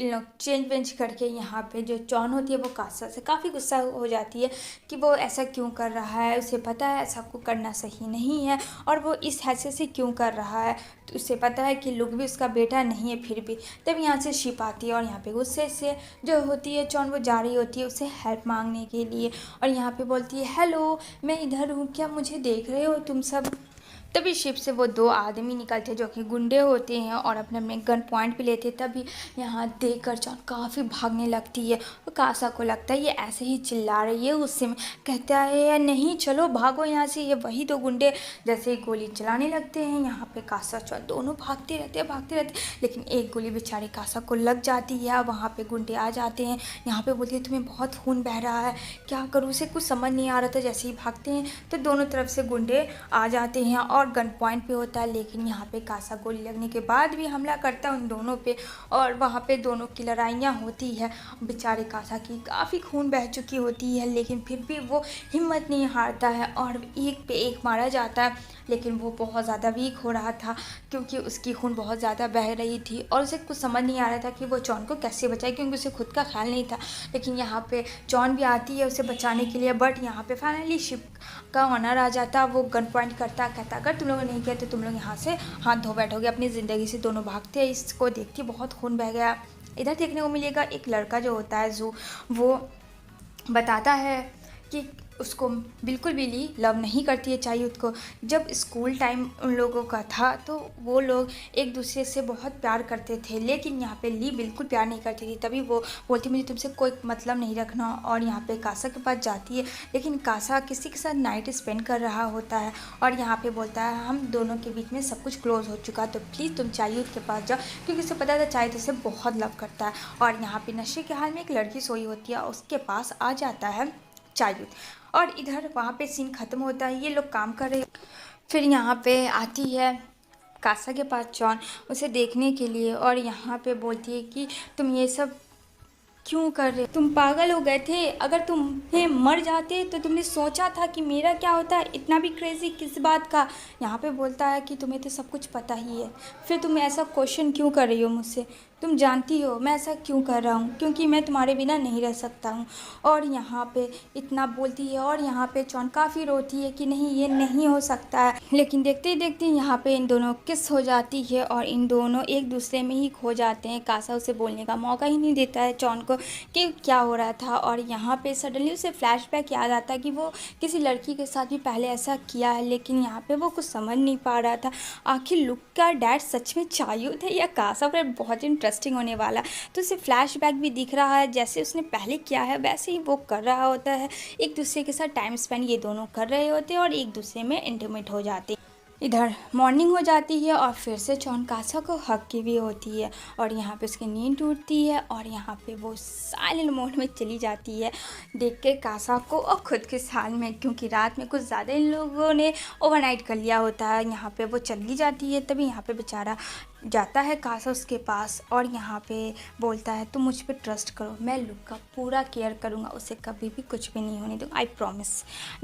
लोग चेंज वेंज करके यहाँ पे जो जॉन होती है वो कासा से काफ़ी गुस्सा हो जाती है कि वो ऐसा क्यों कर रहा है, उसे पता है ऐसा को करना सही नहीं है और वो इस हैसियत से क्यों कर रहा है। तो उसे पता है कि लुक भी उसका बेटा नहीं है फिर भी। तब यहाँ से शिप आती है और यहाँ पे गुस्से से जो होती है जॉन वो जा रही होती है उसे हेल्प मांगने के लिए, और यहाँ पे बोलती है हेलो मैं इधर हूँ, क्या मुझे देख रहे हो तुम सब। तभी शिप से वो दो आदमी निकलते जो कि गुंडे होते हैं और अपने अपने गन पॉइंट पे लेते। तभी यहाँ देख कर जॉन काफ़ी भागने लगती है और कासा को लगता है ये ऐसे ही चिल्ला रही है उससे, कहता है नहीं चलो भागो यहाँ से, ये वही दो गुंडे जैसे ही गोली चलाने लगते हैं। यहाँ पे कासा जॉन दोनों भागते रहते लेकिन एक गोली बेचारे कासा को लग जाती है। वहाँ पे गुंडे आ जाते हैं। यहाँ पे बोलते हैं तुम्हें बहुत खून बह रहा है, क्या करूँ, उसे कुछ समझ नहीं आ रहा था। जैसे ही भागते हैं तो दोनों तरफ से गुंडे आ जाते हैं और गन पॉइंट पे होता है, लेकिन यहाँ पे कासा गोली लगने के बाद भी हमला करता है उन दोनों पे और वहाँ पे दोनों की लड़ाइयाँ होती है। बेचारे कासा की काफ़ी खून बह चुकी होती है, लेकिन फिर भी वो हिम्मत नहीं हारता है और एक पे एक मारा जाता है। लेकिन वो बहुत ज़्यादा वीक हो रहा था क्योंकि उसकी खून बहुत ज़्यादा बह रही थी और उसे कुछ समझ नहीं आ रहा था कि वो जॉन को कैसे बचाए, क्योंकि उसे खुद का ख्याल नहीं था। लेकिन यहाँ पे जॉन भी आती है उसे बचाने के लिए, बट यहाँ पे फाइनली शिप का ऑनर आ जाता। वो गन पॉइंट करता, कहता अगर तुम लोगों ने नहीं किया तो तुम लोग यहाँ से हाथ धो बैठोगे अपनी ज़िंदगी से। दोनों भागते हैं, इसको देखती बहुत खून बह गया। इधर देखने को मिलेगा एक लड़का जो होता है जो वो बताता है कि उसको बिल्कुल भी ली लव नहीं करती है चायूत को। जब स्कूल टाइम उन लोगों का था तो वो लोग एक दूसरे से बहुत प्यार करते थे, लेकिन यहाँ पे ली बिल्कुल प्यार नहीं करती थी। तभी वो बोलती मुझे तुमसे कोई मतलब नहीं रखना, और यहाँ पे कासा के पास जाती है। लेकिन कासा किसी के साथ नाइट स्पेंड कर रहा होता है और यहाँ पे बोलता है हम दोनों के बीच में सब कुछ क्लोज हो चुका, तो प्लीज़ तुम चायूत के पास जाओ, क्योंकि उसे पता था चायूत उसे बहुत लव करता है। और यहाँ पे नशे के हाल में एक लड़की सोई होती है, उसके पास आ जाता है चायूत, और इधर वहाँ पे सीन ख़त्म होता है। ये लोग काम कर रहे। फिर यहाँ पे आती है कासा के पास जॉन उसे देखने के लिए, और यहाँ पे बोलती है कि तुम ये सब क्यों कर रहे, तुम पागल हो गए थे, अगर तुम्हें मर जाते तो तुमने सोचा था कि मेरा क्या होता है, इतना भी क्रेजी किस बात का। यहाँ पे बोलता है कि तुम्हें तो सब कुछ पता ही है, फिर तुम ऐसा क्वेश्चन क्यों कर रही हो मुझसे, तुम जानती हो मैं ऐसा क्यों कर रहा हूँ, क्योंकि मैं तुम्हारे बिना नहीं रह सकता हूँ। और यहाँ पे इतना बोलती है, और यहाँ पे जॉन काफ़ी रोती है कि नहीं ये नहीं हो सकता है। लेकिन देखते ही देखते यहाँ पे इन दोनों किस हो जाती है और इन दोनों एक दूसरे में ही खो जाते हैं। कासा उसे बोलने का मौका ही नहीं देता है जॉन को कि क्या हो रहा था। और यहाँ पे सडनली उसे फ्लैशबैक याद आता है कि वो किसी लड़की के साथ भी पहले ऐसा किया है, लेकिन यहाँ पे वो कुछ समझ नहीं पा रहा था आखिर लुक का डैड सच में चायूत है या कासा। पर बहुत इंटरेस्टिंग होने वाला। तो उसे फ्लैशबैक भी दिख रहा है, जैसे उसने पहले किया है वैसे ही वो कर रहा होता है। एक दूसरे के साथ टाइम स्पेंड ये दोनों कर रहे होते हैं और एक दूसरे में इंटीमेट हो जाते हैं। इधर मॉर्निंग हो जाती है और फिर से जॉन कासा को हक की भी होती है, और यहाँ पे उसकी नींद टूटती है और यहाँ पे वो साइलेंट मोड में चली जाती है देख के कासा को और ख़ुद के साल में, क्योंकि रात में कुछ ज़्यादा इन लोगों ने ओवरनाइट कर लिया होता है। यहाँ पे वो चली जाती है, तभी यहाँ पे बेचारा जाता है कासा उसके पास और यहाँ पे बोलता है तुम मुझ पे ट्रस्ट करो, मैं लुक का पूरा केयर करूँगा, उसे कभी भी कुछ भी नहीं होने दूँगा, आई प्रॉमिस।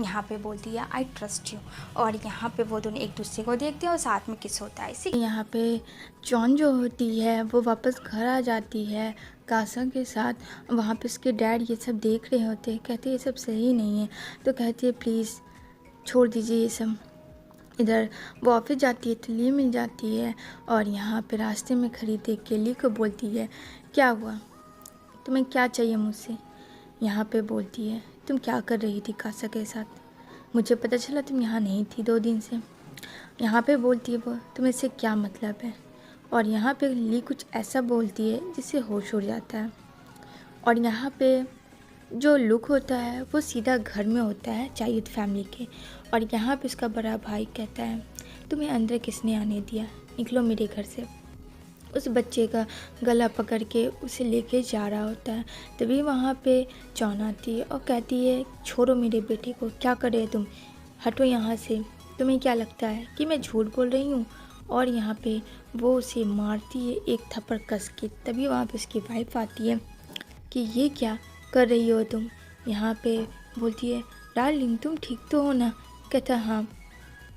यहाँ पे बोलती है आई ट्रस्ट यू। और यहाँ पे वो दोनों एक दूसरे को देखते हैं और साथ में किस होता है। इसी यहाँ पे जॉन जो होती है वो वापस घर आ जाती है कासा के साथ। वहाँ पे उसके डैड ये सब देख रहे होते हैं, कहते हैं ये सब सही नहीं है, तो कहती है प्लीज़ छोड़ दीजिए ये सब। इधर वो ऑफिस जाती है तो ली मिल जाती है और यहाँ पे रास्ते में खड़ी देख के ली को बोलती है क्या हुआ, तुम्हें क्या चाहिए मुझसे। यहाँ पे बोलती है तुम क्या कर रही थी कासा के साथ, मुझे पता चला तुम यहाँ नहीं थी 2 दिन से। यहाँ पे बोलती है वो तुम्हें इससे क्या मतलब है। और यहाँ पे ली कुछ ऐसा बोलती है जिससे होश उड़ जाता है। और यहाँ पे जो लुक होता है वो सीधा घर में होता है चायूत फैमिली के। और यहाँ पे उसका बड़ा भाई कहता है तुम्हें अंदर किसने आने दिया, निकलो मेरे घर से। उस बच्चे का गला पकड़ के उसे लेके जा रहा होता है। तभी वहाँ पे जॉन आती है और कहती है छोड़ो मेरे बेटे को, क्या कर रहे हो तुम, हटो यहाँ से, तुम्हें क्या लगता है कि मैं झूठ बोल रही हूँ। और यहाँ पे वो उसे मारती है एक थप्पड़ कस के। तभी वहाँ पे उसकी वाइफ आती है कि ये क्या कर रही हो तुम। यहाँ पे बोलती है डार्लिंग तुम ठीक तो हो ना, कहता हाँ।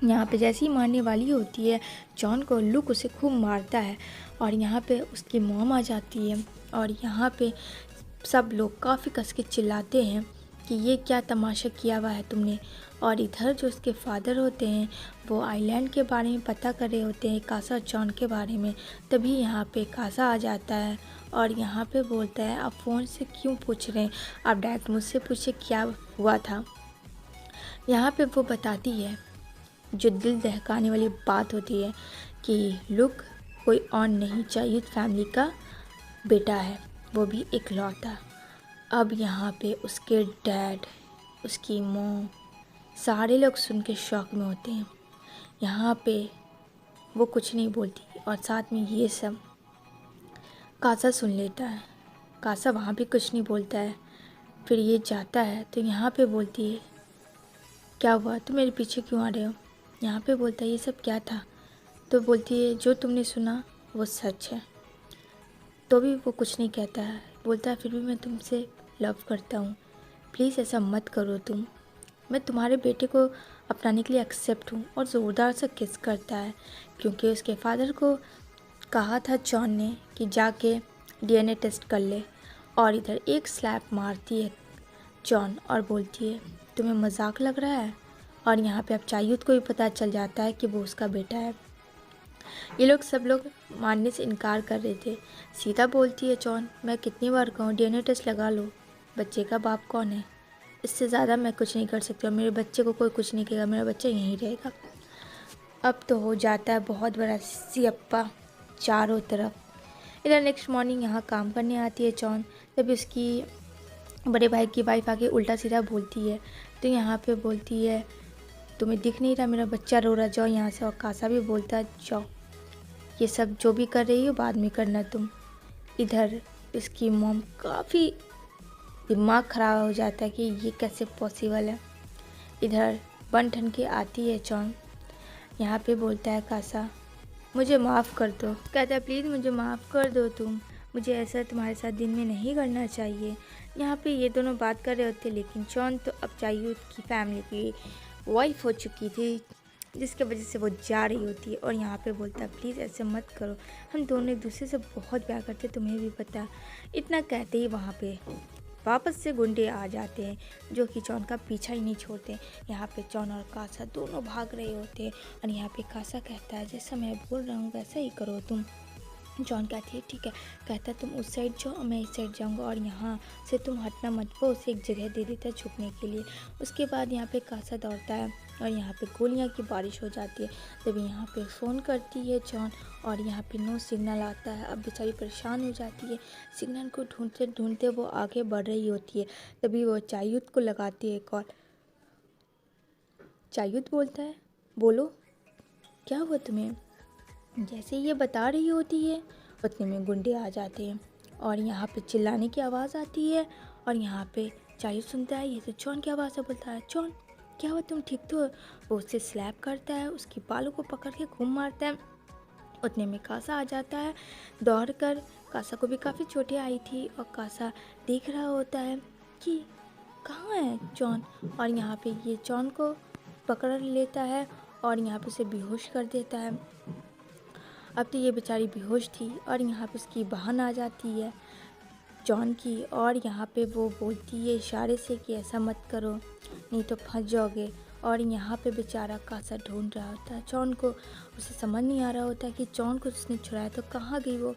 यहाँ पे जैसे ही मारने वाली होती है जॉन को, लुक उसे खूब मारता है और यहाँ पे उसकी मॉम आ जाती है। और यहाँ पे सब लोग काफ़ी कस के चिल्लाते हैं कि ये क्या तमाशा किया हुआ है तुमने। और इधर जो उसके फादर होते हैं वो आइलैंड के बारे में पता कर रहे होते हैं, कासा जॉन के बारे में। तभी यहाँ पे कासा आ जाता है और यहाँ पे बोलता है आप फ़ोन से क्यों पूछ रहे हैं, आप डायरेक्ट मुझसे पूछे क्या हुआ था। यहाँ पे वो बताती है जो दिल दहकाने वाली बात होती है कि लुक कोई और नहीं चाहिए फैमिली का बेटा है, वो भी इकलौता। अब यहाँ पे उसके डैड, उसकी मॉम, सारे लोग सुन के शॉक में होते हैं। यहाँ पे वो कुछ नहीं बोलती और साथ में ये सब कासा सुन लेता है। कासा वहाँ भी कुछ नहीं बोलता है। फिर ये जाता है तो यहाँ पे बोलती है क्या हुआ, तुम मेरे पीछे क्यों आ रहे हो। यहाँ पे बोलता है ये सब क्या था, तो बोलती है जो तुमने सुना वो सच है। तो भी वो कुछ नहीं कहता है, बोलता है फिर भी मैं तुमसे लव करता हूँ, प्लीज़ ऐसा मत करो तुम, मैं तुम्हारे बेटे को अपनाने के लिए एक्सेप्ट हूँ। और ज़ोरदार से किस करता है क्योंकि उसके फादर को कहा था जॉन ने कि जाके डीएनए टेस्ट कर ले। और इधर एक स्लैप मारती है जॉन और बोलती है तुम्हें मजाक लग रहा है। और यहाँ पे अब चायूत को भी पता चल जाता है कि वो उसका बेटा है। ये लोग सब लोग मानने से इनकार कर रहे थे। सीधा बोलती है जॉन मैं कितनी बार कहूँ डीएनए टेस्ट लगा लो, बच्चे का बाप कौन है। इससे ज़्यादा मैं कुछ नहीं कर सकती और मेरे बच्चे को कोई कुछ नहीं कहेगा, मेरा बच्चा यहीं रहेगा। अब तो हो जाता है बहुत बड़ा सियप्पा चारों तरफ। इधर नेक्स्ट मॉर्निंग यहाँ काम करने आती है चौन, तभी उसकी बड़े भाई की वाइफ आके उल्टा सीधा बोलती है। तो यहाँ पे बोलती है तुम्हें दिख नहीं रहा मेरा बच्चा रो रहा, जाओ यहाँ से। और कासा भी बोलता है जाओ, ये सब जो भी कर रही हो बाद में करना तुम। इधर इसकी मॉम काफ़ी दिमाग ख़राब हो जाता है कि ये कैसे पॉसिबल है। इधर बन ठन के आती है चौन, यहाँ पे बोलता है कासा मुझे माफ़ कर दो। कहता है प्लीज़ मुझे माफ़ कर दो तुम, मुझे ऐसा तुम्हारे साथ दिन में नहीं करना चाहिए। यहाँ पे ये दोनों बात कर रहे होते, लेकिन चौन तो अब चायूद की फैमिली की वाइफ हो चुकी थी, जिसके वजह से वो जा रही होती है। और यहाँ पे बोलता है प्लीज़ ऐसे मत करो, हम दोनों एक दूसरे से बहुत प्यार करते, तुम्हें भी पता है। इतना कहते ही वहाँ पे वापस से गुंडे आ जाते हैं, जो कि चौन का पीछा ही नहीं छोड़ते। यहाँ पे चौन और कासा दोनों भाग रहे होते हैं और यहाँ पे कासा कहता है जैसा मैं बोल रहा हूँ वैसा ही करो तुम। जॉन कहती है ठीक है। कहता है तुम उस साइड जाओ मैं इस साइड जाऊंगा और यहाँ से तुम हटना मत। वो उसे एक जगह दे देता है छुपने के लिए। उसके बाद यहाँ पे कासा दौड़ता है और यहाँ पे गोलियाँ की बारिश हो जाती है। तभी यहाँ पे फ़ोन करती है जॉन और यहाँ पे नो सिग्नल आता है। अब बेचारी परेशान हो जाती है, सिग्नल को ढूंढते ढूंढते वो आगे बढ़ रही होती है। तभी वो चायूद को लगाती है कॉल। चायूद बोलता है बोलो क्या हुआ तुम्हें। जैसे ये बता रही होती है उतने में गुंडे आ जाते हैं और यहाँ पे चिल्लाने की आवाज़ आती है। और यहाँ पे चायूद सुनता है ये तो चौन की आवाज़ से बोलता है चौन क्या हुआ तुम ठीक तो। वो उससे स्लैप करता है, उसकी बालों को पकड़ के घूम मारता है। उतने में कासा आ जाता है दौड़ कर। कासा को भी काफ़ी चोटें आई थी और कासा देख रहा होता है कि कहाँ है चौन। और यहाँ पे ये चौन को पकड़ लेता है और यहाँ पे उसे बेहोश कर देता है। अब तो ये बेचारी बेहोश थी और यहाँ पे उसकी बहन आ जाती है जॉन की और यहाँ पे वो बोलती है इशारे से कि ऐसा मत करो नहीं तो फंस जाओगे। और यहाँ पे बेचारा कासा ढूंढ रहा होता है जॉन को। उसे समझ नहीं आ रहा होता कि जॉन को उसने छुड़ाया तो कहाँ गई वो।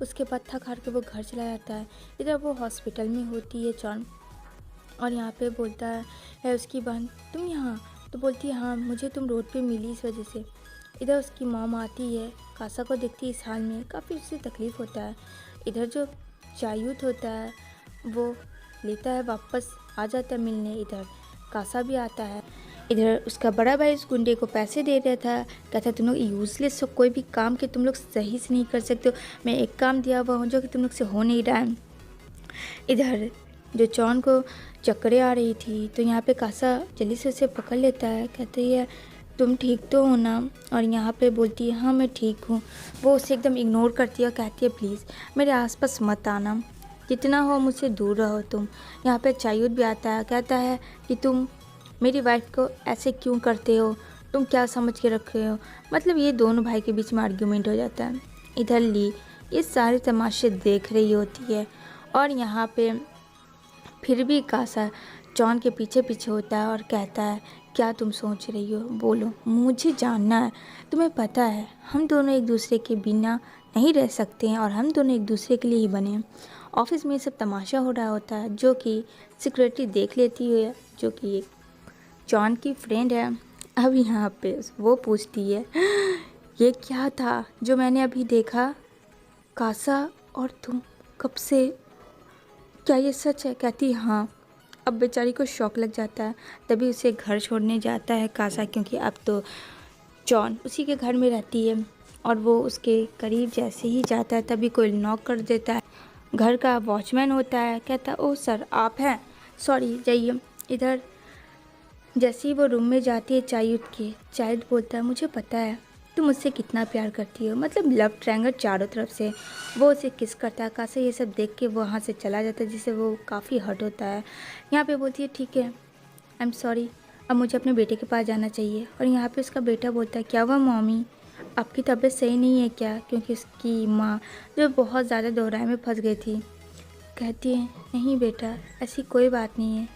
उसके बाद थक हार के वो घर चला जाता है। इधर वो हॉस्पिटल में होती है जॉन और यहाँ पे बोलता है उसकी बहन तुम यहाँ। तो बोलती है हाँ मुझे तुम रोड पे मिली इस वजह से। इधर उसकी मॉम आती है, कासा को देखती है इस हाल में, काफ़ी उसे तकलीफ़ होता है। इधर जो चायूद होता है वो लेता है वापस आ जाता है मिलने। इधर कासा भी आता है। इधर उसका बड़ा भाई उस गुंडे को पैसे दे रहा था। कहता तुम लोग यूज़लेस हो, कोई भी काम के तुम लोग सही से नहीं कर सकते हो। मैं एक काम दिया हुआ हूँ जो कि तुम लोग से हो नहीं रहा है। इधर जो चौन को चक्करें आ रही थी तो यहाँ पे कासा जल्दी से उसे पकड़ लेता है। कहती है तुम ठीक तो हो ना। और यहाँ पे बोलती है हाँ मैं ठीक हूँ। वो उसे एकदम इग्नोर करती है और कहती है प्लीज़ मेरे आसपास मत आना, जितना हो मुझसे दूर रहो तुम। यहाँ पे चायूद भी आता है, कहता है कि तुम मेरी वाइफ को ऐसे क्यों करते हो, तुम क्या समझ के रख रहे हो। मतलब ये दोनों भाई के बीच में आर्ग्यूमेंट हो जाता है। इधर ली ये सारे तमाशे देख रही होती है और यहाँ पे फिर भी कासा जॉन के पीछे पीछे होता है और कहता है क्या तुम सोच रही हो, बोलो, मुझे जानना है। तुम्हें पता है हम दोनों एक दूसरे के बिना नहीं रह सकते हैं और हम दोनों एक दूसरे के लिए ही बने हैं। ऑफिस में सब तमाशा हो रहा होता है जो कि सिक्योरिटी देख लेती है, जो कि एक जॉन की फ्रेंड है। अब यहाँ पे वो पूछती है ये क्या था जो मैंने अभी देखा, कासा और तुम कब से, क्या ये सच है। कहती हाँ। अब बेचारी को शौक लग जाता है। तभी उसे घर छोड़ने जाता है कासा, क्योंकि अब तो जॉन उसी के घर में रहती है। और वो उसके करीब जैसे ही जाता है तभी कोई नॉक कर देता है। घर का वॉचमैन होता है। कहता है ओह सर आप हैं, सॉरी जाइए। इधर जैसे ही वो रूम में जाती है चायूद बोलता है मुझे पता है तुम मुझसे कितना प्यार करती हो। मतलब लव ट्रायंगल चारों तरफ से। वो उसे किस करता है। कासा ये सब देख के वो वहाँ से चला जाता है, जिससे वो काफ़ी हर्ट होता है। यहाँ पे बोलती है ठीक है आई एम सॉरी, अब मुझे अपने बेटे के पास जाना चाहिए। और यहाँ पे उसका बेटा बोलता है क्या हुआ मॉमी, आपकी तबीयत सही नहीं है क्या। क्योंकि उसकी माँ जो बहुत ज़्यादा दोहराए में फंस गई थी। कहती है नहीं बेटा ऐसी कोई बात नहीं है,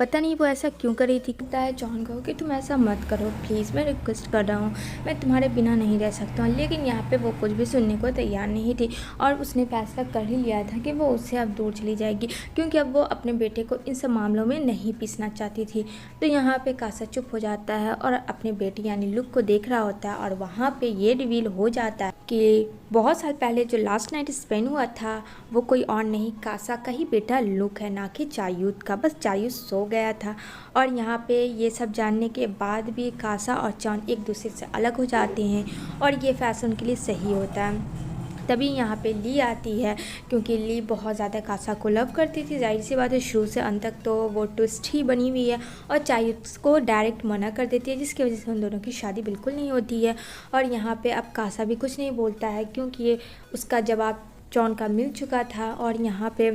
पता नहीं वो ऐसा क्यों कर रही थी। कहता है जॉन को कि तुम ऐसा मत करो प्लीज़, मैं रिक्वेस्ट कर रहा हूँ, मैं तुम्हारे बिना नहीं रह सकता हूँ। लेकिन यहाँ पे वो कुछ भी सुनने को तैयार नहीं थी और उसने फैसला कर ही लिया था कि वो उससे अब दूर चली जाएगी, क्योंकि अब वो अपने बेटे को इन सब मामलों में नहीं पीसना चाहती थी। तो यहाँ पे कासा चुप हो जाता है और अपने बेटी यानी लुक को देख रहा होता है और वहाँ पे ये रिवील हो जाता है कि बहुत साल पहले जो लास्ट नाइट स्पेंड हुआ था वो कोई और नहीं, कासा का ही बेटा लुक है, ना कि चायूत का। बस चायूत सो गया था। और यहाँ पे ये सब जानने के बाद भी कासा और चॉन एक दूसरे से अलग हो जाते हैं और ये फैसला उनके लिए सही होता है। तभी यहाँ पे ली आती है, क्योंकि ली बहुत ज़्यादा कासा को लव करती थी। जाहिर सी बात है शुरू से अंत तक तो वो ट्विस्ट ही बनी हुई है और चायूत को डायरेक्ट मना कर देती है, जिसकी वजह से उन दोनों की शादी बिल्कुल नहीं होती है। और यहाँ पे अब कासा भी कुछ नहीं बोलता है, क्योंकि ये उसका जवाब जॉन का मिल चुका था। और यहाँ पे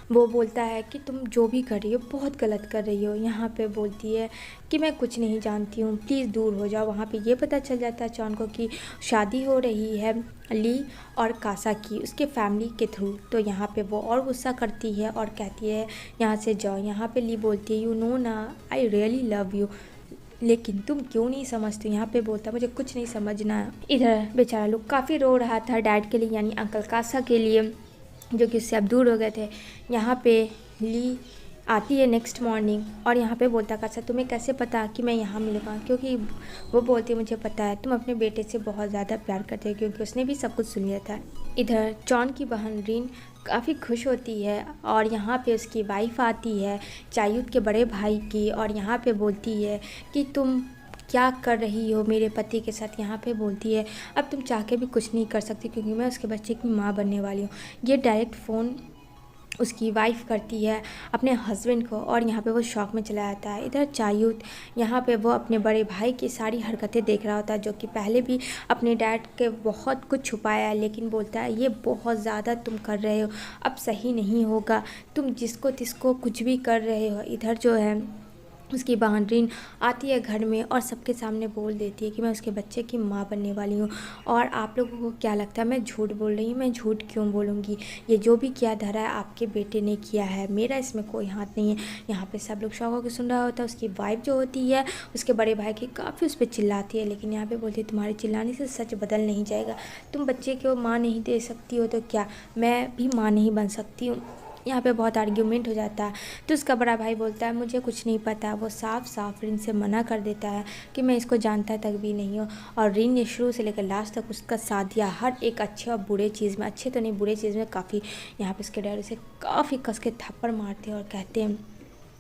वो बोलता है कि तुम जो भी कर रही हो बहुत गलत कर रही हो। यहाँ पे बोलती है कि मैं कुछ नहीं जानती हूँ, प्लीज़ दूर हो जाओ। वहाँ पे ये पता चल जाता है जॉन को कि शादी हो रही है ली और कासा की उसके फैमिली के थ्रू। तो यहाँ पे वो और गुस्सा करती है और कहती है यहाँ से जाओ। यहाँ पे ली बोलती है यू नो ना आई रियली लव यू, लेकिन तुम क्यों नहीं समझते। यहाँ पे बोलता मुझे कुछ नहीं समझना। इधर बेचारा लोग काफ़ी रो रहा था डैड के लिए यानी अंकल कासा के लिए, जो कि उससे अब दूर हो गए थे। यहाँ पे ली आती है नेक्स्ट मॉर्निंग और यहाँ पे बोलता कासा तुम्हें कैसे पता कि मैं यहाँ मिलूँगा, क्योंकि वो बोलती है मुझे पता है तुम अपने बेटे से बहुत ज़्यादा प्यार करते हो, क्योंकि उसने भी सब कुछ सुन लिया था। इधर जॉन की बहन रीन काफ़ी खुश होती है और यहाँ पे उसकी वाइफ आती है चायूत के बड़े भाई की और यहाँ पे बोलती है कि तुम क्या कर रही हो मेरे पति के साथ। यहाँ पे बोलती है अब तुम चाह के भी कुछ नहीं कर सकती, क्योंकि मैं उसके बच्चे की माँ बनने वाली हूँ। ये डायरेक्ट फ़ोन उसकी वाइफ करती है अपने हस्बैंड को और यहाँ पे वो शॉक में चला जाता है। इधर चायूत यहाँ पे वो अपने बड़े भाई की सारी हरकतें देख रहा होता है, जो कि पहले भी अपने डैड के बहुत कुछ छुपाया है, लेकिन बोलता है ये बहुत ज़्यादा तुम कर रहे हो, अब सही नहीं होगा, तुम जिसको तिसको कुछ भी कर रहे हो। इधर जो है उसकी बहन रीन आती है घर में और सबके सामने बोल देती है कि मैं उसके बच्चे की माँ बनने वाली हूँ। और आप लोगों को क्या लगता है मैं झूठ बोल रही हूँ? मैं झूठ क्यों बोलूँगी? ये जो भी किया धरा है आपके बेटे ने किया है, मेरा इसमें कोई हाथ नहीं है। यहाँ पे सब लोग शौक होकर सुन रहा होता है। उसकी वाइफ जो होती है उसके बड़े भाई की काफ़ी उस पर चिल्लाती है, लेकिन यहाँ पर बोलती है तुम्हारे चिल्लाने से सच बदल नहीं जाएगा। तुम बच्चे को माँ नहीं दे सकती हो तो क्या मैं भी माँ नहीं बन सकती हूँ? यहाँ पे बहुत आर्ग्यूमेंट हो जाता है। तो उसका बड़ा भाई बोलता है मुझे कुछ नहीं पता। वो साफ साफ रिन से मना कर देता है कि मैं इसको जानता तक भी नहीं हूँ। और रिन ने शुरू से लेकर लास्ट तक उसका साथ दिया हर एक अच्छे और बुरे चीज़ में, अच्छे तो नहीं बुरे चीज़ में काफ़ी। यहाँ पे उसके डैड उसे काफ़ी कस के थप्पड़ मारते हैं और कहते हैं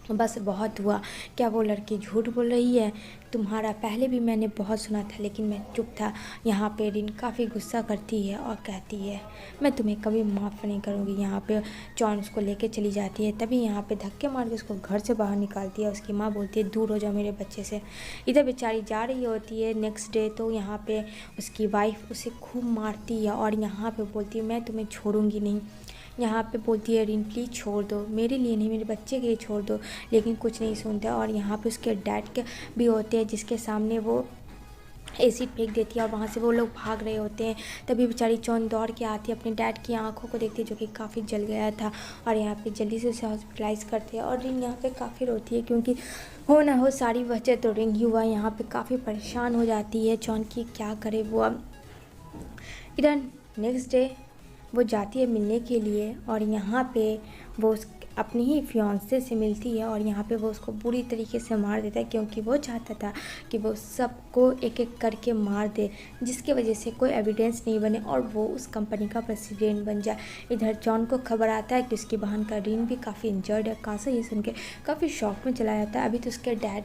बस बहुत हुआ, क्या वो लड़की झूठ बोल रही है? तुम्हारा पहले भी मैंने बहुत सुना था लेकिन मैं चुप था। यहाँ पे रिन काफ़ी गुस्सा करती है और कहती है मैं तुम्हें कभी माफ़ नहीं करूँगी। यहाँ पे जॉन उसको लेके चली जाती है, तभी यहाँ पे धक्के मार के उसको घर से बाहर निकालती है। उसकी माँ बोलती है दूर हो जाओ मेरे बच्चे से। इधर बेचारी जा रही होती है नेक्स्ट डे, तो यहाँ पे उसकी वाइफ उसे खूब मारती है और यहाँ पे बोलती है मैं तुम्हें छोड़ूंगी नहीं। यहाँ पे बोलती है रिन प्लीज़ छोड़ दो, मेरे लिए नहीं मेरे बच्चे के लिए छोड़ दो, लेकिन कुछ नहीं सुनता। और यहाँ पे उसके डैड के भी होते हैं जिसके सामने वो एसिड फेंक देती है और वहाँ से वो लोग भाग रहे होते हैं। तभी बेचारी जॉन दौड़ के आती है, अपने डैड की आंखों को देखती है जो कि काफ़ी जल गया था और यहाँ पे जल्दी से उसे हॉस्पिटलाइज करते हैं। और रिन यहाँ पे काफ़ी रोती है, क्योंकि हो ना हो सारी वजह तो रिन ही हुआ। यहाँ पे काफ़ी परेशान हो जाती है जॉन की क्या करे वो अब। इधर नेक्स्ट डे वो जाती है मिलने के लिए और यहाँ पे वो अपनी ही फियांसे से मिलती है और यहाँ पे वो उसको बुरी तरीके से मार देता है, क्योंकि वो चाहता था कि वो सबको एक एक करके मार दे, जिसकी वजह से कोई एविडेंस नहीं बने और वो उस कंपनी का प्रेसिडेंट बन जाए। इधर जॉन को खबर आता है कि उसकी बहन का रीन भी काफ़ी इंजर्ड है। कासा ये सुन के काफ़ी शॉक में चला जाता है। अभी तो उसके डैड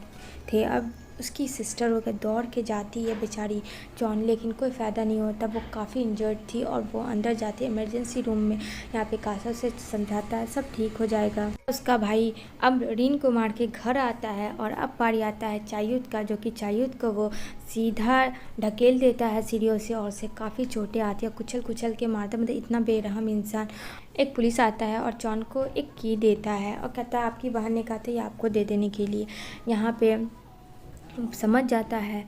थे, अब उसकी सिस्टर होकर दौड़ के जाती है बेचारी जॉन, लेकिन कोई फ़ायदा नहीं होता। वो काफ़ी इंजर्ड थी और वो अंदर जाती है इमरजेंसी रूम में। यहाँ पे कासा से समझाता है सब ठीक हो जाएगा। उसका भाई अब रीन को मार के घर आता है और अब पारी आता है चायूत का, जो कि चायूत को वो सीधा ढकेल देता है सीढ़ियों से और उसे काफ़ी चोटें आती है, कुचल कुचल के मारता, मतलब इतना बेरहम इंसान। एक पुलिस आता है और जॉन को एक की देता है और कहता है आपकी बहन ने कहा था ये आपको दे देने के लिए। यहाँ पे समझ जाता है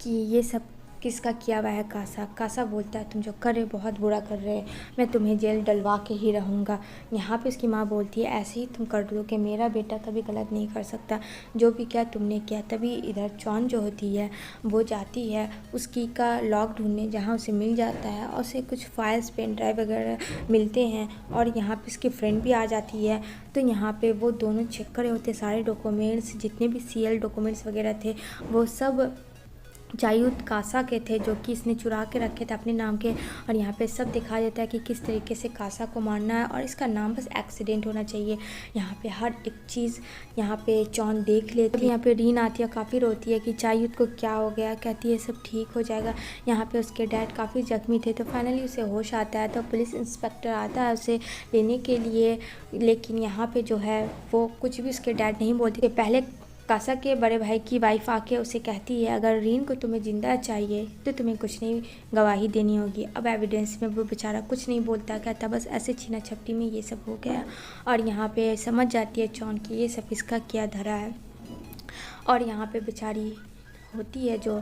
कि ये सब किसका किया हुआ है कासा। कासा बोलता है तुम जो कर रहे हो बहुत बुरा कर रहे हैं, मैं तुम्हें जेल डलवा के ही रहूँगा। यहाँ पे उसकी माँ बोलती है ऐसे ही तुम कर दो कि मेरा बेटा कभी गलत नहीं कर सकता, जो भी किया तुमने किया। तभी इधर चौन जो होती है वो जाती है उसकी का लॉक ढूंढने, जहाँ उसे मिल जाता है और उसे कुछ फाइल्स पेन ड्राइव वगैरह मिलते हैं और यहाँ पे उसकी फ्रेंड भी आ जाती है। तो यहाँ पे वो दोनों चेक कर रहे होते सारे डॉक्यूमेंट्स, जितने भी सीएल डॉक्यूमेंट्स वगैरह थे वो सब चायूत कासा के थे, जो कि इसने चुरा के रखे थे अपने नाम के। और यहाँ पे सब दिखा देता है कि किस तरीके से कासा को मारना है और इसका नाम बस एक्सीडेंट होना चाहिए। यहाँ पे हर एक चीज़ यहाँ पे चौन देख लेती है। यहाँ पे रीन आती है, काफ़ी रोती है कि चायूत को क्या हो गया, कहती है सब ठीक हो जाएगा। यहाँ पे उसके डैड काफ़ी जख्मी थे तो फाइनली उसे होश आता है, तो पुलिस इंस्पेक्टर आता है उसे लेने के लिए। लेकिन यहाँ पे जो है वो कुछ भी उसके डैड नहीं बोलते। पहले कासा के बड़े भाई की वाइफ आके उसे कहती है अगर रीन को तुम्हें ज़िंदा चाहिए तो तुम्हें कुछ नहीं गवाही देनी होगी। अब एविडेंस में वो बेचारा कुछ नहीं बोलता, कहता बस ऐसे छीना झपटी में ये सब हो गया। और यहाँ पे समझ जाती है चौन की ये सब इसका क्या धरा है। और यहाँ पे बेचारी होती है जो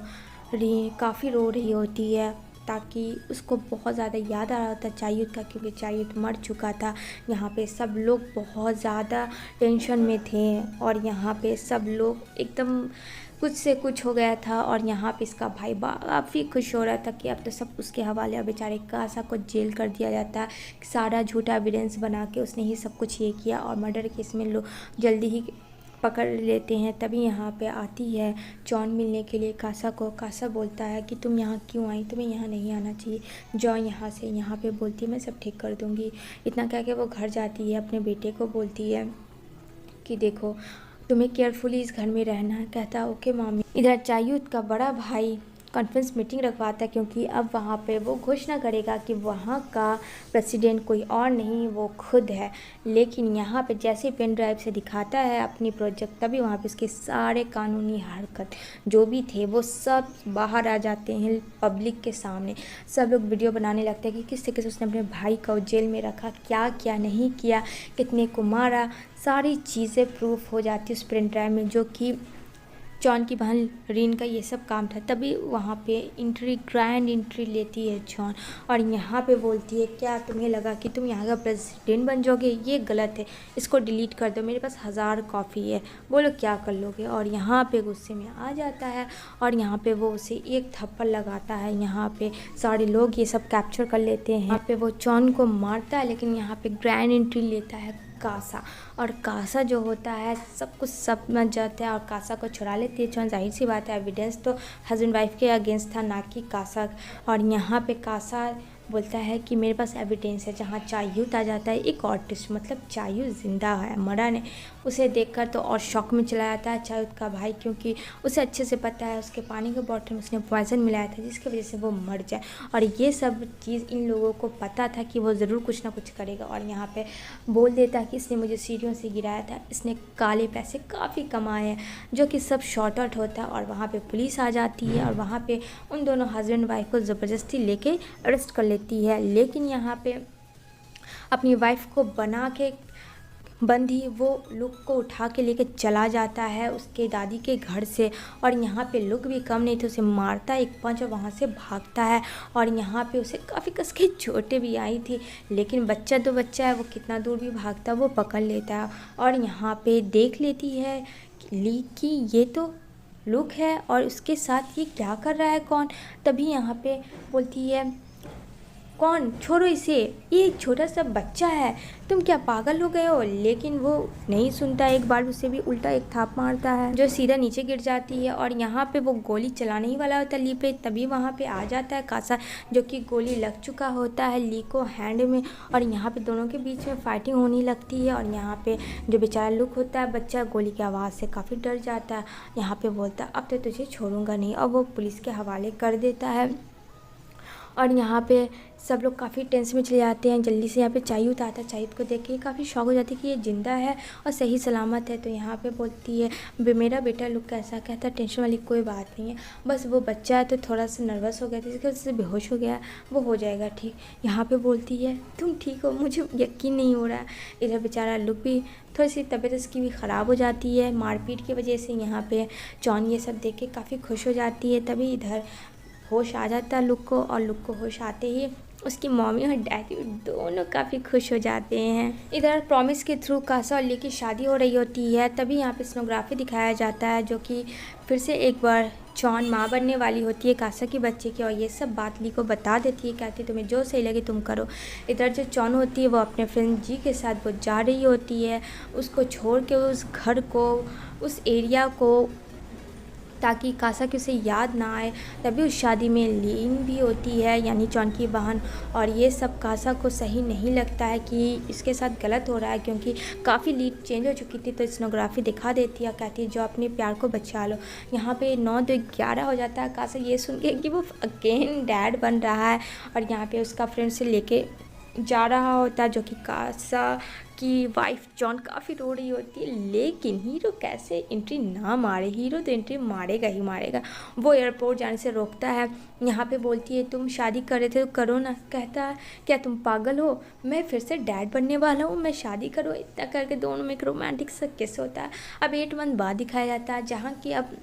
रीन काफ़ी रो रही होती है, ताकि उसको बहुत ज़्यादा याद आ रहा था चायूत का, क्योंकि चायूत मर चुका था। यहाँ पे सब लोग बहुत ज़्यादा टेंशन में थे और यहाँ पे सब लोग एकदम कुछ से कुछ हो गया था। और यहाँ पे इसका भाई काफ़ी खुश हो रहा था कि अब तो सब उसके हवाले, अब बेचारे कासा को जेल कर दिया जाता। सारा झूठा एविडेंस बना के उसने ही सब कुछ ये किया और मर्डर केस में लोग जल्दी ही पकड़ लेते हैं। तभी यहाँ पे आती है जॉन मिलने के लिए कासा को। कासा बोलता है कि तुम यहाँ क्यों आई, तुम्हें यहाँ नहीं आना चाहिए, जाओ यहाँ से। यहाँ पे बोलती है मैं सब ठीक कर दूँगी। इतना कह के वो घर जाती है, अपने बेटे को बोलती है कि देखो तुम्हें केयरफुली इस घर में रहना है। कहता ओके मामी। इधर चायूत का बड़ा भाई कॉन्फ्रेंस मीटिंग रखवाता है, क्योंकि अब वहाँ पे वो घोषणा करेगा कि वहाँ का प्रेसिडेंट कोई और नहीं वो खुद है। लेकिन यहाँ पे जैसे पेन ड्राइव से दिखाता है अपनी प्रोजेक्ट, तभी वहाँ पे उसके सारे कानूनी हरकत जो भी थे वो सब बाहर आ जाते हैं पब्लिक के सामने। सब लोग वीडियो बनाने लगते हैं कि किस तरीके से उसने अपने भाई को जेल में रखा, क्या क्या नहीं किया, कितने को मारा, सारी चीज़ें प्रूफ हो जाती है उस पेन ड्राइव में, जो कि जॉन की बहन रीन का ये सब काम था। तभी वहाँ पे ग्रैंड एंट्री लेती है जॉन और यहाँ पे बोलती है क्या तुम्हें लगा कि तुम यहाँ का प्रेसिडेंट बन जाओगे, ये गलत है, इसको डिलीट कर दो, मेरे पास 1000 कॉपी है, बोलो क्या कर लोगे। और यहाँ पे गुस्से में आ जाता है और यहाँ पे वो उसे एक थप्पड़ लगाता है। यहाँ पे सारे लोग ये सब कैप्चर कर लेते हैं। यहाँ पे वो जॉन को मारता है, लेकिन यहाँ पे ग्रैंड एंट्री लेता है कासा। और कासा जो होता है सब कुछ समझ जाता है और कासा को छुड़ा लेती है। जाहिर सी बात है एविडेंस तो हस्बैंड वाइफ के अगेंस्ट था, ना कि कासा। और यहाँ पे कासा बोलता है कि मेरे पास एविडेंस है। जहाँ चायूत आ जाता है एक आर्टिस्ट, मतलब चायूत जिंदा है, मरा नहीं। उसे देखकर तो और शॉक में चला जाता है चायूत का भाई, क्योंकि उसे अच्छे से पता है उसके पानी के बॉटल में उसने पॉइजन मिलाया था जिसकी वजह से वो मर जाए। और ये सब चीज़ इन लोगों को पता था कि वो ज़रूर कुछ ना कुछ करेगा। और यहाँ पे बोल देता है कि इसने मुझे सीढ़ियों से गिराया था, इसने काले पैसे काफ़ी कमाए हैं, जो कि सब शॉर्ट आउट होता है। और वहाँ पे पुलिस आ जाती है और वहाँ पे उन दोनों हस्बैंड वाइफ को ज़बरदस्ती लेके अरेस्ट कर लेती है। लेकिन यहाँ पे अपनी वाइफ को बना के बंदी वो लुक को उठा के लेके चला जाता है उसके दादी के घर से। और यहाँ पे लुक भी कम नहीं थे, उसे मारता है एक पंच और वहाँ से भागता है। और यहाँ पे उसे काफ़ी कस के चोटें भी आई थी, लेकिन बच्चा तो बच्चा है, वो कितना दूर भी भागता है वो पकड़ लेता है। और यहाँ पे देख लेती है ली कि ये तो लुक है और उसके साथ ये क्या कर रहा है कौन। तभी यहाँ पे बोलती है कौन, छोड़ो इसे, ये एक छोटा सा बच्चा है, तुम क्या पागल हो गए हो। लेकिन वो नहीं सुनता, एक बार उसे भी उल्टा एक थाप मारता है जो सीधा नीचे गिर जाती है। और यहाँ पे वो गोली चलाने ही वाला होता है ली पे, तभी वहाँ पे आ जाता है कासा, जो कि गोली लग चुका होता है ली को हैंड में। और यहाँ पे दोनों के बीच में फाइटिंग होने लगती है। और यहाँ पे जो बेचारा लुक होता है बच्चा, गोली की आवाज़ से काफ़ी डर जाता है। यहाँ पे बोलता है अब तो तुझे छोड़ूंगा नहीं, और वो पुलिस के हवाले कर देता है। और यहाँ पे सब लोग काफ़ी टेंशन में चले जाते हैं। जल्दी से यहाँ पे चायूत आता है, चायूत को देख के काफ़ी शौक हो जाती है कि ये ज़िंदा है और सही सलामत है। तो यहाँ पे बोलती है मेरा बेटा लुक कैसा, कहता है टेंशन वाली कोई बात नहीं है, बस वो बच्चा है तो थोड़ा सा नर्वस हो गया था, इसकी वजह से बेहोश हो गया, वो हो जाएगा ठीक। यहाँ पे बोलती है तुम ठीक हो, मुझे यकीन नहीं हो रहा है। इधर बेचारा लुक भी थोड़ी सी तबीयत उसकी भी ख़राब हो जाती है मारपीट की वजह से। यहाँ पे जॉन ये सब देख के काफ़ी खुश हो जाती है। तभी इधर होश आ जाता है लुक को, और लुक को होश आते ही उसकी मम्मी और डैडी दोनों काफ़ी खुश हो जाते हैं। इधर प्रॉमिस के थ्रू कासा और ली की शादी हो रही होती है, तभी यहाँ पे सोनोग्राफी दिखाया जाता है, जो कि फिर से एक बार चौन माँ बनने वाली होती है कासा की बच्चे की, और ये सब बात ली को बता देती है, कहती है तुम्हें जो सही लगे तुम करो। इधर जो चौन होती है वो अपने फ्रेंड जी के साथ वो जा रही होती है, उसको छोड़ के उस घर को, उस एरिया को, ताकि कासा की उसे याद ना आए। तभी उस शादी में लीन भी होती है, यानी चौन की बहन, और ये सब कासा को सही नहीं लगता है कि इसके साथ गलत हो रहा है, क्योंकि काफ़ी लीड चेंज हो चुकी थी। तो स्नोग्राफी दिखा देती है, कहती है जो अपने प्यार को बचा लो। यहाँ पे 9-2-11 हो जाता है। कासा ये सुन के कि वो अगेन डैड बन रहा है, और यहाँ पे उसका फ्रेंड से लेके जा रहा होता है, जो कि कासा की वाइफ जॉन काफ़ी रो रही होती है। लेकिन हीरो कैसे एंट्री ना मारे, हीरो तो एंट्री मारेगा ही मारेगा। वो एयरपोर्ट जाने से रोकता है। यहाँ पे बोलती है तुम शादी कर रहे थे तो करो ना। कहता है क्या तुम पागल हो, मैं फिर से डैड बनने वाला हूँ, मैं शादी करो। इतना करके दोनों में एक रोमांटिक सा किस होता है। अब 8 मंथ बाद दिखाया जाता है, जहाँ की अब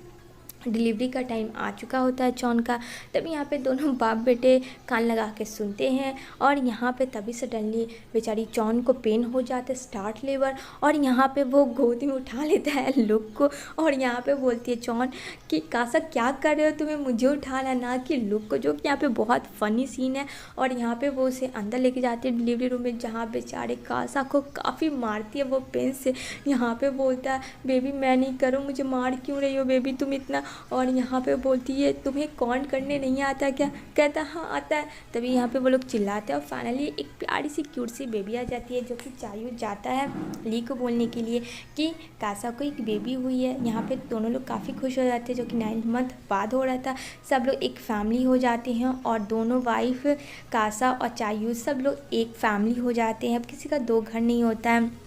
डिलीवरी का टाइम आ चुका होता है चौन का। तभी यहाँ पे दोनों बाप बेटे कान लगा के सुनते हैं, और यहाँ पे तभी सडनली बेचारी चौन को पेन हो जाता है, स्टार्ट लेबर, और यहाँ पे वो गोदी में उठा लेता है लुक को, और यहाँ पे बोलती है चौन कि कासा क्या कर रहे हो, तुम्हें मुझे उठाना ना कि लुक को, जो कि यहाँ पे बहुत फ़नी सीन है। और यहाँ पे वो उसे अंदर लेके जाती है डिलीवरी रूम में, जहाँ बेचारे कासा को काफ़ी मारती है वो पेन से। यहाँ पे बोलता है बेबी मैं नहीं करूँ, मुझे मार क्यों रही हो बेबी तुम इतना। और यहाँ पे बोलती है तुम्हें कौन करने नहीं आता क्या। कहता हाँ आता है। तभी यहाँ पे वो लोग चिल्लाते हैं, और फाइनली एक प्यारी सी क्यूट सी बेबी आ जाती है, जो कि चायू जाता है ली को बोलने के लिए कि कासा को एक बेबी हुई है। यहाँ पे दोनों लोग काफ़ी खुश हो जाते हैं, जो कि 9 मंथ बाद हो रहा था। सब लोग एक फैमिली हो जाते हैं, और दोनों वाइफ कासा और चायू सब लोग एक फैमिली हो जाते हैं। अब किसी का 2 घर नहीं होता है।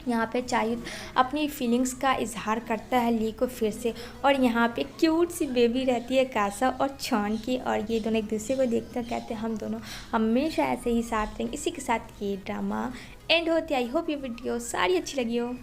यहाँ पे चायू अपनी फीलिंग्स का इजहार करता है ली को फिर से, और यहाँ पे क्यूट सी बेबी रहती है कासा और चौन की, और ये दोनों एक दूसरे को देखते हैं, कहते हैं हम दोनों हमेशा ऐसे ही साथ रहेंगे। इसी के साथ ये ड्रामा एंड होती है। आई होप ये वीडियो सारी अच्छी लगी हो।